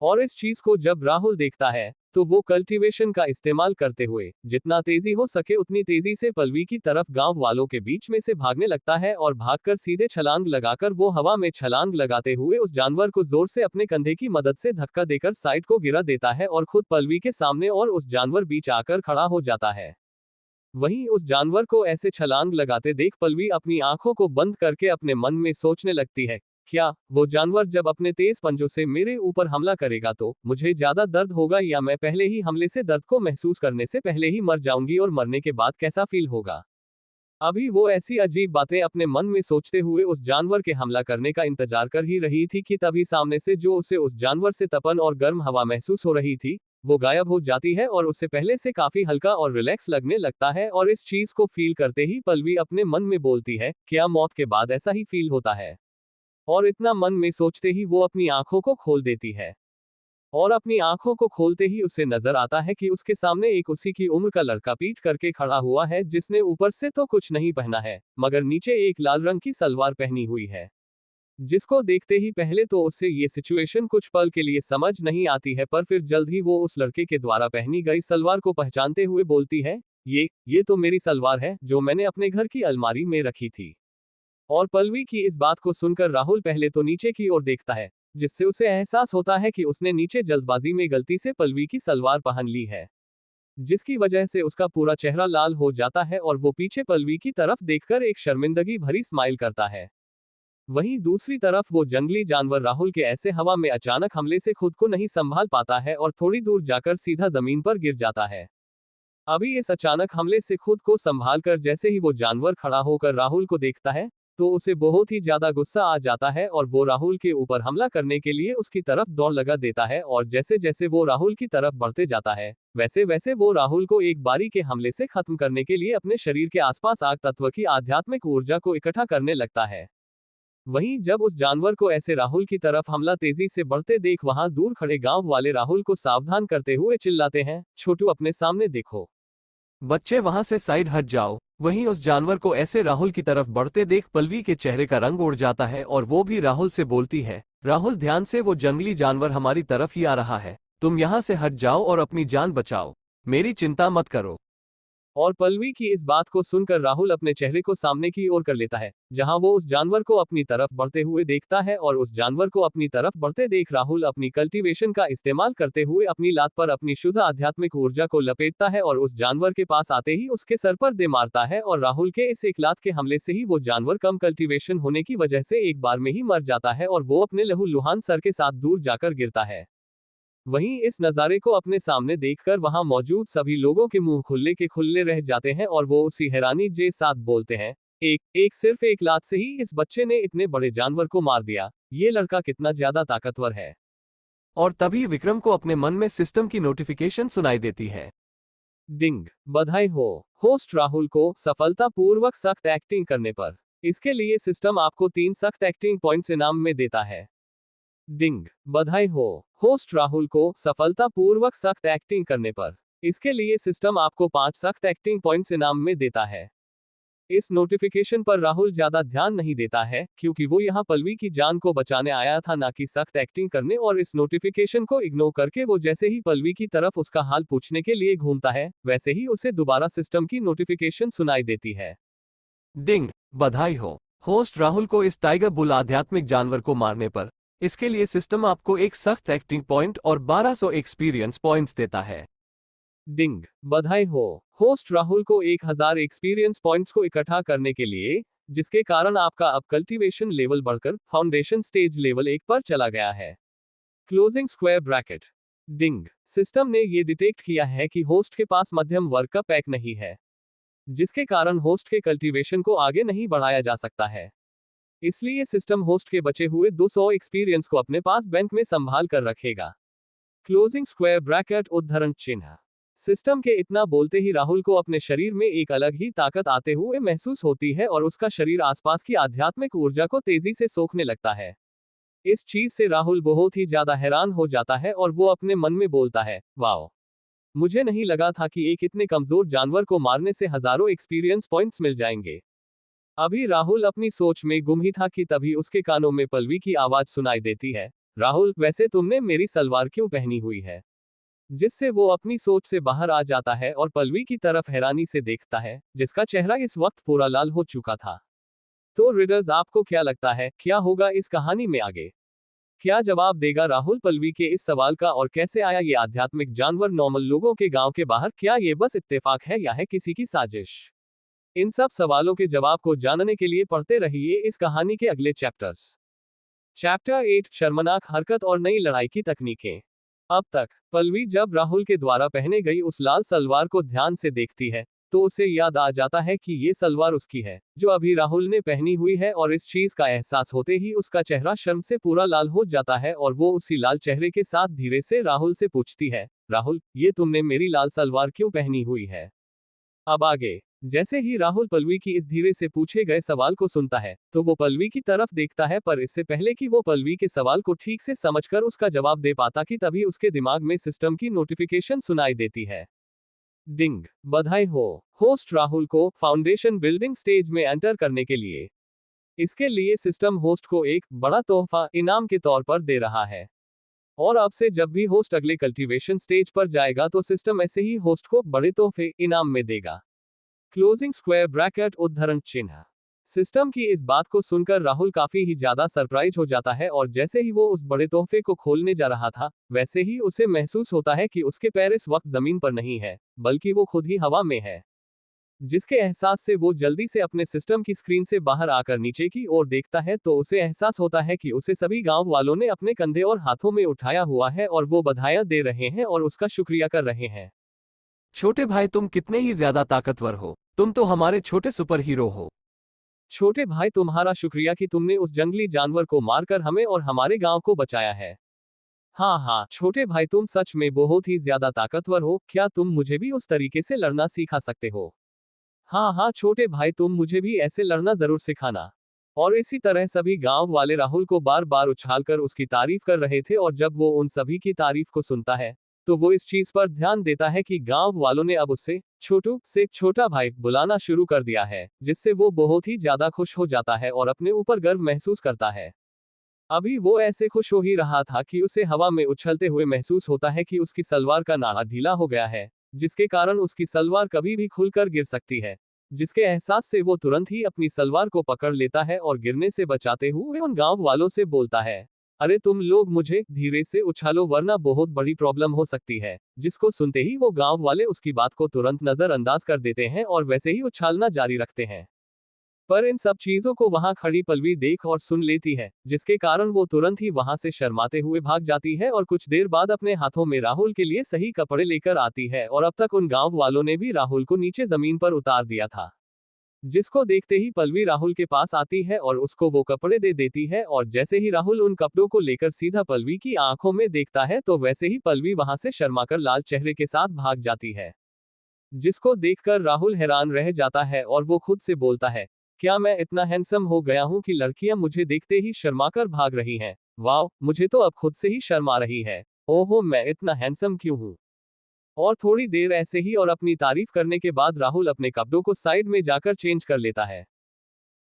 और इस चीज को जब राहुल देखता है तो वो कल्टीवेशन का इस्तेमाल करते हुए जितना तेजी हो सके उतनी तेजी से पल्लवी की तरफ गांव वालों के बीच में से भागने लगता है और भागकर सीधे छलांग लगाकर वो हवा में छलांग लगाते हुए उस जानवर को जोर से अपने कंधे की मदद से धक्का देकर साइड को गिरा देता है और खुद पल्लवी के सामने और उस जानवर बीच आकर खड़ा हो जाता है। वहीं उस जानवर को ऐसे छलांग लगाते देख पल्लवी अपनी आंखों को बंद करके अपने मन में सोचने लगती है, क्या वो जानवर जब अपने तेज पंजों से मेरे ऊपर हमला करेगा तो मुझे ज्यादा दर्द होगा या मैं पहले ही हमले से दर्द को महसूस करने से पहले ही मर जाऊंगी और मरने के बाद कैसा फील होगा। अभी वो ऐसी अजीब बातें अपने मन में सोचते हुए उस जानवर के हमला करने का इंतजार कर ही रही थी कि तभी सामने से जो उसे उस जानवर से तपन और गर्म हवा महसूस हो रही थी वो गायब हो जाती है और उससे पहले से काफी हल्का और रिलैक्स लगने लगता है। और इस चीज को फील करते ही पल्लवी अपने मन में बोलती है, क्या मौत के बाद ऐसा ही फील होता है? और इतना मन में सोचते ही वो अपनी आंखों को खोल देती है और अपनी आंखों को खोलते ही उसे नजर आता है कि उसके सामने एक उसी की उम्र का लड़का पीठ करके खड़ा हुआ है, जिसने ऊपर से तो कुछ नहीं पहना है मगर नीचे एक लाल रंग की सलवार पहनी हुई है, जिसको देखते ही पहले तो उससे ये सिचुएशन कुछ पल के लिए समझ नहीं आती है, पर फिर जल्द ही वो उस लड़के के द्वारा पहनी गई सलवार को पहचानते हुए बोलती है, ये तो मेरी सलवार है जो मैंने अपने घर की अलमारी में रखी थी। और पल्लवी की इस बात को सुनकर राहुल पहले तो नीचे की ओर देखता है, जिससे उसे एहसास होता है कि उसने नीचे जल्दबाजी में गलती से पल्लवी की सलवार पहन ली है, जिसकी वजह से उसका पूरा चेहरा लाल हो जाता है और वो पीछे पल्लवी की तरफ देखकर एक शर्मिंदगी भरी स्माइल करता है। वहीं दूसरी तरफ वो जंगली जानवर राहुल के ऐसे हवा में अचानक हमले से खुद को नहीं संभाल पाता है और थोड़ी दूर जाकर सीधा जमीन पर गिर जाता है। अभी इस अचानक हमले से खुद को संभाल कर जैसे ही वो जानवर खड़ा होकर राहुल को देखता है तो उसे बहुत ही ज्यादा गुस्सा आ जाता है और वो राहुल के ऊपर हमला करने के लिए उसकी तरफ दौड़ लगा देता है। और जैसे जैसे वो राहुल की तरफ बढ़ते जाता है वैसे वैसे वो राहुल को एक बारी के हमले से खत्म करने के लिए अपने शरीर के आसपास आग तत्व की आध्यात्मिक ऊर्जा को इकट्ठा करने लगता है। वहीं जब उस जानवर को ऐसे राहुल की तरफ हमला तेजी से बढ़ते देख वहां दूर खड़े गांव वाले राहुल को सावधान करते हुए चिल्लाते हैं, छोटू अपने सामने देखो, बच्चे वहां से साइड हट जाओ। वहीं उस जानवर को ऐसे राहुल की तरफ बढ़ते देख पल्लवी के चेहरे का रंग उड़ जाता है और वो भी राहुल से बोलती है, राहुल ध्यान से, वो जंगली जानवर हमारी तरफ ही आ रहा है, तुम यहाँ से हट जाओ और अपनी जान बचाओ, मेरी चिंता मत करो। और पल्लवी की इस बात को सुनकर राहुल अपने चेहरे को सामने की ओर कर लेता है, जहां वो उस जानवर को अपनी तरफ बढ़ते हुए देखता है और उस जानवर को अपनी तरफ बढ़ते देख राहुल अपनी कल्टीवेशन का इस्तेमाल करते हुए अपनी लात पर अपनी शुद्ध आध्यात्मिक ऊर्जा को लपेटता है और उस जानवर के पास आते ही उसके सर पर दे मारता है। और राहुल के इस एक लात के हमले से ही वो जानवर कम कल्टीवेशन होने की वजह से एक बार में ही मर जाता है और वो अपने लहूलुहान सर के साथ दूर जाकर गिरता है। वहीं इस नज़ारे को अपने सामने देखकर वहां मौजूद सभी लोगों के मुंह खुले के खुले रह जाते हैं और वो उसी हैरानी के साथ बोलते हैं, सिर्फ एक लात से ही इस बच्चे ने इतने बड़े जानवर को मार दिया, ये लड़का कितना ज्यादा ताकतवर है। और तभी विक्रम को अपने मन में सिस्टम की नोटिफिकेशन सुनाई देती है। डिंग, बधाई हो होस्ट राहुल को सफलतापूर्वक सख्त एक्टिंग करने पर। इसके लिए सिस्टम आपको 3 सख्त एक्टिंग पॉइंट्स इनाम में देता है। डिंग, बधाई हो होस्ट राहुल को सफलतापूर्वक सख्त एक्टिंग करने पर। इसके लिए सिस्टम आपको 5 सख्त एक्टिंग पॉइंट्स इनाम में देता है। इस नोटिफिकेशन पर राहुल ज्यादा ध्यान नहीं देता है क्योंकि वो यहाँ पल्लवी की जान को बचाने आया था, ना कि सख्त एक्टिंग करने। और इस नोटिफिकेशन को इग्नोर करके वो जैसे ही पल्लवी की तरफ उसका हाल पूछने के लिए घूमता है वैसे ही उसे दोबारा सिस्टम की नोटिफिकेशन सुनाई देती है। डिंग, बधाई हो होस्ट राहुल को इस टाइगर बुल आध्यात्मिक जानवर को मारने पर। इसके लिए सिस्टम आपको 1 सख्त एक्टिंग पॉइंट और 1200 एक्सपीरियंस पॉइंट्स देता है। डिंग, बधाई हो होस्ट राहुल को 1000 एक्सपीरियंस पॉइंट्स को इकट्ठा करने के लिए, जिसके कारण आपका अब कल्टीवेशन लेवल बढ़कर फाउंडेशन स्टेज लेवल 1 पर चला गया है। Closing square bracket. Ding, system ने ये डिटेक्ट किया है कि होस्ट के पास मध्यम वर्ग का पैक नहीं है, जिसके कारण होस्ट के कल्टीवेशन को आगे नहीं बढ़ाया जा सकता है। इसलिए सिस्टम होस्ट के बचे हुए 200 एक्सपीरियंस को अपने पास बैंक में संभाल कर रखेगा। क्लोजिंग स्क्वायर ब्रैकेट उद्धरण चिन्ह। सिस्टम के इतना बोलते ही राहुल को अपने शरीर में एक अलग ही ताकत आते हुए महसूस होती है और उसका शरीर आसपास की आध्यात्मिक ऊर्जा को तेजी से सोखने लगता है। इस चीज से राहुल बहुत ही ज्यादा हैरान हो जाता है और वो अपने मन में बोलता है, वाओ, मुझे नहीं लगा था कि एक इतने कमजोर जानवर को मारने से हजारों एक्सपीरियंस पॉइंट्स मिल जाएंगे। अभी राहुल अपनी सोच में गुम ही था कि तभी उसके कानों में पल्लवी की आवाज सुनाई देती है, राहुल, वैसे तुमने मेरी सलवार क्यों पहनी हुई है? जिससे वो अपनी सोच से बाहर आ जाता है और पल्लवी की तरफ हैरानी से देखता है, जिसका चेहरा इस वक्त पूरा लाल हो चुका था। तो रीडर्स, आपको क्या लगता है, क्या होगा इस कहानी में आगे? क्या जवाब देगा राहुल पल्लवी के इस सवाल का, और कैसे आया ये आध्यात्मिक जानवर नॉर्मल लोगों के गांव के बाहर? क्या ये बस इत्तेफाक है या है किसी की साजिश? इन सब सवालों के जवाब को जानने के लिए पढ़ते रहिए इस कहानी के अगले चैप्टर्स। चैप्टर 8, शर्मनाक हरकत और नई लड़ाई की तकनीकें। अब तक पल्लवी जब राहुल के द्वारा पहने गई उस लाल सलवार को ध्यान से देखती है तो उसे याद आ जाता है कि ये सलवार उसकी है, जो अभी राहुल ने पहनी हुई है, और इस चीज का एहसास होते ही उसका चेहरा शर्म से पूरा लाल हो जाता है और वो उसी लाल चेहरे के साथ धीरे से राहुल से पूछती है, राहुल, ये तुमने मेरी लाल सलवार क्यों पहनी हुई है? अब आगे, जैसे ही राहुल पल्लवी की इस धीरे से पूछे गए सवाल को सुनता है तो वो पल्लवी की तरफ देखता है, पर इससे पहले कि वो पल्लवी के सवाल को ठीक से समझकर उसका जवाब दे पाता कि तभी उसके दिमाग में सिस्टम की नोटिफिकेशन सुनाई देती है। डिंग, बधाई हो, होस्ट राहुल को फाउंडेशन बिल्डिंग स्टेज में एंटर करने के लिए। इसके लिए सिस्टम होस्ट को एक बड़ा तोहफा इनाम के तौर पर दे रहा है, और अब से जब भी होस्ट अगले कल्टीवेशन स्टेज पर जाएगा तो सिस्टम ऐसे ही होस्ट को बड़े तोहफे इनाम में देगा। क्लोजिंग स्क्वायर ब्रैकेट उद्धरण चिन्ह। सिस्टम की इस बात को सुनकर राहुल काफी ही ज्यादा सरप्राइज हो जाता है, और जैसे ही वो उस बड़े तोहफे को खोलने जा रहा था वैसे ही उसे महसूस होता है कि उसके पैर इस वक्त जमीन पर नहीं है, बल्कि वो खुद ही हवा में है। जिसके एहसास से वो जल्दी से अपने सिस्टम की स्क्रीन से बाहर आकर नीचे की ओर देखता है तो उसे एहसास होता है कि उसे सभी गांव वालों ने अपने कंधे और हाथों में उठाया हुआ है और वो बधाइयां दे रहे हैं और उसका शुक्रिया कर रहे हैं। छोटे भाई, तुम कितने ही ज्यादा ताकतवर हो, तुम तो हमारे छोटे सुपर हीरो हो। छोटे भाई, तुम्हारा शुक्रिया कि तुमने उस जंगली जानवर को मारकर हमें और हमारे गांव को बचाया है। हाँ हाँ छोटे भाई, तुम सच में बहुत ही ज्यादा ताकतवर हो, क्या तुम मुझे भी उस तरीके से लड़ना सिखा सकते हो? हाँ हाँ छोटे भाई, तुम मुझे भी ऐसे लड़ना जरूर सिखाना। और इसी तरह सभी गांव वाले राहुल को बार बार उछालकर उसकी तारीफ कर रहे थे, और जब वो उन सभी की तारीफ को सुनता है तो वो इस चीज पर ध्यान देता है कि गांव वालों ने अब उससे छोटू से छोटा भाई बुलाना शुरू कर दिया है, जिससे वो बहुत ही ज्यादा खुश हो जाता है और अपने ऊपर गर्व महसूस करता है। अभी वो ऐसे खुश हो ही रहा था कि उसे हवा में उछलते हुए महसूस होता है कि उसकी सलवार का नाड़ा ढीला हो गया है, जिसके कारण उसकी सलवार कभी भी खुलकर गिर सकती है। जिसके एहसास से वो तुरंत ही अपनी सलवार को पकड़ लेता है और गिरने से बचाते हुए उन गांव वालों से बोलता है, अरे तुम लोग मुझे धीरे से उछालो वरना बहुत बड़ी प्रॉब्लम हो सकती है। जिसको सुनते ही वो गांव वाले उसकी बात को तुरंत नजरअंदाज कर देते हैं और वैसे ही उछालना जारी रखते हैं। पर इन सब चीजों को वहां खड़ी पल्लवी देख और सुन लेती है, जिसके कारण वो तुरंत ही वहां से शर्माते हुए भाग जाती है और कुछ देर बाद अपने हाथों में राहुल के लिए सही कपड़े लेकर आती है। और अब तक उन गांव वालों ने भी राहुल को नीचे जमीन पर उतार दिया था, जिसको देखते ही पल्लवी राहुल के पास आती है और उसको वो कपड़े दे देती है। और जैसे ही राहुल उन कपड़ों को लेकर सीधा पल्लवी की आंखों में देखता है तो वैसे ही पल्लवी वहां से शर्माकर लाल चेहरे के साथ भाग जाती है, जिसको देखकर राहुल हैरान रह जाता है और वो खुद से बोलता है, क्या मैं इतना हैंडसम हो गया हूं कि लड़कियां मुझे देखते ही शर्माकर भाग रही हैं? वाह, मुझे तो अब खुद से ही शर्मा रही है। ओहो, मैं इतना हैंडसम क्यों हूं? और थोड़ी देर ऐसे ही और अपनी तारीफ करने के बाद राहुल अपने कपड़ों को साइड में जाकर चेंज कर लेता है।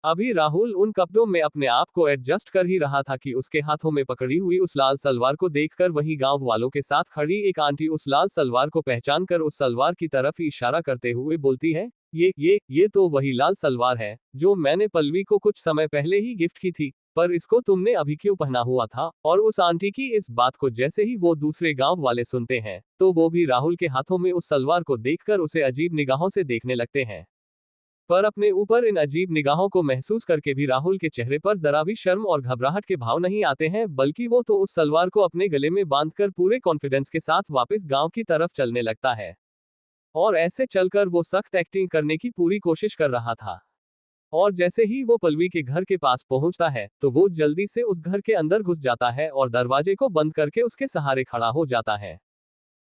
अभी राहुल उन कपड़ों में अपने आप को एडजस्ट कर ही रहा था कि उसके हाथों में पकड़ी हुई उस लाल सलवार को देखकर वही गांव वालों के साथ खड़ी एक आंटी उस लाल सलवार को पहचानकर उस सलवार की तरफ इशारा करते हुए बोलती है, ये तो वही लाल सलवार है जो मैंने पल्लवी को कुछ समय पहले ही गिफ्ट की थी, पर इसको तुमने अभी क्यों पहना हुआ था? और उस आंटी की इस बात को जैसे ही वो दूसरे गांव वाले सुनते हैं तो वो भी राहुल के हाथों में उस सलवार को देखकर उसे अजीब निगाहों से देखने लगते हैं। पर अपने ऊपर इन अजीब निगाहों को महसूस करके भी राहुल के चेहरे पर जरा भी शर्म और घबराहट के भाव नहीं आते हैं, बल्कि वो तो उस सलवार को अपने गले में बांधकर पूरे कॉन्फिडेंस के साथ वापस गांव की तरफ चलने लगता है। और ऐसे चलकर वो सख्त एक्टिंग करने की पूरी कोशिश कर रहा था। और जैसे ही वो पल्लवी के घर के पास पहुंचता है तो वो जल्दी से उस घर के अंदर घुस जाता है और दरवाजे को बंद करके उसके सहारे खड़ा हो जाता है।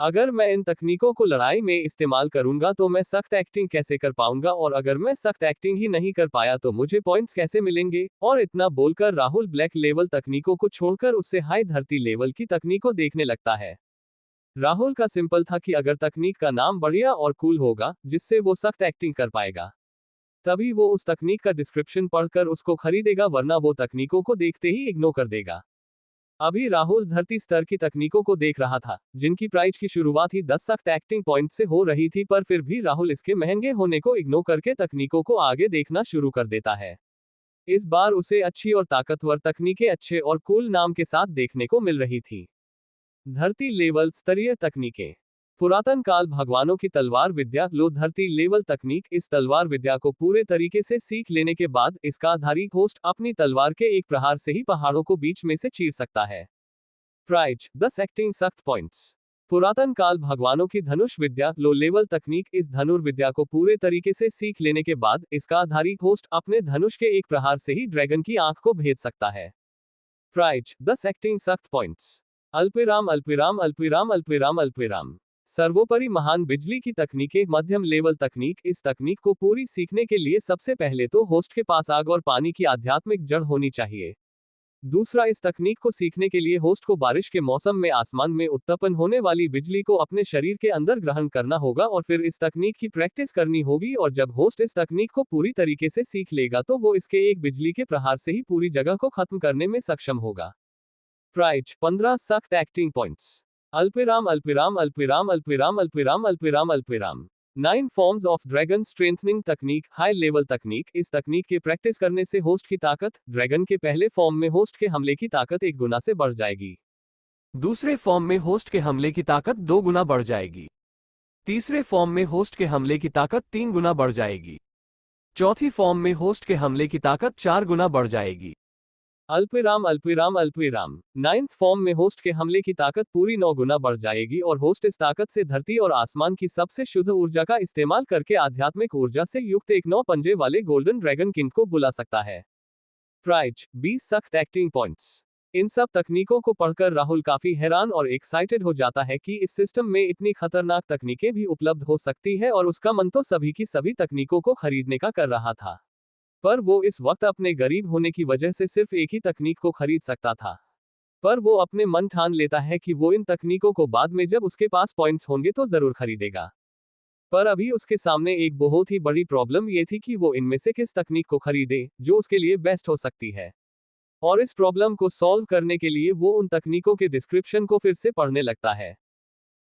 अगर मैं इन तकनीकों को लड़ाई में इस्तेमाल करूंगा तो मैं सख्त एक्टिंग कैसे कर पाऊंगा, और अगर मैं सख्त एक्टिंग ही नहीं कर पाया तो मुझे पॉइंट्स कैसे मिलेंगे। और इतना बोलकर राहुल ब्लैक लेवल तकनीकों को छोड़कर उससे हाई धरती लेवल की तकनीकों देखने लगता है। राहुल का सिंपल था कि अगर तकनीक का नाम बढ़िया और कूल होगा जिससे वो सख्त एक्टिंग कर पाएगा, तभी वो उस तकनीक का डिस्क्रिप्शन पढ़कर उसको खरीदेगा, वरना वो तकनीकों को देखते ही इग्नोर कर देगा। अभी राहुल धरती स्तर की तकनीकों को देख रहा था, जिनकी प्राइस की शुरुआत ही 10 सख्त एक्टिंग पॉइंट से हो रही थी, पर फिर भी राहुल इसके महंगे होने को इग्नोर करके तकनीकों को आगे देखना शुरू कर देता है। इस बार उसे अच्छी और ताकतवर तकनीकें अच्छे और कूल नाम के साथ देखने को मिल रही थी। धरती लेवल स्तरीय तकनीकें। पुरातन काल भगवानों की तलवार विद्या लो धरती लेवल तकनीक। इस तलवार विद्या को पूरे तरीके से सीख लेने के बाद इसका धारी होस्ट अपनी तलवार के एक प्रहार से ही पहाड़ों को बीच में से चीर सकता है। प्राइज 10 एक्टिंग सख्त पॉइंट्स। पुरातन काल भगवानों की धनुष विद्या लो लेवल तकनीक। इस धनुर्विद्या को पूरे तरीके से सीख लेने के बाद इसका धारी होस्ट अपने धनुष के एक प्रहार से ही ड्रैगन की आंख को भेद सकता है। प्राइज 10 एक्टिंग सख्त पॉइंट्स। अल्पविराम अल्पविराम अल्पविराम अल्पविराम अल्पविराम। सर्वोपरि महान बिजली की तकनीकें मध्यम लेवल तकनीक। इस तकनीक को पूरी सीखने के लिए सबसे पहले तो होस्ट के पास आग और पानी की आध्यात्मिक जड़ होनी चाहिए। दूसरा, इस तकनीक को सीखने के लिए होस्ट को बारिश के मौसम में आसमान में उत्पन्न होने वाली बिजली को अपने शरीर के अंदर ग्रहण करना होगा और फिर इस तकनीक की प्रैक्टिस करनी होगी, और जब होस्ट इस तकनीक को पूरी तरीके से सीख लेगा तो वो इसके एक बिजली के प्रहार से ही पूरी जगह को खत्म करने में सक्षम होगा। प्राइज 15 सख्त एक्टिंग पॉइंट्स। अल्पविराम अल्पविराम अल्पविराम अल्पविराम अल्पविराम अल्पविराम अल्पविराम। 9 फॉर्म्स ऑफ ड्रैगन स्ट्रेंथनिंग तकनीक हाई लेवल तकनीक। इस तकनीक के प्रैक्टिस करने से होस्ट की ताकत ड्रैगन के पहले फॉर्म में होस्ट के हमले की ताकत 1 गुना से बढ़ जाएगी। दूसरे फॉर्म में होस्ट के हमले की ताकत 2 गुना बढ़ जाएगी। तीसरे फॉर्म में होस्ट के हमले की ताकत 3 गुना बढ़ जाएगी। चौथी फॉर्म में होस्ट के हमले की ताकत 4 गुना बढ़ जाएगी। अल्पविराम अल्पविराम अल्पविराम। 9th फॉर्म में होस्ट के हमले की ताकत पूरी 9 गुना बढ़ जाएगी और होस्ट इस ताकत से धरती और आसमान की सबसे शुद्ध ऊर्जा का इस्तेमाल करके आध्यात्मिक ऊर्जा से युक्त एक 9 पंजे वाले गोल्डन ड्रैगन किंग को बुला सकता है। प्राइज 20 सख्त एक्टिंग पॉइंट्स। इन सब तकनीकों को पढ़कर राहुल काफी हैरान और एक्साइटेड हो जाता है कि इस सिस्टम में इतनी खतरनाक तकनीकें भी उपलब्ध हो सकती है, और उसका मन तो सभी की सभी तकनीकों को खरीदने का कर रहा था। पर वो इस वक्त अपने गरीब होने की वजह से सिर्फ एक ही तकनीक को खरीद सकता था। पर वो अपने मन ठान लेता है कि वो इन तकनीकों को बाद में जब उसके पास पॉइंट्स होंगे तो जरूर खरीदेगा। पर अभी उसके सामने एक बहुत ही बड़ी प्रॉब्लम ये थी कि वो इनमें से किस तकनीक को खरीदे जो उसके लिए बेस्ट हो सकती है। और इस प्रॉब्लम को सॉल्व करने के लिए वो उन तकनीकों के डिस्क्रिप्शन को फिर से पढ़ने लगता है।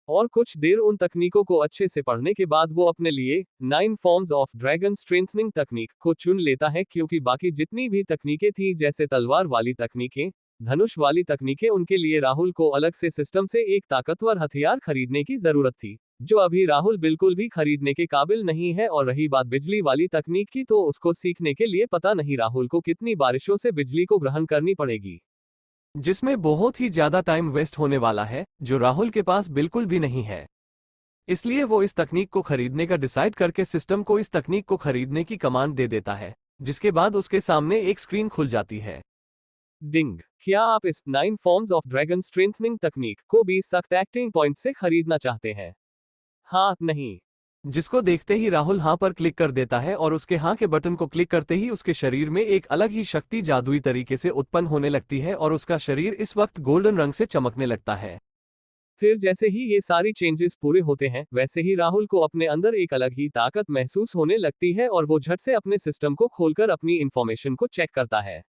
और कुछ देर उन तकनीकों को अच्छे से पढ़ने के बाद वो अपने लिए 9 फॉर्म्स ऑफ ड्रैगन स्ट्रेंथनिंग तकनीक को चुन लेता है, क्योंकि बाकी जितनी भी तकनीकें थी जैसे तलवार वाली तकनीकें, धनुष वाली तकनीकें, उनके लिए राहुल को अलग से सिस्टम से एक ताकतवर हथियार खरीदने की जरूरत थी, जो अभी राहुल बिल्कुल भी खरीदने के काबिल नहीं है। और रही बात बिजली वाली तकनीक की, तो उसको सीखने के लिए पता नहीं राहुल को कितनी बारिशों से बिजली को ग्रहण करनी पड़ेगी, जिसमें बहुत ही ज्यादा टाइम वेस्ट होने वाला है, जो राहुल के पास बिल्कुल भी नहीं है। इसलिए वो इस तकनीक को खरीदने का डिसाइड करके सिस्टम को इस तकनीक को खरीदने की कमांड दे देता है, जिसके बाद उसके सामने एक स्क्रीन खुल जाती है। डिंग। क्या आप इस 9 फॉर्म्स ऑफ ड्रैगन स्ट्रेंथनिंग तकनीक को 20 सख्त एक्टिंग पॉइंट से खरीदना चाहते हैं? हाँ, नहीं। जिसको देखते ही राहुल हाँ पर क्लिक कर देता है, और उसके हाँ के बटन को क्लिक करते ही उसके शरीर में एक अलग ही शक्ति जादुई तरीके से उत्पन्न होने लगती है और उसका शरीर इस वक्त गोल्डन रंग से चमकने लगता है। फिर जैसे ही ये सारी चेंजेस पूरे होते हैं, वैसे ही राहुल को अपने अंदर एक अलग ही ताकत महसूस होने लगती है और वो झट से अपने सिस्टम को खोलकर अपनी इंफॉर्मेशन को चेक करता है।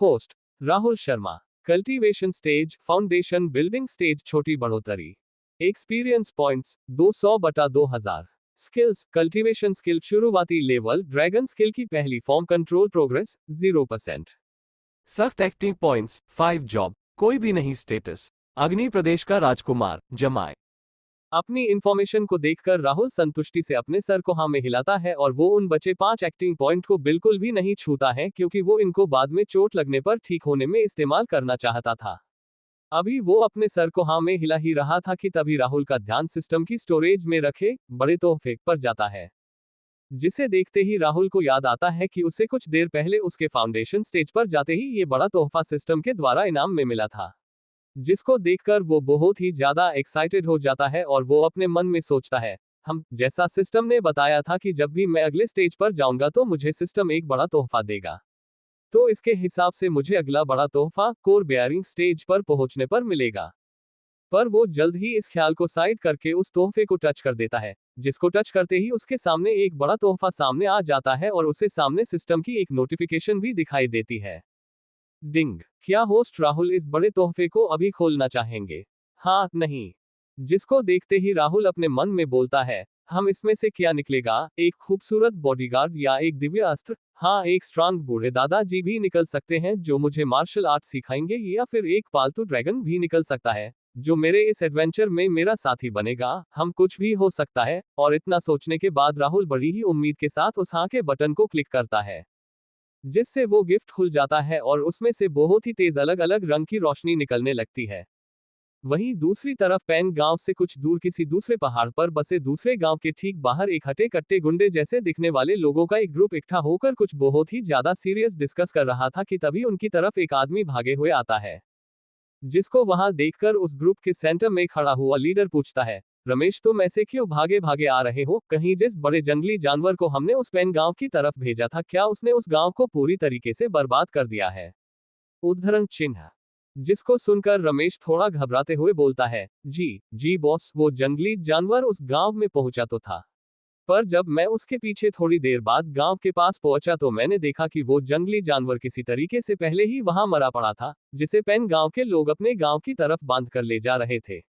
Host Rahul Sharma. Cultivation stage foundation building stage छोटी बढ़ोतरी। Experience points 200/2000। Skills cultivation skill शुरुआती लेवल ड्रैगन स्किल की पहली फॉर्म कंट्रोल प्रोग्रेस 0%। सख्त एक्टिंग पॉइंट्स 5 जॉब कोई भी नहीं स्टेटस अग्नि प्रदेश का राजकुमार जमाए। अपनी इंफॉर्मेशन को देखकर राहुल संतुष्टि से अपने सर को हाँ में हिलाता है और वो उन बचे 5 एक्टिंग पॉइंट को बिल्कुल भी नहीं छूता है, क्योंकि वो इनको बाद में चोट लगने पर ठीक होने में इस्तेमाल करना चाहता था। अभी वो अपने सर को हाँ में हिला ही रहा था कि तभी राहुल का ध्यान सिस्टम की स्टोरेज में रखे बड़े तोहफे पर जाता है, जिसे देखते ही राहुल को याद आता है कि उसे कुछ देर पहले उसके फाउंडेशन स्टेज पर जाते ही ये बड़ा तोहफा सिस्टम के द्वारा इनाम में मिला था, जिसको देखकर वो बहुत ही ज्यादा एक्साइटेड हो जाता है और वो अपने मन में सोचता है, हम जैसा सिस्टम ने बताया था कि जब भी मैं अगले स्टेज पर जाऊंगा तो मुझे सिस्टम एक बड़ा तोहफा देगा। तो इसके हिसाब से मुझे अगला बड़ा तोहफा कोर बेयरिंग स्टेज पर पहुंचने पर मिलेगा। पर वो जल्द ही इस ख्याल को साइड करके उस तोहफे को टच कर देता है, जिसको टच करते ही उसके सामने एक बड़ा तोहफा सामने आ जाता है और उसे सामने सिस्टम की एक नोटिफिकेशन भी दिखाई देती है। डिंग, क्या होस्ट राहुल इस बड़े तोहफे को अभी खोलना चाहेंगे? हाँ, नहीं। जिसको देखते ही राहुल अपने मन में बोलता है, हम इसमें से क्या निकलेगा, एक खूबसूरत बॉडीगार्ड या एक दिव्य अस्त्र? हाँ, एक स्ट्रांग बूढ़े दादाजी भी निकल सकते हैं जो मुझे मार्शल आर्ट सिखाएंगे, या फिर एक पालतू ड्रैगन भी निकल सकता है जो मेरे इस एडवेंचर में मेरा साथी बनेगा। हम कुछ भी हो सकता है। और इतना सोचने के बाद राहुल बड़ी ही उम्मीद के साथ उस हाँ के बटन को क्लिक करता है, जिससे वो गिफ्ट खुल जाता है और उसमें से बहुत ही तेज अलग अलग रंग की रोशनी निकलने लगती है। वहीं दूसरी तरफ पैंग गांव से कुछ दूर किसी दूसरे पहाड़ पर बसे दूसरे गांव के ठीक बाहर एक हटे कट्टे गुंडे जैसे दिखने वाले लोगों का एक ग्रुप इकट्ठा होकर कुछ बहुत ही ज्यादा सीरियस डिस्कस कर रहा था कि तभी उनकी तरफ एक आदमी भागे हुए आता है, जिसको वहां देखकर उस ग्रुप के सेंटर में खड़ा हुआ लीडर पूछता है, रमेश, तुम ऐसे क्यों भागे भागे आ रहे हो? कहीं जिस बड़े जंगली जानवर को हमने उस पैंग गांव की तरफ भेजा था, क्या उसने उस गांव को पूरी तरीके से बर्बाद कर दिया है? उद्धरण चिन्ह। जिसको सुनकर रमेश थोड़ा घबराते हुए बोलता है, जी बॉस, वो जंगली जानवर उस गांव में पहुंचा तो था, पर जब मैं उसके पीछे थोड़ी देर बाद गांव के पास पहुंचा तो मैंने देखा कि वो जंगली जानवर किसी तरीके से पहले ही वहां मरा पड़ा था, जिसे पैन गांव के लोग अपने गांव की तरफ बांध कर ले जा रहे थे।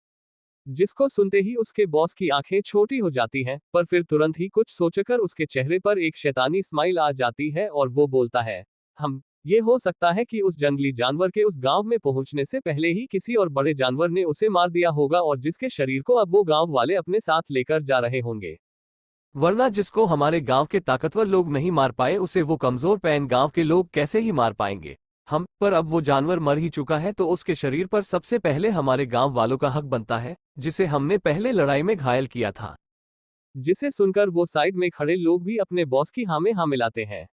जिसको सुनते ही उसके बॉस की आंखें छोटी हो जाती हैं, पर फिर तुरंत ही कुछ सोचकर उसके चेहरे पर एक शैतानी स्माइल आ जाती है और वो बोलता है, हम ये हो सकता है कि उस जंगली जानवर के उस गांव में पहुंचने से पहले ही किसी और बड़े जानवर ने उसे मार दिया होगा और जिसके शरीर को अब वो गांव वाले अपने साथ लेकर जा रहे होंगे। वरना जिसको हमारे गांव के ताकतवर लोग नहीं मार पाए उसे वो कमजोर पैन गांव के लोग कैसे ही मार पाएंगे? हम पर अब वो जानवर मर ही चुका है तो उसके शरीर पर सबसे पहले हमारे गांव वालों का हक बनता है, जिसे हमने पहले लड़ाई में घायल किया था। जिसे सुनकर वो साइड में खड़े लोग भी अपने बॉस की हाँ में हाँ मिलाते हैं,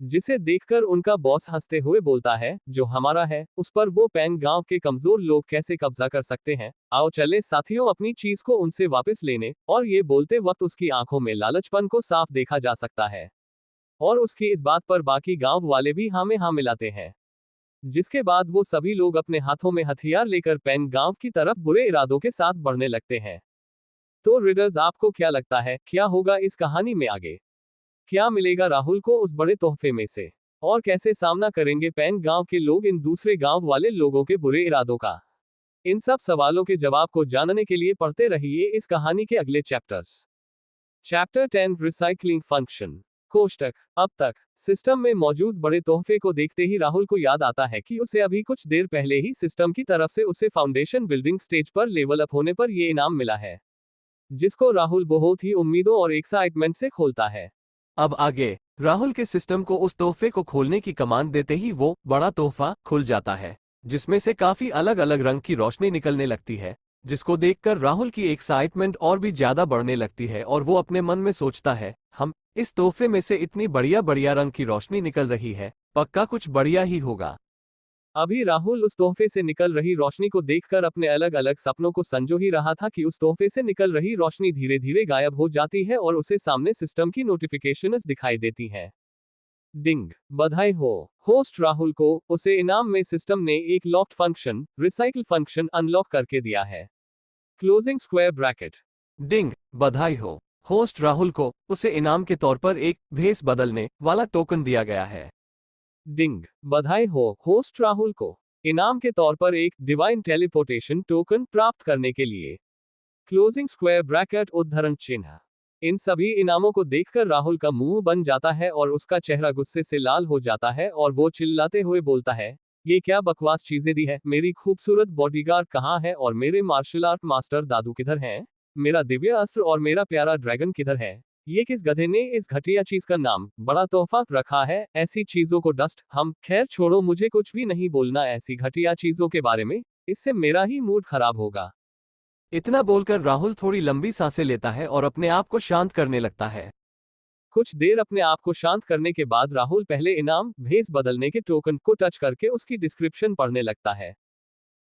जिसे देखकर उनका बॉस हंसते हुए बोलता है, जो हमारा है उस पर वो पैंग गांव के कमजोर लोग कैसे कब्जा कर सकते हैं? आओ चले साथियों अपनी चीज को उनसे वापस लेने। और ये बोलते वक्त उसकी आंखों में लालचपन को साफ देखा जा सकता है और उसकी इस बात पर बाकी गांव वाले भी हाँ में हाँ मिलाते हैं। जिसके बाद वो सभी लोग अपने हाथों में हथियार लेकर पैंग गांव की तरफ बुरे इरादों के साथ बढ़ने लगते हैं। तो रीडर्स, आपको क्या लगता है, क्या होगा इस कहानी में आगे? क्या मिलेगा राहुल को उस बड़े तोहफे में से? और कैसे सामना करेंगे पैंग गांव के लोग इन दूसरे गांव वाले लोगों के बुरे इरादों का? इन सब सवालों के जवाब को जानने के लिए पढ़ते रहिए इस कहानी के अगले चैप्टर्स। Chapter 10, recycling function. कोष्टक। अब तक सिस्टम में मौजूद बड़े तोहफे को देखते ही राहुल को याद आता है कि उसे अभी कुछ देर पहले ही सिस्टम की तरफ से उसे फाउंडेशन बिल्डिंग स्टेज पर लेवल अप होने पर यह इनाम मिला है, जिसको राहुल बहुत ही उम्मीदों और एक्साइटमेंट से खोलता है। अब आगे राहुल के सिस्टम को उस तोहफे को खोलने की कमांड देते ही वो बड़ा तोहफा खुल जाता है, जिसमें से काफी अलग अलग रंग की रोशनी निकलने लगती है, जिसको देखकर राहुल की एक्साइटमेंट और भी ज्यादा बढ़ने लगती है और वो अपने मन में सोचता है, हम इस तोहफे में से इतनी बढ़िया बढ़िया रंग की रोशनी निकल रही है, पक्का कुछ बढ़िया ही होगा। अभी राहुल उस तोहफे से निकल रही रोशनी को देखकर अपने अलग अलग सपनों को संजो ही रहा था कि उस तोहफे से निकल रही रोशनी धीरे धीरे गायब हो जाती है और उसे सामने सिस्टम की नोटिफिकेशंस दिखाई देती हैं। डिंग, बधाई हो होस्ट राहुल को उसे इनाम में सिस्टम ने एक locked function, recycle function unlock करके दिया है। Closing square bracket. डिंग, बधाई हो होस्ट राहुल को उसे इनाम के तौर पर एक भेस बदलने वाला टोकन दिया गया है। डिंग, बधाई हो होस्ट राहुल को इनाम के तौर पर एक डिवाइन टेलीपोर्टेशन टोकन प्राप्त करने के लिए। क्लोजिंग स्क्वायर ब्रैकेट उद्धरण चिन्ह। इन सभी इनामों को देखकर राहुल का मुंह बन जाता है और उसका चेहरा गुस्से से लाल हो जाता है और वो चिल्लाते हुए बोलता है, ये क्या बकवास चीजें दी है? मेरी खूबसूरत बॉडीगार्ड कहाँ है और मेरे मार्शल आर्ट मास्टर दादू किधर हैं? मेरा दिव्य अस्त्र और मेरा प्यारा ड्रैगन किधर है? ये किस गधे ने इस घटिया चीज का नाम बड़ा तोहफा रखा है? ऐसी चीजों को डस्ट हम खैर छोड़ो, मुझे कुछ भी नहीं बोलना ऐसी घटिया चीजों के बारे में, इससे मेरा ही मूड खराब होगा। इतना बोलकर राहुल थोड़ी लंबी सांसें लेता है और अपने आप को शांत करने लगता है। कुछ देर अपने आप को शांत करने के बाद राहुल पहले इनाम भेस बदलने के टोकन को टच करके उसकी डिस्क्रिप्शन पढ़ने लगता है।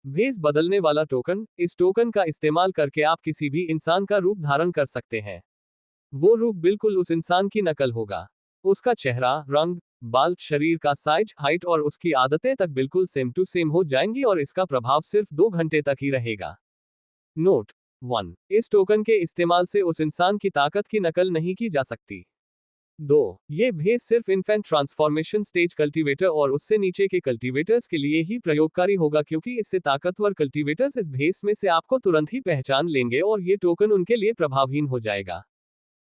भेस बदलने वाला टोकन, इस टोकन का इस्तेमाल करके आप किसी भी इंसान का रूप धारण कर सकते हैं। वो रूप बिल्कुल उस इंसान की नकल होगा। उसका चेहरा, रंग, बाल, शरीर का साइज, हाइट और उसकी आदतें तक बिल्कुल सेम टू सेम हो जाएंगी और इसका प्रभाव सिर्फ 2 घंटे तक ही रहेगा। नोट 1, इस टोकन के इस्तेमाल से उस इंसान की ताकत की नकल नहीं की जा सकती। 2, ये भेस सिर्फ इन्फेंट ट्रांसफॉर्मेशन स्टेज कल्टीवेटर और उससे नीचे के कल्टीवेटर्स के लिए ही प्रयोगकारी होगा, क्योंकि इससे ताकतवर कल्टीवेटर्स इस भेस में से आपको तुरंत ही पहचान लेंगे और ये टोकन उनके लिए प्रभावहीन हो जाएगा।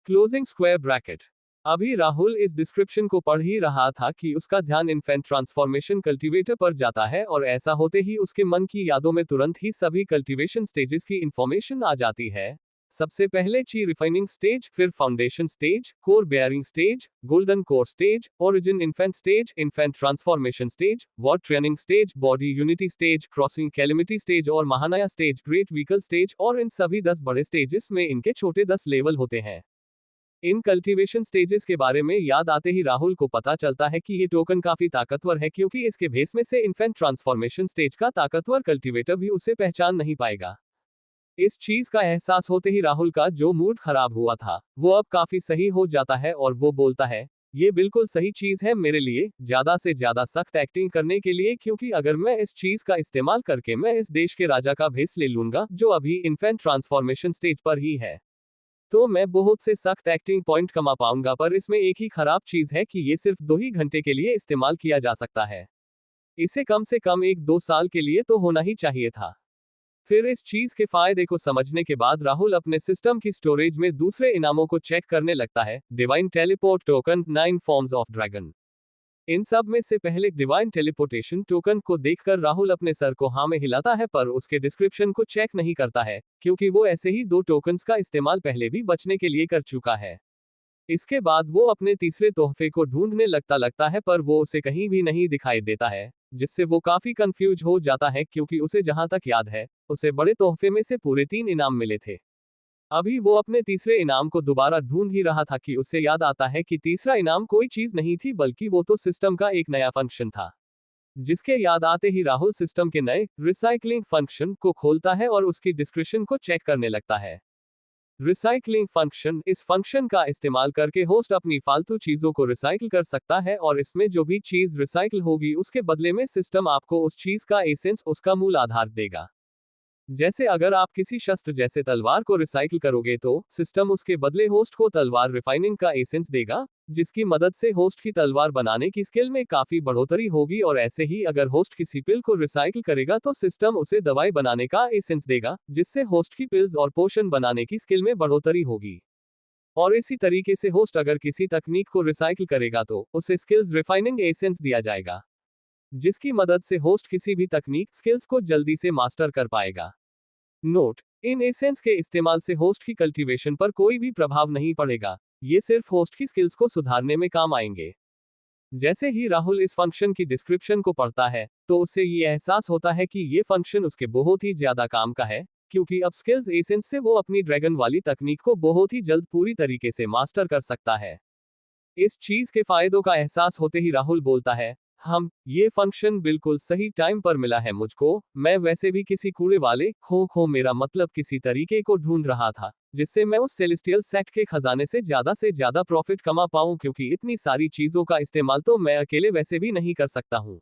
Closing square bracket. अभी राहुल इस डिस्क्रिप्शन को पढ़ ही रहा था कि उसका ध्यान इन्फेंट ट्रांसफॉर्मेशन कल्टीवेटर पर जाता है और ऐसा होते ही उसके मन की यादों में तुरंत ही सभी कल्टीवेशन स्टेजेस की इंफॉर्मेशन आ जाती है। सबसे पहले ची रिफाइनिंग स्टेज, फिर foundation stage, core bearing stage, golden core stage, origin infant stage, infant transformation stage, war training stage, body unity stage, crossing calamity stage और महानाया स्टेज, ग्रेट व्हीकल स्टेज, और इन सभी 10 बड़े स्टेजेस में इनके छोटे 10 लेवल होते हैं। इन कल्टीवेशन स्टेजेस के बारे में याद आते ही राहुल को पता चलता है कि ये टोकन काफी ताकतवर है, क्योंकि इसके भेस में से इन्फेंट ट्रांसफॉर्मेशन स्टेज का ताकतवर कल्टीवेटर भी उसे पहचान नहीं पाएगा। इस चीज का एहसास होते ही राहुल का जो मूड खराब हुआ था वो अब काफी सही हो जाता है और वो बोलता है, ये बिल्कुल सही चीज है मेरे लिए, ज्यादा से ज्यादा सख्त एक्टिंग करने के लिए, क्योंकि अगर मैं इस चीज का इस्तेमाल करके मैं इस देश के राजा का भेस ले लूंगा जो अभी इन्फेंट ट्रांसफॉर्मेशन स्टेज पर ही है, तो मैं बहुत से सख्त एक्टिंग पॉइंट कमा पाऊंगा। पर इसमें एक ही खराब चीज है कि ये सिर्फ 2 ही घंटे के लिए इस्तेमाल किया जा सकता है। इसे कम से कम 1-2 साल के लिए तो होना ही चाहिए था। फिर इस चीज के फायदे को समझने के बाद राहुल अपने सिस्टम की स्टोरेज में दूसरे इनामों को चेक करने लगता है। Divine teleport token, 9 forms of dragon. इन सब में से पहले डिवाइन टेलीपोर्टेशन टोकन को देखकर राहुल अपने सर को हाँ में हिलाता है, पर उसके डिस्क्रिप्शन को चेक नहीं करता है, क्योंकि वो ऐसे ही 2 टोकन्स का इस्तेमाल पहले भी बचने के लिए कर चुका है। इसके बाद वो अपने तीसरे तोहफे को ढूंढने लगता है, पर वो उसे कहीं भी नहीं दिखाई देता है, जिससे वो काफी कंफ्यूज हो जाता है, क्योंकि उसे जहां तक याद है उसे बड़े तोहफे में से पूरे 3 इनाम मिले थे। अभी वो अपने तीसरे इनाम को दोबारा ढूंढ ही रहा था कि उसे याद आता है कि तीसरा इनाम कोई चीज नहीं थी, बल्कि वो तो सिस्टम का एक नया फंक्शन था। जिसके याद आते ही राहुल सिस्टम के नए रिसाइकलिंग फंक्शन को खोलता है और उसकी डिस्क्रिप्शन को चेक करने लगता है। रिसाइकलिंग फंक्शन, इस फंक्शन का इस्तेमाल करके होस्ट अपनी फालतू चीजों को रिसाइकल कर सकता है और इसमें जो भी चीज रिसाइकल होगी उसके बदले में सिस्टम आपको उस चीज का एसेंस, उसका मूल आधार देगा। जैसे अगर आप किसी शस्त्र जैसे तलवार को रिसाइकल करोगे तो सिस्टम उसके बदले होस्ट को तलवार रिफाइनिंग का एसेंस देगा, जिसकी मदद से होस्ट की तलवार बनाने की स्किल में काफी बढ़ोतरी होगी। और ऐसे ही अगर होस्ट किसी पिल को रिसाइकल करेगा तो सिस्टम उसे दवाई बनाने का एसेंस देगा, जिससे होस्ट की पिल्स और पोशन बनाने की स्किल में बढ़ोतरी होगी। और इसी तरीके से होस्ट अगर किसी तकनीक को रिसाइकल करेगा तो उसे स्किल्स रिफाइनिंग एसेंस दिया जाएगा, जिसकी मदद से होस्ट किसी भी तकनीक स्किल्स को जल्दी से मास्टर कर पाएगा। नोट, इन एसेंस के इस्तेमाल से होस्ट की कल्टीवेशन पर कोई भी प्रभाव नहीं पड़ेगा, ये सिर्फ होस्ट की स्किल्स को सुधारने में काम आएंगे। जैसे ही राहुल इस फंक्शन की डिस्क्रिप्शन को पढ़ता है तो उसे ये एहसास होता है कि ये फंक्शन उसके बहुत ही ज्यादा काम का है, क्योंकि अब स्किल्स एसेंस से वो अपनी ड्रैगन वाली तकनीक को बहुत ही जल्द पूरी तरीके से मास्टर कर सकता है। इस चीज के फायदों का एहसास होते ही राहुल बोलता है, ये फंक्शन बिल्कुल सही टाइम पर मिला है मुझको, मैं वैसे भी किसी कूड़े वाले खो मेरा मतलब किसी तरीके को ढूंढ रहा था जिससे मैं उस सेलेस्टियल सेक्ट के खजाने से ज्यादा प्रॉफिट कमा पाऊं, क्योंकि इतनी सारी चीजों का इस्तेमाल तो मैं अकेले वैसे भी नहीं कर सकता हूं।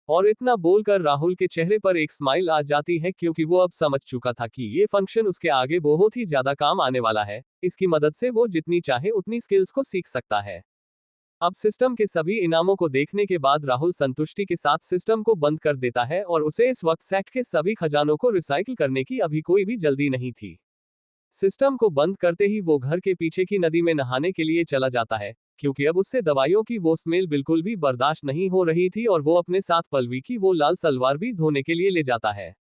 और इतना बोलकर राहुल के चेहरे पर एक स्माइल आ जाती है, क्योंकि वो अब समझ चुका था कि ये फंक्शन उसके आगे बहुत ही ज्यादा काम आने वाला है। इसकी मदद से वो जितनी चाहे उतनी स्किल्स को सीख सकता है। अब सिस्टम के सभी इनामों को देखने के बाद राहुल संतुष्टि के साथ सिस्टम को बंद कर देता है और उसे इस वक्त सेक्ट के सभी खजानों को रिसाइकिल करने की अभी कोई भी जल्दी नहीं थी। सिस्टम को बंद करते ही वो घर के पीछे की नदी में नहाने के लिए चला जाता है, क्योंकि अब उससे दवाइयों की वो स्मेल बिल्कुल भी बर्दाश्त नहीं हो रही थी और वो अपने साथ पलवी की वो लाल सलवार भी धोने के लिए ले जाता है।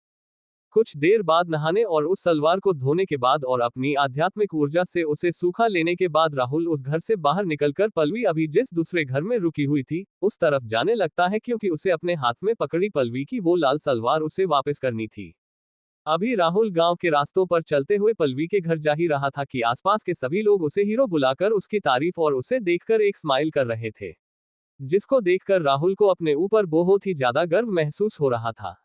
कुछ देर बाद नहाने और उस सलवार को धोने के बाद और अपनी आध्यात्मिक ऊर्जा से उसे सूखा लेने के बाद राहुल उस घर से बाहर निकलकर पलवी अभी जिस दूसरे घर में रुकी हुई थी उस तरफ जाने लगता है, क्योंकि उसे अपने हाथ में पकड़ी पलवी की वो लाल सलवार उसे वापस करनी थी। अभी राहुल गांव के रास्तों पर चलते हुए पलवी के घर जा ही रहा था कि आसपास के सभी लोग उसे हीरो बुलाकर उसकी तारीफ और उसे देखकर एक स्माइल कर रहे थे, जिसको देखकर राहुल को अपने ऊपर बहुत ही ज्यादा गर्व महसूस हो रहा था।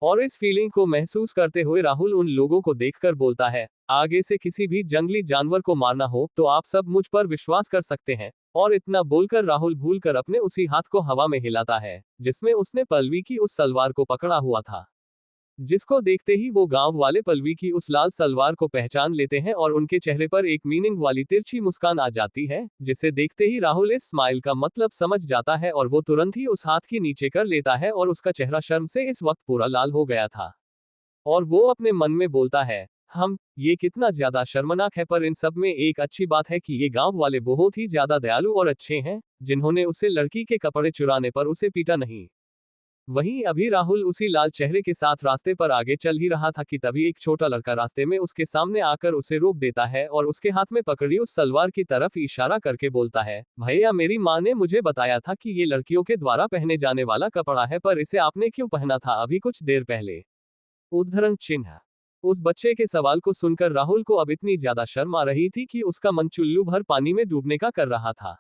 और इस फीलिंग को महसूस करते हुए राहुल उन लोगों को देखकर बोलता है, आगे से किसी भी जंगली जानवर को मारना हो तो आप सब मुझ पर विश्वास कर सकते हैं। और इतना बोलकर राहुल भूलकर अपने उसी हाथ को हवा में हिलाता है जिसमें उसने पल्लवी की उस सलवार को पकड़ा हुआ था, जिसको देखते ही वो गांव वाले पल्लवी की उस लाल सलवार को पहचान लेते हैं और उनके चेहरे पर एक मीनिंग वाली तिरछी मुस्कान आ जाती है, जिसे देखते ही राहुल इस स्माइल का मतलब समझ जाता है और वो तुरंत ही उस हाथ की नीचे कर लेता है और उसका चेहरा शर्म से इस वक्त पूरा लाल हो गया था। और वो अपने मन में बोलता है, ये कितना ज्यादा शर्मनाक है, पर इन सब में एक अच्छी बात है कि ये गांव वाले बहुत ही ज्यादा दयालु और अच्छे हैं, जिन्होंने उसे लड़की के कपड़े चुराने पर उसे पीटा नहीं। वहीं अभी राहुल उसी लाल चेहरे के साथ रास्ते पर आगे चल ही रहा था कि तभी एक छोटा लड़का रास्ते में उसके सामने आकर उसे रोक देता है और उसके हाथ में पकड़ी उस सलवार की तरफ इशारा करके बोलता है, भैया मेरी माँ ने मुझे बताया था कि ये लड़कियों के द्वारा पहने जाने वाला कपड़ा है, पर इसे आपने क्यों पहना था अभी कुछ देर पहले। उद्धरण चिन्ह। उस बच्चे के सवाल को सुनकर राहुल को अब इतनी ज्यादा शर्म आ रही थी कि उसका मन चुल्लू भर पानी में डूबने का कर रहा था।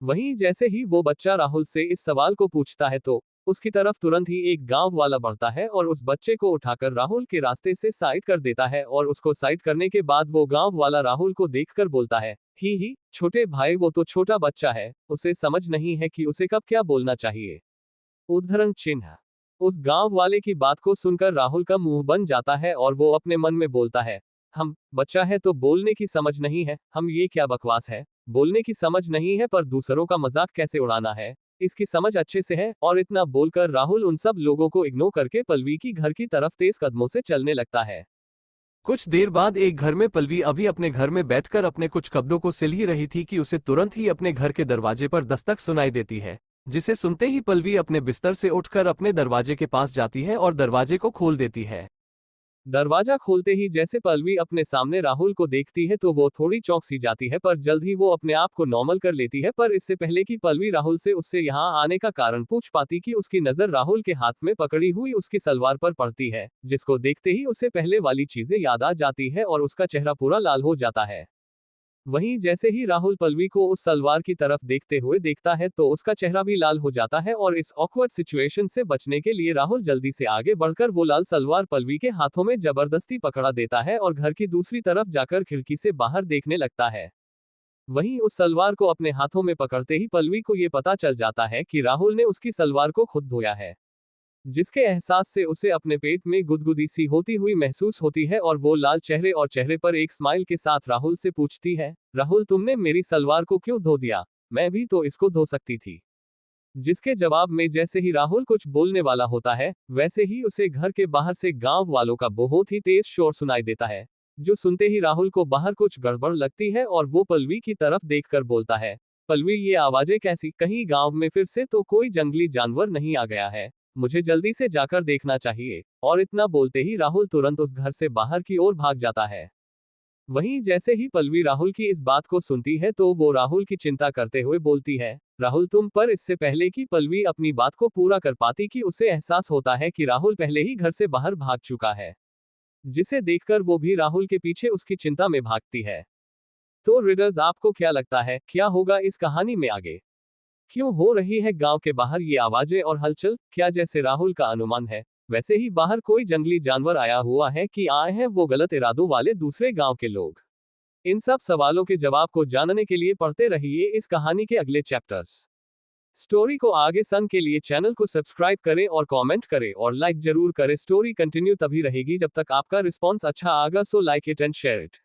वहीं जैसे ही वो बच्चा राहुल से इस सवाल को पूछता है तो उसकी तरफ तुरंत ही एक गांव वाला बढ़ता है और उस बच्चे को उठाकर राहुल के रास्ते से साइड कर देता है और उसको साइड करने के बाद वो गांव वाला राहुल को देखकर बोलता है, ही छोटे भाई वो तो छोटा बच्चा है, उसे समझ नहीं है कि उसे कब क्या बोलना चाहिए। उद्धरण चिन्ह। उस गांव वाले की बात को सुनकर राहुल का मुंह बन जाता है और वो अपने मन में बोलता है, बच्चा है तो बोलने की समझ नहीं है, ये क्या बकवास है, बोलने की समझ नहीं है पर दूसरों का मजाक कैसे उड़ाना है, इसकी समझ अच्छे से है। और इतना बोलकर राहुल उन सब लोगों को इग्नोर करके पल्लवी की घर की तरफ तेज कदमों से चलने लगता है। कुछ देर बाद एक घर में पल्लवी अभी अपने घर में बैठकर अपने कुछ कपड़ों को सिल ही रही थी कि उसे तुरंत ही अपने घर के दरवाजे पर दस्तक सुनाई देती है, जिसे सुनते ही पल्लवी अपने बिस्तर से उठकर अपने दरवाजे के पास जाती है और दरवाजे को खोल देती है। दरवाजा खोलते ही जैसे पल्लवी अपने सामने राहुल को देखती है तो वो थोड़ी चौंक सी जाती है, पर जल्द ही वो अपने आप को नॉर्मल कर लेती है। पर इससे पहले कि पल्लवी राहुल से उससे यहाँ आने का कारण पूछ पाती कि उसकी नजर राहुल के हाथ में पकड़ी हुई उसकी सलवार पर पड़ती है, जिसको देखते ही उसे पहले वाली चीजें याद आ जाती है और उसका चेहरा पूरा लाल हो जाता है। वहीं जैसे ही राहुल पल्लवी को उस सलवार की तरफ देखते हुए देखता है तो उसका चेहरा भी लाल हो जाता है और इस ऑकवर्ड सिचुएशन से बचने के लिए राहुल जल्दी से आगे बढ़कर वो लाल सलवार पल्लवी के हाथों में जबरदस्ती पकड़ा देता है और घर की दूसरी तरफ जाकर खिड़की से बाहर देखने लगता है। वहीं उस सलवार को अपने हाथों में पकड़ते ही पल्लवी को ये पता चल जाता है कि राहुल ने उसकी सलवार को खुद धोया है, जिसके एहसास से उसे अपने पेट में गुदगुदी सी होती हुई महसूस होती है और वो लाल चेहरे और चेहरे पर एक स्माइल के साथ राहुल से पूछती है, राहुल तुमने मेरी सलवार को क्यों धो दिया, मैं भी तो इसको धो सकती थी। जिसके जवाब में जैसे ही राहुल कुछ बोलने वाला होता है वैसे ही उसे घर के बाहर से गांव वालों का बहुत ही तेज शोर सुनाई देता है, जो सुनते ही राहुल को बाहर कुछ गड़बड़ लगती है और वो पल्लवी की तरफ देखकर बोलता है, पल्लवी ये आवाजें कैसी, कहीं गांव में फिर से तो कोई जंगली जानवर नहीं आ गया है, मुझे जल्दी से जाकर देखना चाहिए। और इतना बोलते ही राहुल तुरंत उस घर से बाहर की ओर भाग जाता है। वहीं जैसे ही पल्लवी राहुल की इस बात को सुनती है तो वो राहुल की चिंता करते हुए बोलती है, राहुल तुम, पर इससे पहले कि पल्लवी अपनी बात को पूरा कर पाती कि उसे एहसास होता है कि राहुल पहले ही घर से बाहर भाग चुका है, जिसे देखकर वो भी राहुल के पीछे उसकी चिंता में भागती है। तो रीडर्स, आपको क्या लगता है क्या होगा इस कहानी में आगे? क्यों हो रही है गांव के बाहर ये आवाजें और हलचल? क्या जैसे राहुल का अनुमान है वैसे ही बाहर कोई जंगली जानवर आया हुआ है कि आए हैं वो गलत इरादों वाले दूसरे गांव के लोग? इन सब सवालों के जवाब को जानने के लिए पढ़ते रहिए इस कहानी के अगले चैप्टर्स। स्टोरी को आगे सुनने के लिए चैनल को सब्सक्राइब करें और कमेंट करें और लाइक जरूर करें। स्टोरी कंटिन्यू तभी रहेगी जब तक आपका रिस्पॉन्स अच्छा आएगा, so like it and share it.